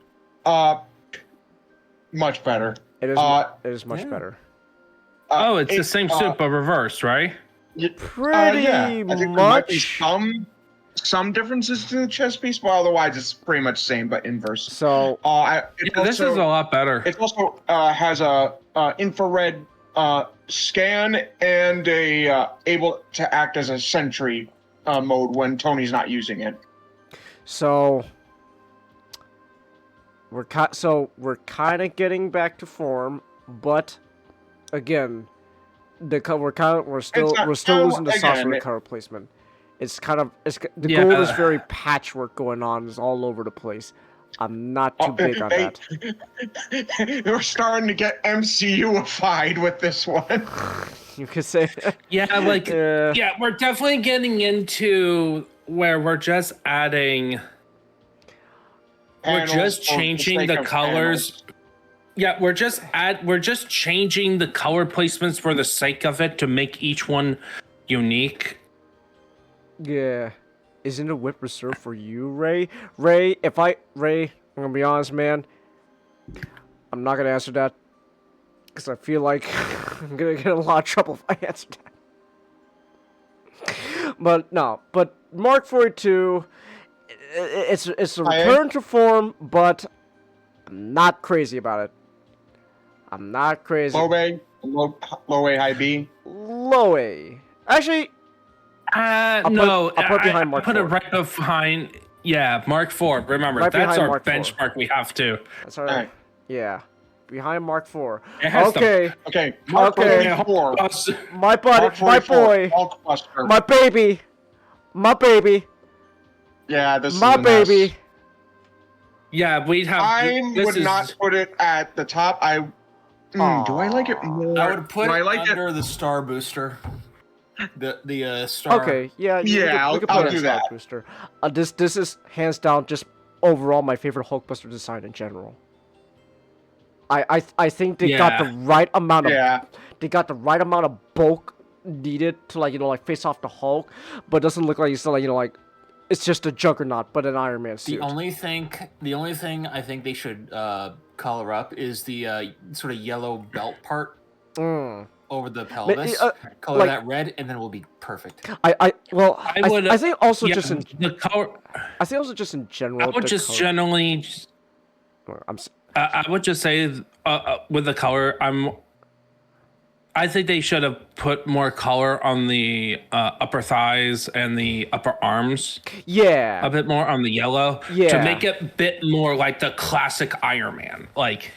Much better. It is. It is much yeah. better. Oh, it's the It- same suit but reversed, right? Pretty yeah. I think there might be much. some differences to the chest piece, but otherwise it's pretty much the same but inverse. So Yeah, this is a lot better. It also has a infrared scan and a able to act as a sentry mode when Tony's not using it. So we're kind of getting back to form, but again, we're still losing the sauce for the color placement. The gold is very patchwork going on. It's all over the place. I'm not too big on that. We're starting to get MCU-ified with this one. You could say. Yeah, like Yeah. yeah, we're definitely getting into where we're just adding. We're Panels just for the changing sake the of colors. panels. Yeah, we're just changing the color placements for the sake of it to make each one unique. Yeah. Isn't a whip reserved for you, Ray? Ray, I'm gonna be honest, man. I'm not gonna answer that. Because I feel like I'm gonna get in a lot of trouble if I answer that. But no, but Mark 42, it's a return to form, but I'm not crazy about it. I'm not crazy. Low A, high B. Low A. Actually, No, I'll put it behind Mark put it 4. right behind. Yeah, Mark 4. Remember, Right that's behind our Mark 4. benchmark. We have to. That's alright. Alright. Yeah. Behind Mark 4. It has Okay. Okay, Mark Okay. 44. My buddy, Mark my 44, boy, Hulkbuster. my baby, my baby, Yeah, this my is a mess. baby. Yeah, we'd have. I this would is- not put it at the top. Do I like it more? I would put do I it like under the Star Booster. The Star. Okay, yeah, Yeah, we could I'll put it do as Star that. Booster. This is hands down just overall my favorite Hulkbuster design in general. I think they got the right amount of bulk needed to like face off the Hulk, but it doesn't look like it's still it's just a Juggernaut but an Iron Man suit. The only thing I think they should color up is the sort of yellow belt part over the pelvis. Color like- that red, and then it will be perfect. I would. I think also yeah, just in the color. I think also just in general. I would the just color- generally. I'm I would just say with the color, I think they should have put more color on the upper thighs and the upper arms. yeah. A bit more on the yellow Yeah. to make it a bit more like the classic Iron Man, like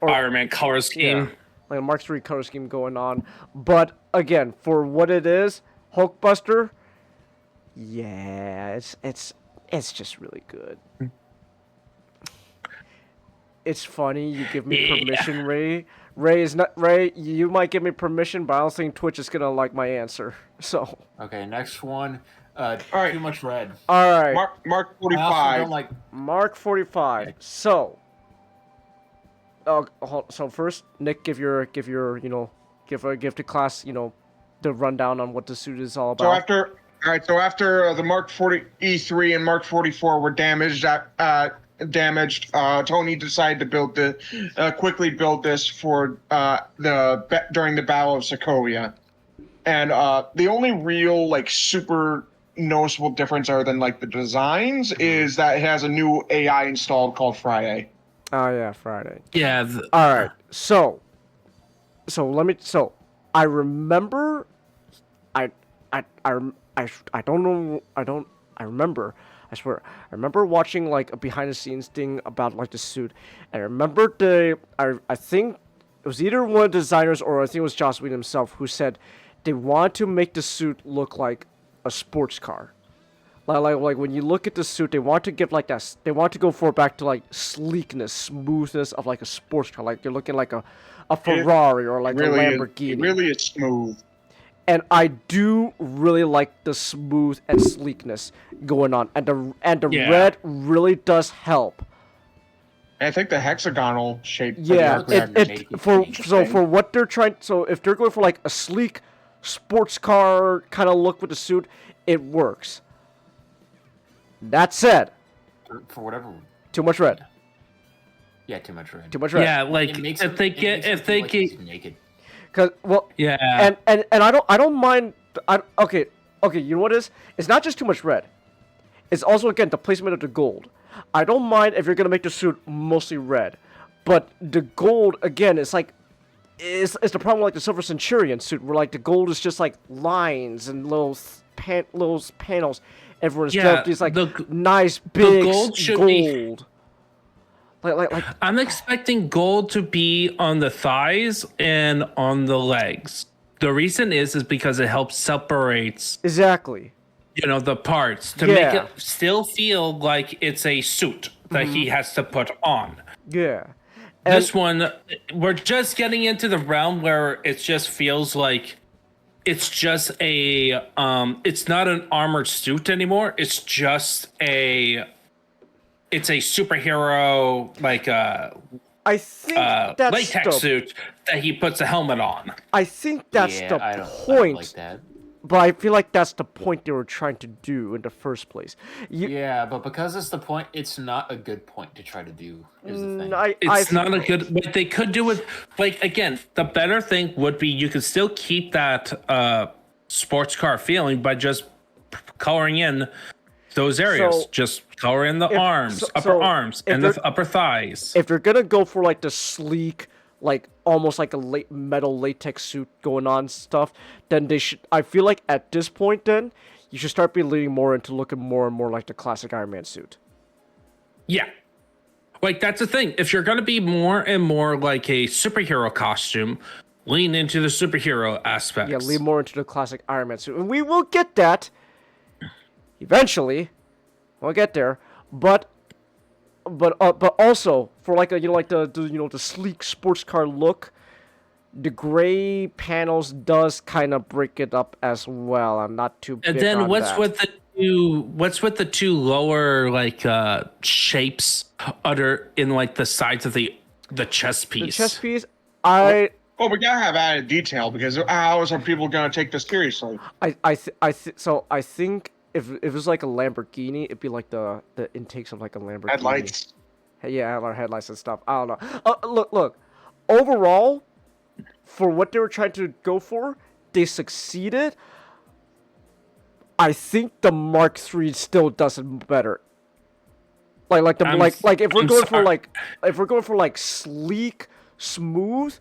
Iron Man color scheme. Yeah. Like a Mark III color scheme going on. But again, for what it is, Hulkbuster, yeah, it's just really good. It's funny, you give me permission, Ray. Ray, you might give me permission, but I don't think Twitch is gonna like my answer. So Okay, next one. right. Too much red. alright. Mark I also 45. don't like. Mark 45. Okay. So so first, Nick, give the class, the rundown on what the suit is all So about. after the Mark 40 E3 and Mark 44 were damaged, Tony decided to quickly build this for during the Battle of Sokovia, and the only real super noticeable difference other than the designs is that it has a new AI installed called Friday. Oh yeah, Friday. Yeah, All right. So let me. So I remember. I don't know. I remember. I swear. I remember watching a behind the scenes thing about the suit. And I remember I think it was either one of the designers or I think it was Joss Whedon himself who said they wanted to make the suit look like a sports car. Like when you look at the suit, they want to give that. They want to go back to sleekness, smoothness of a sports car. Like you're looking like a Ferrari or a Lamborghini. It really is smooth. And I do really like the smooth and sleekness going on, and the red really does help. I think the hexagonal shape. Yeah, for for what they're trying. So if they're going for a sleek sports car kind of look with the suit, it works. That said, For whatever. too much red. Yeah, too much red. Too much red. yeah. Like It makes if him- they it get makes him if they feel like get he's naked. Cause yeah. and I don't mind. Okay. You know what it is? It's not just too much red. It's also again the placement of the gold. I don't mind if you're gonna make the suit mostly red, but the gold again is it's the problem with the Silver Centurion suit where the gold is just lines and little panels. Everyone's Yeah, these the nice big gold should gold. be- Like I'm expecting gold to be on the thighs and on the legs. The reason is because it helps separates exactly. the parts to Yeah. make it still feel like it's a suit. that he has to put on. Yeah. This one, we're just getting into the realm where it just feels like it's just a it's not an armored suit anymore. It's just it's a superhero like I think that's latex suit that he puts a helmet on. I think that's Yeah, the I don't point. like that. But I feel like that's the point they were trying to do in the first place. Yeah, but because it's the point, it's not a good point to try to do. Is the thing. It's not a good. What they could do with, like, again, the better thing would be you could still keep that sports car feeling by just coloring in those areas. So, just color in the arms, upper arms, and the upper thighs. If you're gonna go for like the sleek, like almost like a metal latex suit going on stuff, then they should. I feel like at this point, then you should start be leaning more into looking more and more like the classic Iron Man suit. Yeah. Like, that's the thing. If you're going to be more and more like a superhero costume, lean into the superhero aspects. Yeah, lean more into the classic Iron Man suit. And we will get that eventually. We'll get there. But also for like the sleek sports car look, the gray panels does kind of break it up as well. I'm not too big And then on what's that. with the two lower like shapes under in like the sides of the chest piece? The chest piece, I we gotta have added detail because how else are people gonna take this seriously? I think if it was like a Lamborghini, it'd be like the intakes of like a Lamborghini. Headlights. Yeah, our headlights and stuff. I don't know. Look. Overall, for what they were trying to go for, they succeeded. I think the Mark III still does it better. Like if we're going for like sleek, smooth,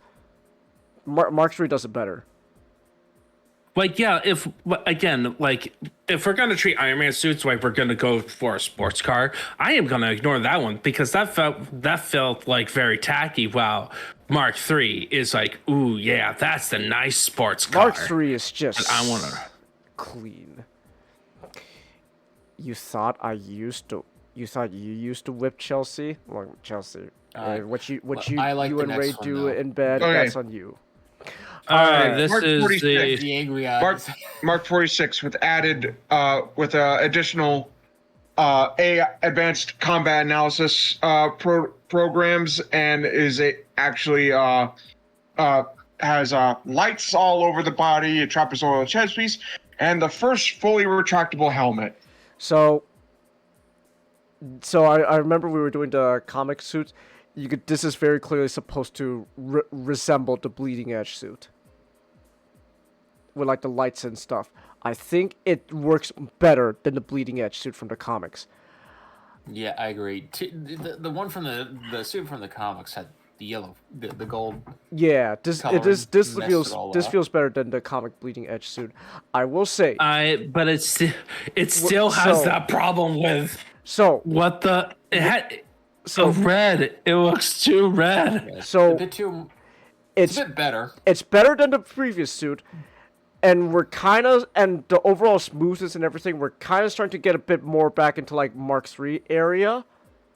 Mark III does it better. Like, yeah, if we're gonna treat Iron Man suits like we're gonna go for a sports car, I am gonna ignore that one because that felt like very tacky. While Mark III is like, ooh, yeah, that's the nice sports car. Mark III is just I wanna clean. You thought you used to whip Chelsea? Well, Chelsea. What you and Ray do in bed, that's on you. This Mark is 46. The angry eyes. Mark 46 with added additional advanced combat analysis programs and actually has lights all over the body, a trapezoidal chest piece, and the first fully retractable helmet. So I remember we were doing the comic suits. This is very clearly supposed to resemble the Bleeding Edge suit with like the lights and stuff. I think it works better than the Bleeding Edge suit from the comics. Yeah, I agree. The one from the suit from the comics had the yellow, the gold. Yeah, this color feels better than the comic Bleeding Edge suit. I will say. But it still has that problem with red. It looks too red. Yeah, so a bit too. It's a bit better. It's better than the previous suit, and the overall smoothness and everything. We're kind of starting to get a bit more back into like Mark III area,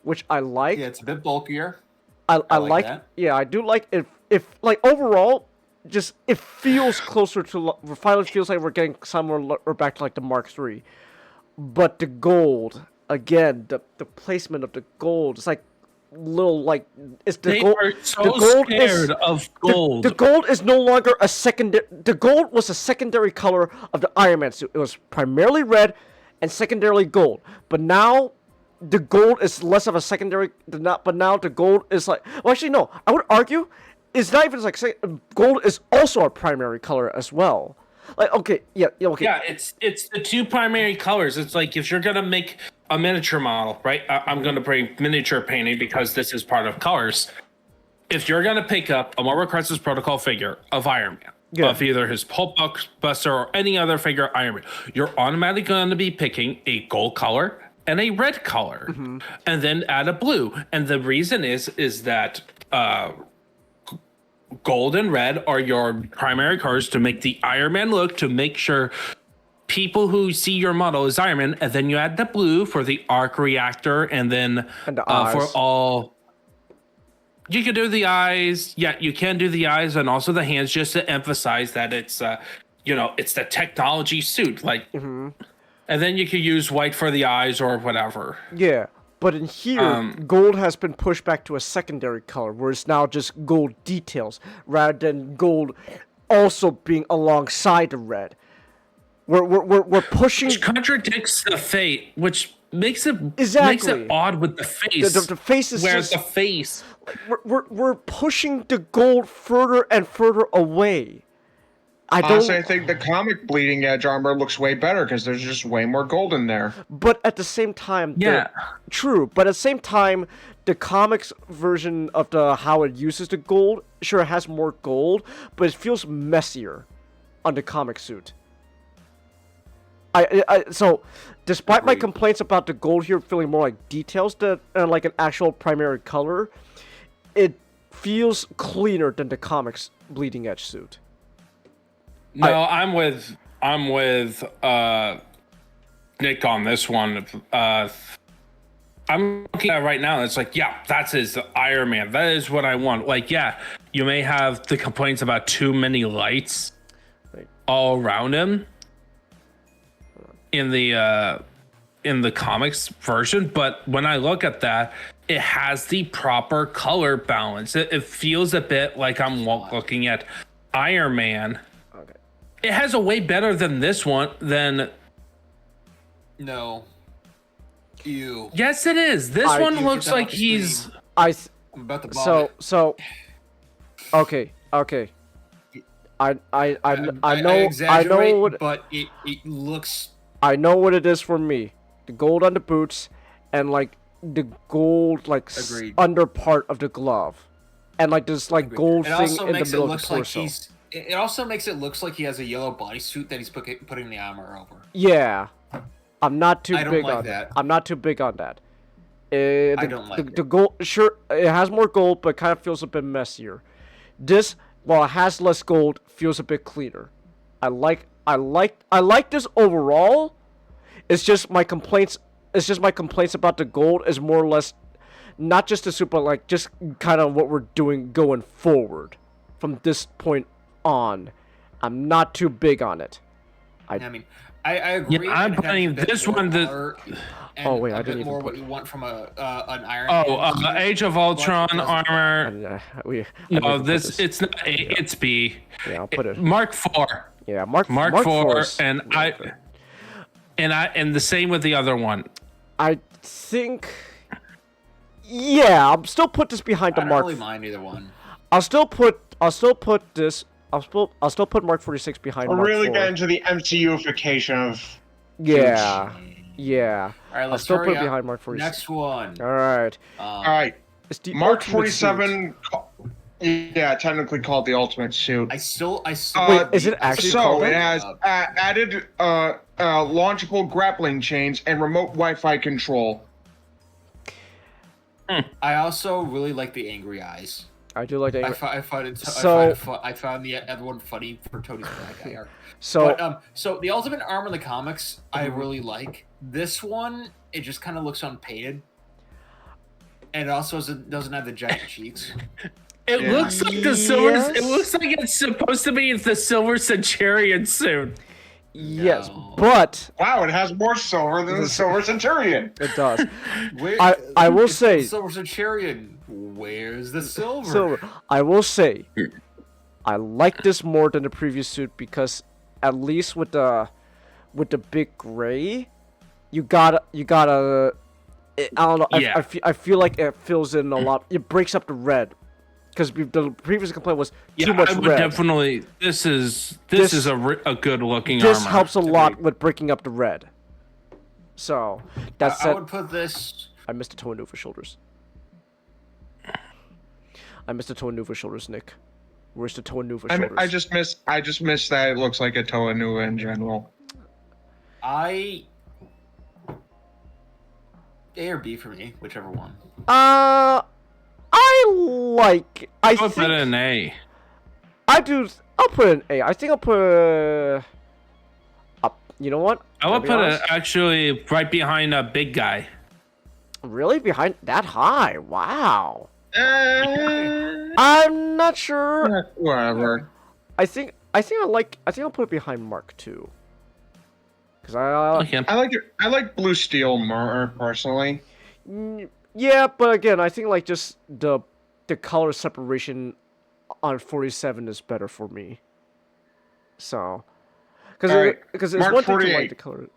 which I like. Yeah, it's a bit bulkier. I like that. Yeah, I do like it. If like overall, just it feels closer to. Finally, feels like we're getting somewhere. We're back to like the Mark III, but the gold again. The placement of the gold. It's like little like it's the they gold. Are so the gold scared of gold. The gold is no longer a secondary. The gold was a secondary color of the Iron Man suit. It was primarily red and secondarily gold. But now the gold is less of a secondary. But now the gold is like. Well, actually, no. I would argue it's not even like gold is also a primary color as well. Like okay. Yeah. It's the two primary colors. It's like if you're gonna make a miniature model, right? I'm gonna bring miniature painting because this is part of colors. If you're gonna pick up a Marvel Crisis Protocol figure of Iron Man, of either his Hulk Buster or any other figure of Iron Man, you're automatically gonna be picking a gold color and a red color, and then add a blue. And the reason is that gold and red are your primary colors to make the Iron Man look, to make sure people who see your model as Iron Man, and then you add the blue for the arc reactor, and then And the for eyes. all. You can do the eyes. Yeah, you can do the eyes and also the hands, just to emphasize that it's it's the technology suit. Like, Mm-hmm. and then you could use white for the eyes or whatever. Yeah, but in here, gold has been pushed back to a secondary color, where it's now just gold details, rather than gold also being alongside the red. We're pushing... Which contradicts the fate, which makes it Exactly. odd with the face. The face is whereas just... the face... We're pushing the gold further and further away. Honestly, I think the comic bleeding edge armor looks way better because there's just way more gold in there. But at the same time, Yeah. True. But at the same time, the comics version of how it uses the gold, sure, it has more gold, but it feels messier on the comic suit. So, despite my complaints about the gold here feeling more like details than like an actual primary color, it feels cleaner than the comics bleeding edge suit. No, I'm with Nick on this one. I'm looking at it right now, and it's like, yeah, that's his Iron Man. That is what I want. Like, yeah, you may have the complaints about too many lights all around him in the comics version, but when I look at that, it has the proper color balance. It feels a bit like I'm looking at Iron Man. Okay. It has a way better than this one than... No. Ew. Yes, it is. This one looks like he's... I'm about to vomit. Okay. I know exaggerate, what, but it looks... I know what it is for me. The gold on the boots and like the gold like under part of the glove. And like this like gold thing in the middle of the torso. It also makes it look like he has a yellow bodysuit that he's putting the armor over. Yeah. I'm not too I don't big like on that. I'm not too big on that. I don't like the gold. Sure, it has more gold, but kind of feels a bit messier. This, while it has less gold, feels a bit cleaner. I like this overall. It's just my complaints. It's just my complaints about the gold is more or less, not just the super, like just kind of what we're doing going forward, from this point on. I'm not too big on it. I agree. Yeah, I'm playing this one. Oh wait, I didn't even more put what you want from an Iron Man. Age of Ultron armor. It's not A, it's B. Yeah, I'll put it. Mark 4. Yeah, Mark 4, and and the same with the other one. I think. Yeah, I'll still put this behind the Mark. I don't really mind either one. I'll still put this. I'll still put Mark 46 behind. We're Mark really 4. getting to the MCU-ification of. Yeah. Yeah. All right, let's I'll still hurry put it up. behind Mark 46. Next one. All right. All right. It's the Mark ultimate 47. Yeah, technically called the Ultimate Suit. I still. Wait, is it actually called it that? has added launchable grappling chains and remote Wi-Fi control. I also really like the angry eyes. I do like the angry. I find it. I found the other one funny for Tony's bad guy arc. So the Ultimate Armor in the comics, I really like. This one, it just kind of looks unpainted, and it also doesn't have the giant cheeks. It looks like the silver. It looks like it's supposed to be the Silver Centurion suit. Yes, No. but Wow, it has more silver than the Silver Centurion. it does. I will say, Silver Centurion. Where's the silver? I will say, I like this more than the previous suit because at least with the big gray, you gotta. I don't know. Yeah. I feel like it fills in a lot. It breaks up the red. Because the previous complaint was too much I would red. definitely. This is a good looking armor. This helps a lot with breaking up the red. So that's I would put this. I missed the toe and for shoulders. I missed the toe and for shoulders, Nick. Where's the toe and for shoulders? I just missed that it looks like a Toa Nua in general. A or B for me, whichever one. I I'll put an A. I do. I'll put an A. I think I'll put. You know what? I would To be put it honest, actually right behind a big guy. really behind that high. Wow. Eh, I'm not sure. whatever. I think I'll put it behind Mark II. Cause Okay. I like blue steel more personally. yeah, but again, I think like just the color separation on 47 is better for me. So, because Alright, it's Mark one thing to 48. like the color.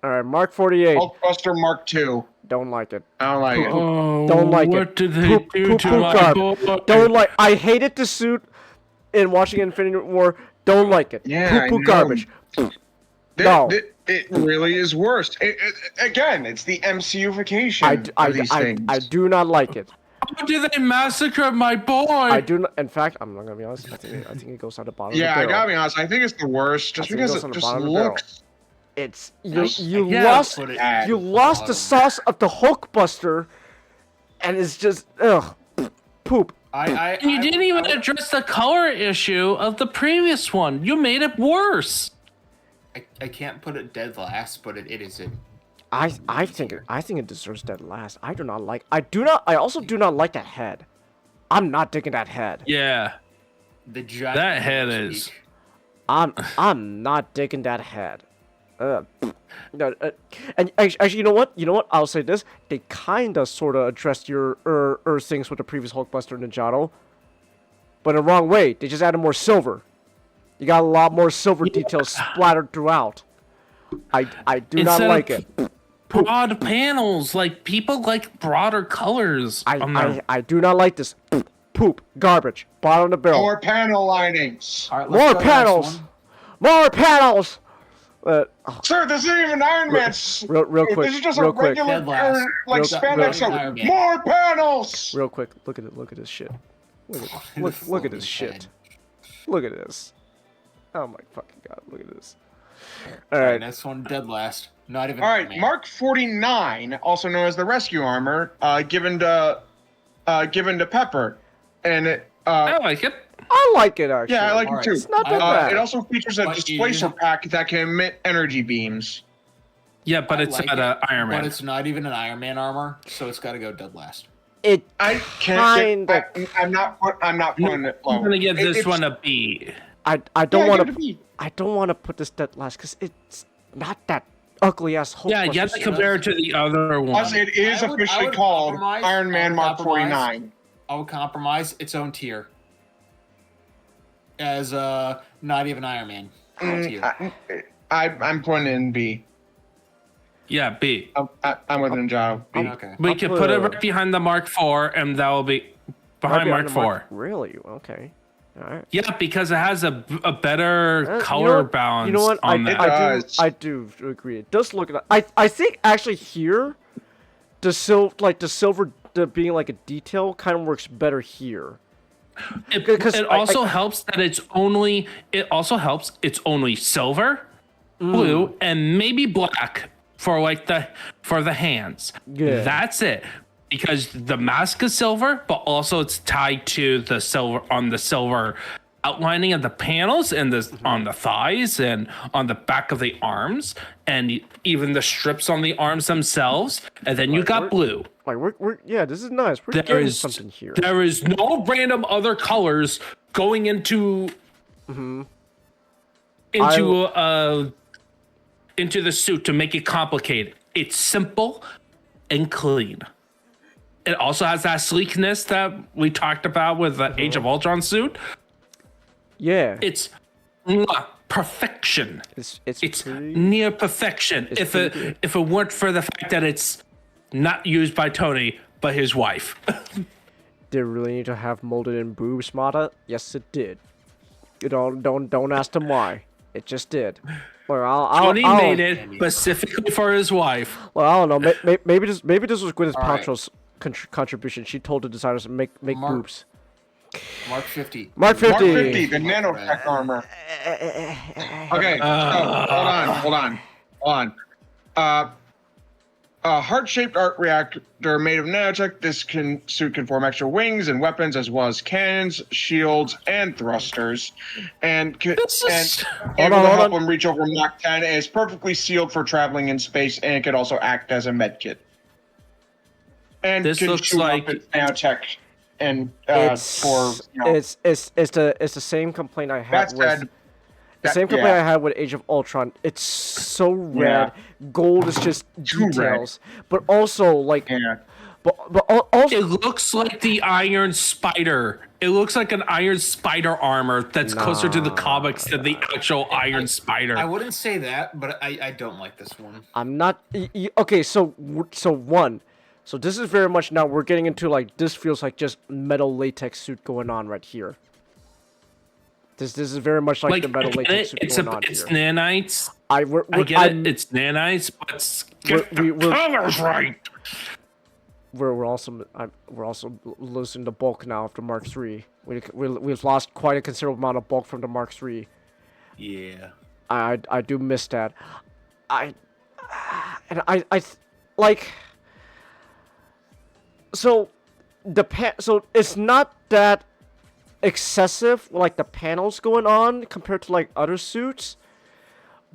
All right, Mark 48. Hulkbuster Mark II. Don't like it. I don't like it. Oh, Don't like what it. did they do to my garbage. boy? Don't like. I hated the suit in watching Infinity War. Don't like it. Yeah, I Poo know. garbage. No. It really is worse. Again, it's the MCUification of these things. I do not like it. How did they massacre my boy? I do not. In fact, I'm not gonna be honest. I think it goes on the bottom. Yeah, of the I barrel. gotta be honest. I think it's the worst, just I think it because goes on it the just bottom of the barrel. looks. It's you Yeah, lost put it at you the lost the bottom. sauce of the Hulkbuster, and it's just poop. You didn't even address the color issue of the previous one. You made it worse. I can't put it dead last, but it is in. I think it deserves dead last. I also do not like that head. I'm not digging that head. Yeah, The giant that head is. I'm not digging that head. No, and actually, you know what? I'll say this: they kinda sorta addressed your things with the previous Hulkbuster Ninjato, but in the wrong way. They just added more silver. You got a lot more silver details splattered throughout. I do not Instead like of it. Broad panels, like people like broader colors. I do not like this. Poop, garbage, bottom of the barrel. More panel linings. All right, More let's go to the next panels! one. More panels! Sir, this isn't even Iron Man. Real quick, This is just real a quick. regular, Dead last. like Real- spandex real- suit. real- More panels. Real quick, look at this shit. Look at Look this shit. Look at this. Oh my fucking god, look at this. All right, Alright, next one, dead last. Not even. All Iron right, Man. Mark 49, also known as the rescue armor, given to Pepper, and it. I like it. I like it actually. Yeah, I like Alright, it too. It's not that I- bad. It also features a But displacer pack that can emit energy beams. Yeah, but it's like not it, Iron Man. But it's not even an Iron Man armor, so it's got to go dead last. It I can't. kinda. I'm not putting it low. I'm gonna give this It's- one a B. I Yeah, don't want give it a to. B. I don't want to put this dead last because it's not that ugly ass Hulk. Yeah, you have to compare it to the other one. Plus, it is I would officially called compromise. Iron Man I would Mark compromise. 49. I would compromise its own tier. As not even Iron Man tier. I'm putting it in B. Yeah, B. I'm with Ninjago. B. Okay. We I'll can put put it a- right behind the Mark IV, and that will be behind Mark IV. Really? Okay. All right. Yeah, because it has a better You color know what- balance You know what? on that. I do agree. It does look. I think actually here, the silver being like a detail kind of works better here. It also helps that it's only silver, blue, and maybe black for the hands. Yeah. That's it. Because the mask is silver, but also it's tied to the silver outlining of the panels and on the thighs and on the back of the arms and even the strips on the arms themselves. And then you got blue. Like we're yeah, this is nice. We're There getting is something here. There is no random other colors going into the suit to make it complicated. It's simple and clean. It also has that sleekness that we talked about with the Age of Ultron suit. Yeah. It's perfection. It's pretty- near perfection. It's If pretty good. it weren't for the fact that it's not used by Tony but his wife. Did it really need to have molded in boobs, Mata? Yes, it did. You don't ask them why. It just did. Well, Tony made it specifically for his wife. Well, I don't know. Maybe this was Gwyneth All right. Paltrow's contribution. She told the designers to make Mark- boobs. Mark 50. Mark 50. Mark 50, the nanotech armor. Okay, so, hold on. a heart-shaped arc reactor made of nanotech. This suit can form extra wings and weapons, as well as cannons, shields, and thrusters, and able to help him reach over Mach 10. And is perfectly sealed for traveling in space, and it could also act as a med kit. And This can looks shoot like- up its nanotech, and It's the same complaint I had That with. said, The same complaint I had with Age of Ultron. It's so red. Gold is just Too details, but also like, Yeah. but also It looks like the Iron Spider. It looks like an Iron Spider armor that's closer to the comics than the actual Iron Spider. I wouldn't say that, but I don't like this one. I'm not okay. So one. So this is very much now we're getting into like this feels like just metal latex suit going on right here. This is very much like the metal latex suit going on it's here. nanites. I get it. It's nanites, but we're colors right. we're also losing the bulk now after Mark III. We've lost quite a considerable amount of bulk from the Mark III. Yeah. I do miss that. I like. So so it's not that excessive like the panels going on compared to like other suits,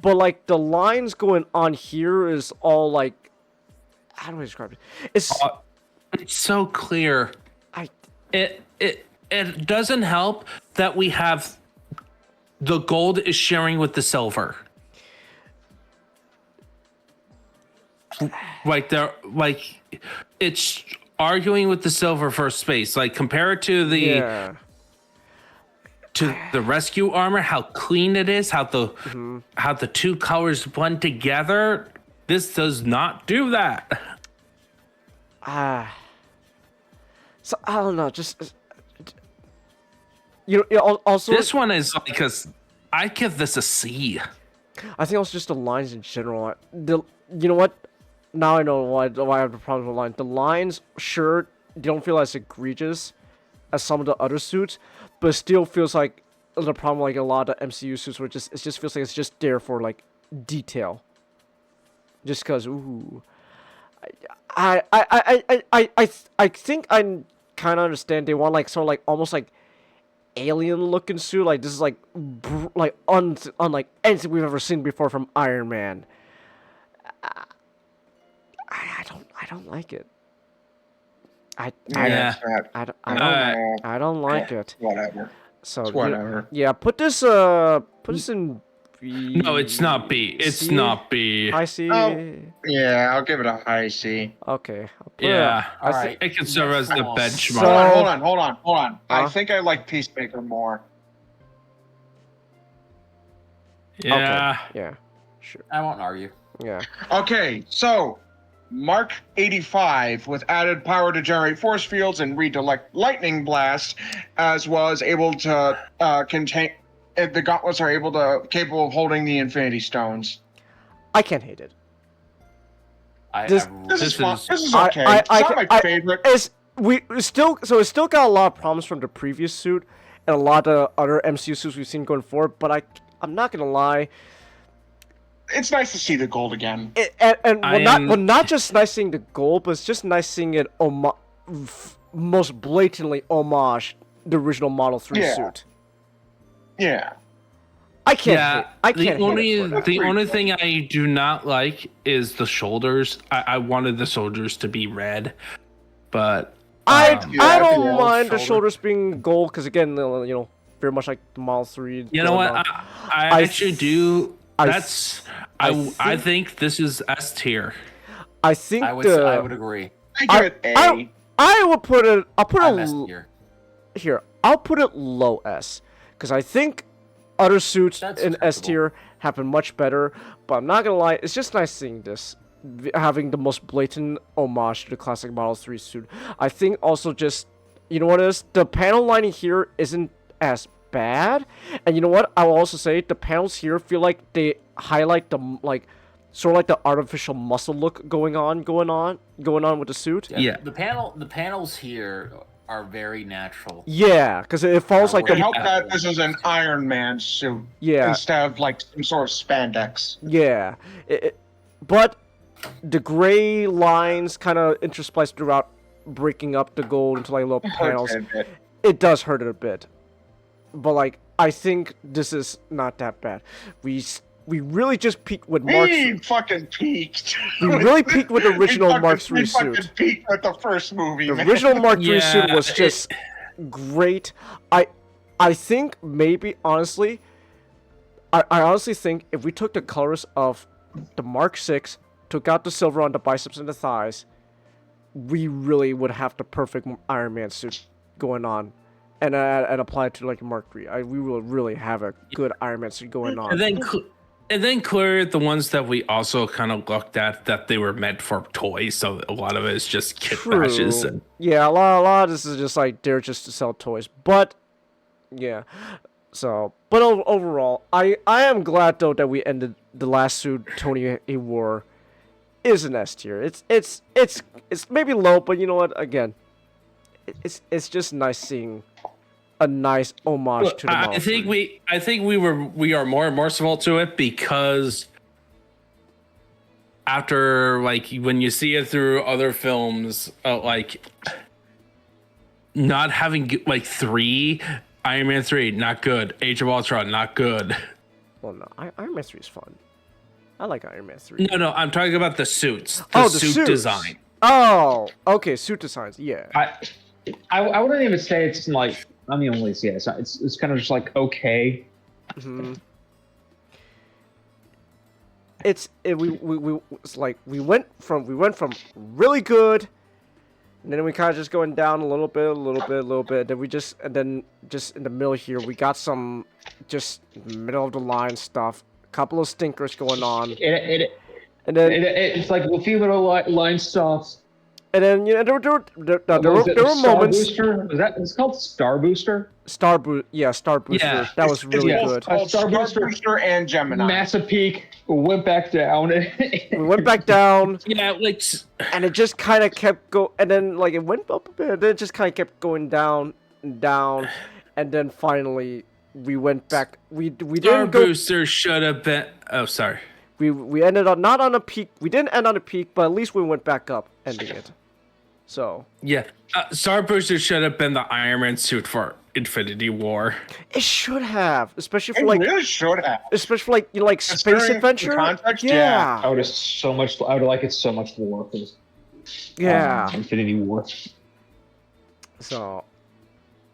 but like the lines going on here is all like, how do I describe it? It's so clear. It doesn't help that we have the gold is sharing with the silver. Like it's arguing with the silver for space. Like compare it to the to the rescue armor, how clean it is, how the two colors blend together. This does not do that. So I don't know, just also this one is like I give this a C. I think also just the lines in general. You know what? Now I know why I have the problem with the lines. The lines, sure, they don't feel as egregious as some of the other suits, but it still feels like the problem like a lot of the MCU suits where it just feels like it's just there for like detail. Just cause I think I kind of understand they want like sort of like almost like alien looking suit, like this is like unlike anything we've ever seen before from Iron Man. I don't like it. I don't like it. Whatever. So It's whatever. Yeah, put this in B. No, it's not B. It's C? not B. I see. Yeah, I'll give it a high C. Okay. It can serve as the benchmark. Hold on. I think I like Peacemaker more. Yeah. Okay. Yeah. Sure. I won't argue. Yeah. Okay, so Mark 85 with added power to generate force fields and redirect lightning blast, as well as able to contain. The gauntlets are capable of holding the Infinity Stones. I can't hate it. This is fun. This is okay. It's not my favorite. It's still got a lot of problems from the previous suit and a lot of other MCU suits we've seen going forward. But I'm not gonna lie. It's nice to see the gold again. Not just nice seeing the gold, but it's just nice seeing it most blatantly homage the original Model 3 suit. Yeah. I can't. The only thing I do not like is the shoulders. I wanted the shoulders to be red, but I don't mind the shoulders being gold because again, very much like the Model 3. You know what? I actually do. I think this is S tier. I think I would agree. I give it A. I would put it. I'll put I'm it S tier. here. I'll put it low S because I think other suits in S tier have been much better. But I'm not gonna lie, it's just nice seeing this, having the most blatant homage to the classic Model 3 suit. I think also just you know what it is, the panel lining here isn't as bad, and you know what? I will also say the panels here feel like they highlight the sort of like the artificial muscle look going on with the suit. Yeah. The panels here are very natural. Yeah, because it falls like I hope that this is an Iron Man suit. Yeah. Instead of like some sort of spandex. Yeah. But the gray lines kind of interspliced throughout, breaking up the gold into like little panels. It does hurt it a bit, but like I think this is not that bad. We really just peaked with Mark's. We fucking peaked. We really peaked with the original Mark III We suit. fucking peaked with the first movie. The man. original Mark III suit Yeah, was just great. I think maybe honestly, I honestly think if we took the colors of the Mark VI, took out the silver on the biceps and the thighs, we really would have the perfect Iron Man suit going on, and apply it to like Mark III. We will really have a good Iron Man suit going on. And then clear the ones that we also kind of looked at that they were meant for toys. So a lot of it is just kit bashes. And Yeah, a lot of this is just like they're just to sell toys. But yeah, so but overall, I am glad though that we ended the last suit Tony he wore is an S tier. It's maybe low, but you know what? Again, it's just nice seeing a nice homage to the Model 3. I think we are more merciful to it because after like when you see it through other films, like not having like 3 Iron Man 3 not good, Age of Ultron not good. Well, no, Iron Man 3 is fun. I like Iron Man 3. No, I'm talking about the suits. The suit suits. design. Oh, okay, suit designs. Yeah. I wouldn't even say it's like I'm the only it's kind of just like okay. Mm-hmm. It's like we went from really good, and then we kind of just going down a little bit. Then just in the middle here we got some just middle of the line stuff. A couple of stinkers going on. It's like a few little line stuff. And then there were moments. Booster? Was that? It's called Star Booster. Star Booster. Yeah. That was really good. Star Booster and Gemini. Massive peak. Went back down. We went back down. Yeah, like, and it just kind of kept and then like it went up a bit. And then it just kind of kept going down and down, and then finally we went back. We didn't Star go. Booster should have been. Oh, sorry. We ended up not on a peak. We didn't end on a peak, but at least we went back up, ending it. So yeah, Star Booster should have been the Iron Man suit for Infinity War. It should have, especially for It like really should have. especially for like like space adventure. Context, yeah. I would like it so much more for this. Yeah. Infinity War. So,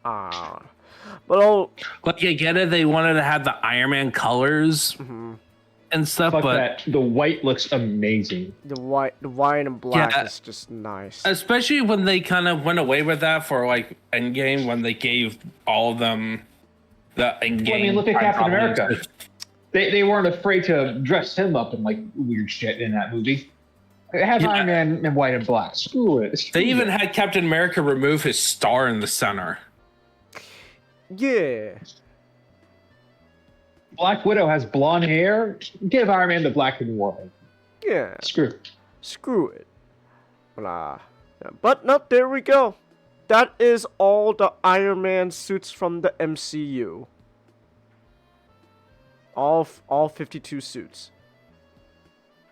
but like I get it, they wanted to have the Iron Man colors and stuff, Fuck but that. The white looks amazing. the white and black Yeah. is just nice. especially when they kind of went away with that for like Endgame when they gave all of them the Endgame. Well, I mean, look at time Captain problems. America. They weren't afraid to dress him up in like weird shit in that movie. Have Yeah. Iron Man in white and black. Screw it. They even had Captain America remove his star in the center. Yeah. Black Widow has blonde hair. Give Iron Man the black and white. Yeah. Screw it. Blah. Yeah, but no, there we go. That is all the Iron Man suits from the MCU. All 52 suits.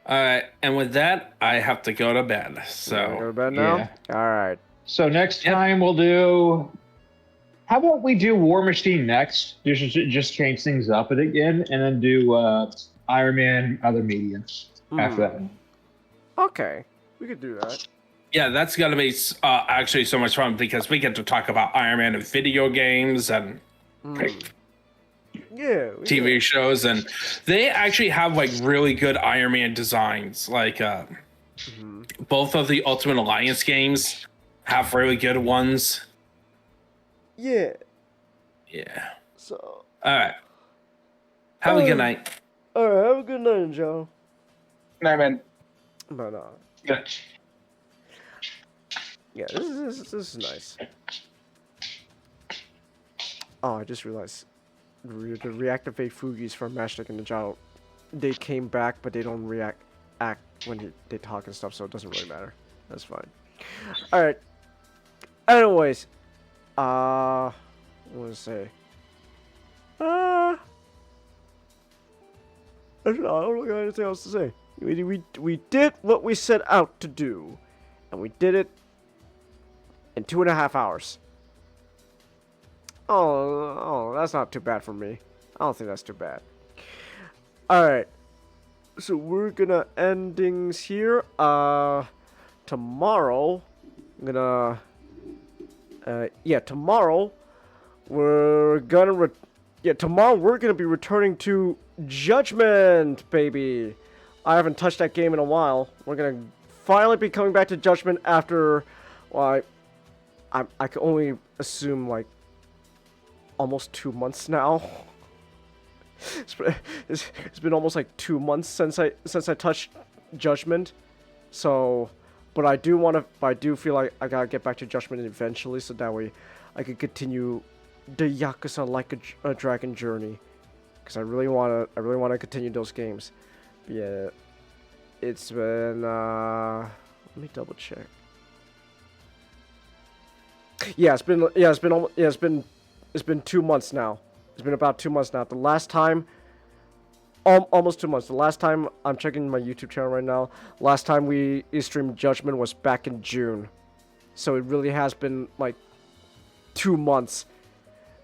All right, and with that, I have to go to bed. So Go to bed now. Yeah. All right. So next time we'll do. How about we do War Machine next? Just change things up again, and then do Iron Man other media after that. Okay, we could do that. yeah, that's gonna be actually so much fun because we get to talk about Iron Man in video games and TV shows, and they actually have like really good Iron Man designs. Like both of the Ultimate Alliance games have really good ones. Yeah. Yeah. So. All right. Have a good night. All right. Have a good night, Joe. Night, man. But Good. yeah, this is nice. Oh, I just realized the reactivate Fugis from Matchstick and Ninja, they came back, but they don't act when they talk and stuff, so it doesn't really matter. That's fine. All right. Anyways, what was I say? I don't know. I don't got anything else to say. We did what we set out to do, and we did it in 2.5 hours. Oh, that's not too bad for me. I don't think that's too bad. Alright. So we're gonna end things here. Tomorrow, I'm gonna... tomorrow, we're gonna... tomorrow we're gonna be returning to Judgment, baby! I haven't touched that game in a while. We're gonna finally be coming back to Judgment after... Well, I can only assume, like, almost 2 months now. It's been almost like 2 months since I touched Judgment. So, but I do feel like I gotta get back to Judgment eventually, so that way I can continue the Yakuza Like a Dragon journey. Because I really wanna continue those games. But yeah, it's been let me double check. It's been 2 months now. It's been about 2 months now. The last time, almost 2 months. The last time, I'm checking my YouTube channel right now. Last time we streamed Judgment was back in June. So it really has been like 2 months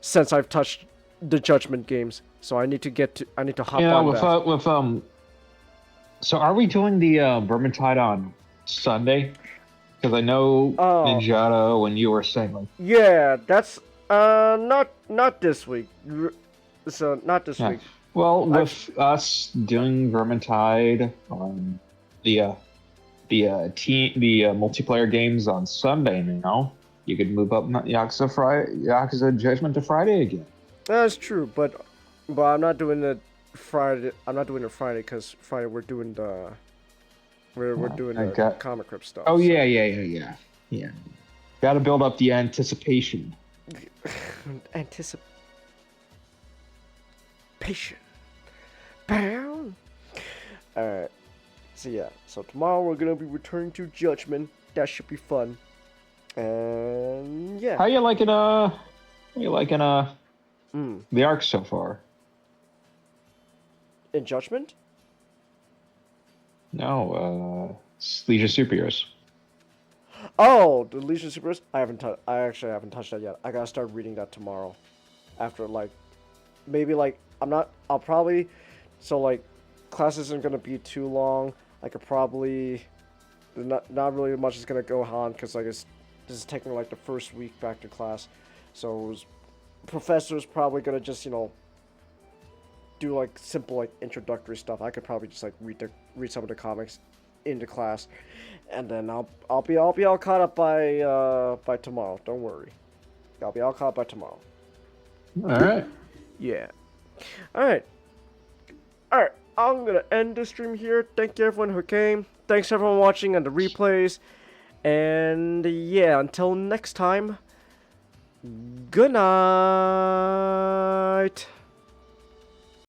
since I've touched the Judgment games. So I need to hop on that. So are we doing the Vermintide on Sunday? Because I know Ninjato and you were saying like... Yeah, that's not this week. So not this week. Well, with us doing Vermintide on the multiplayer games on Sunday now, you could move up Yakuza Judgment to Friday again. That's true, but I'm not doing it Friday. I'm not doing it Friday because Friday we're doing the comic crypt stuff. Oh yeah. Got to build up the anticipation. Anticipation. Bam. Alright. So tomorrow we're gonna be returning to Judgment. That should be fun. And yeah. How you liking the arc so far? In Judgment? No, Legion Superheroes. Oh, the Legion Superheroes? I actually haven't touched that yet. I gotta start reading that tomorrow. After class isn't gonna be too long. I could probably not really much is gonna go on because this is taking like the first week back to class, so professor's probably gonna just do like simple like introductory stuff. I could probably just like read some of the comics into class, and then I'll be all caught up by tomorrow. Don't worry, I'll be all caught up by tomorrow. All right. Yeah. All right. I'm gonna end the stream here. Thank you everyone who came. Thanks everyone watching on the replays, and yeah, until next time. Good night.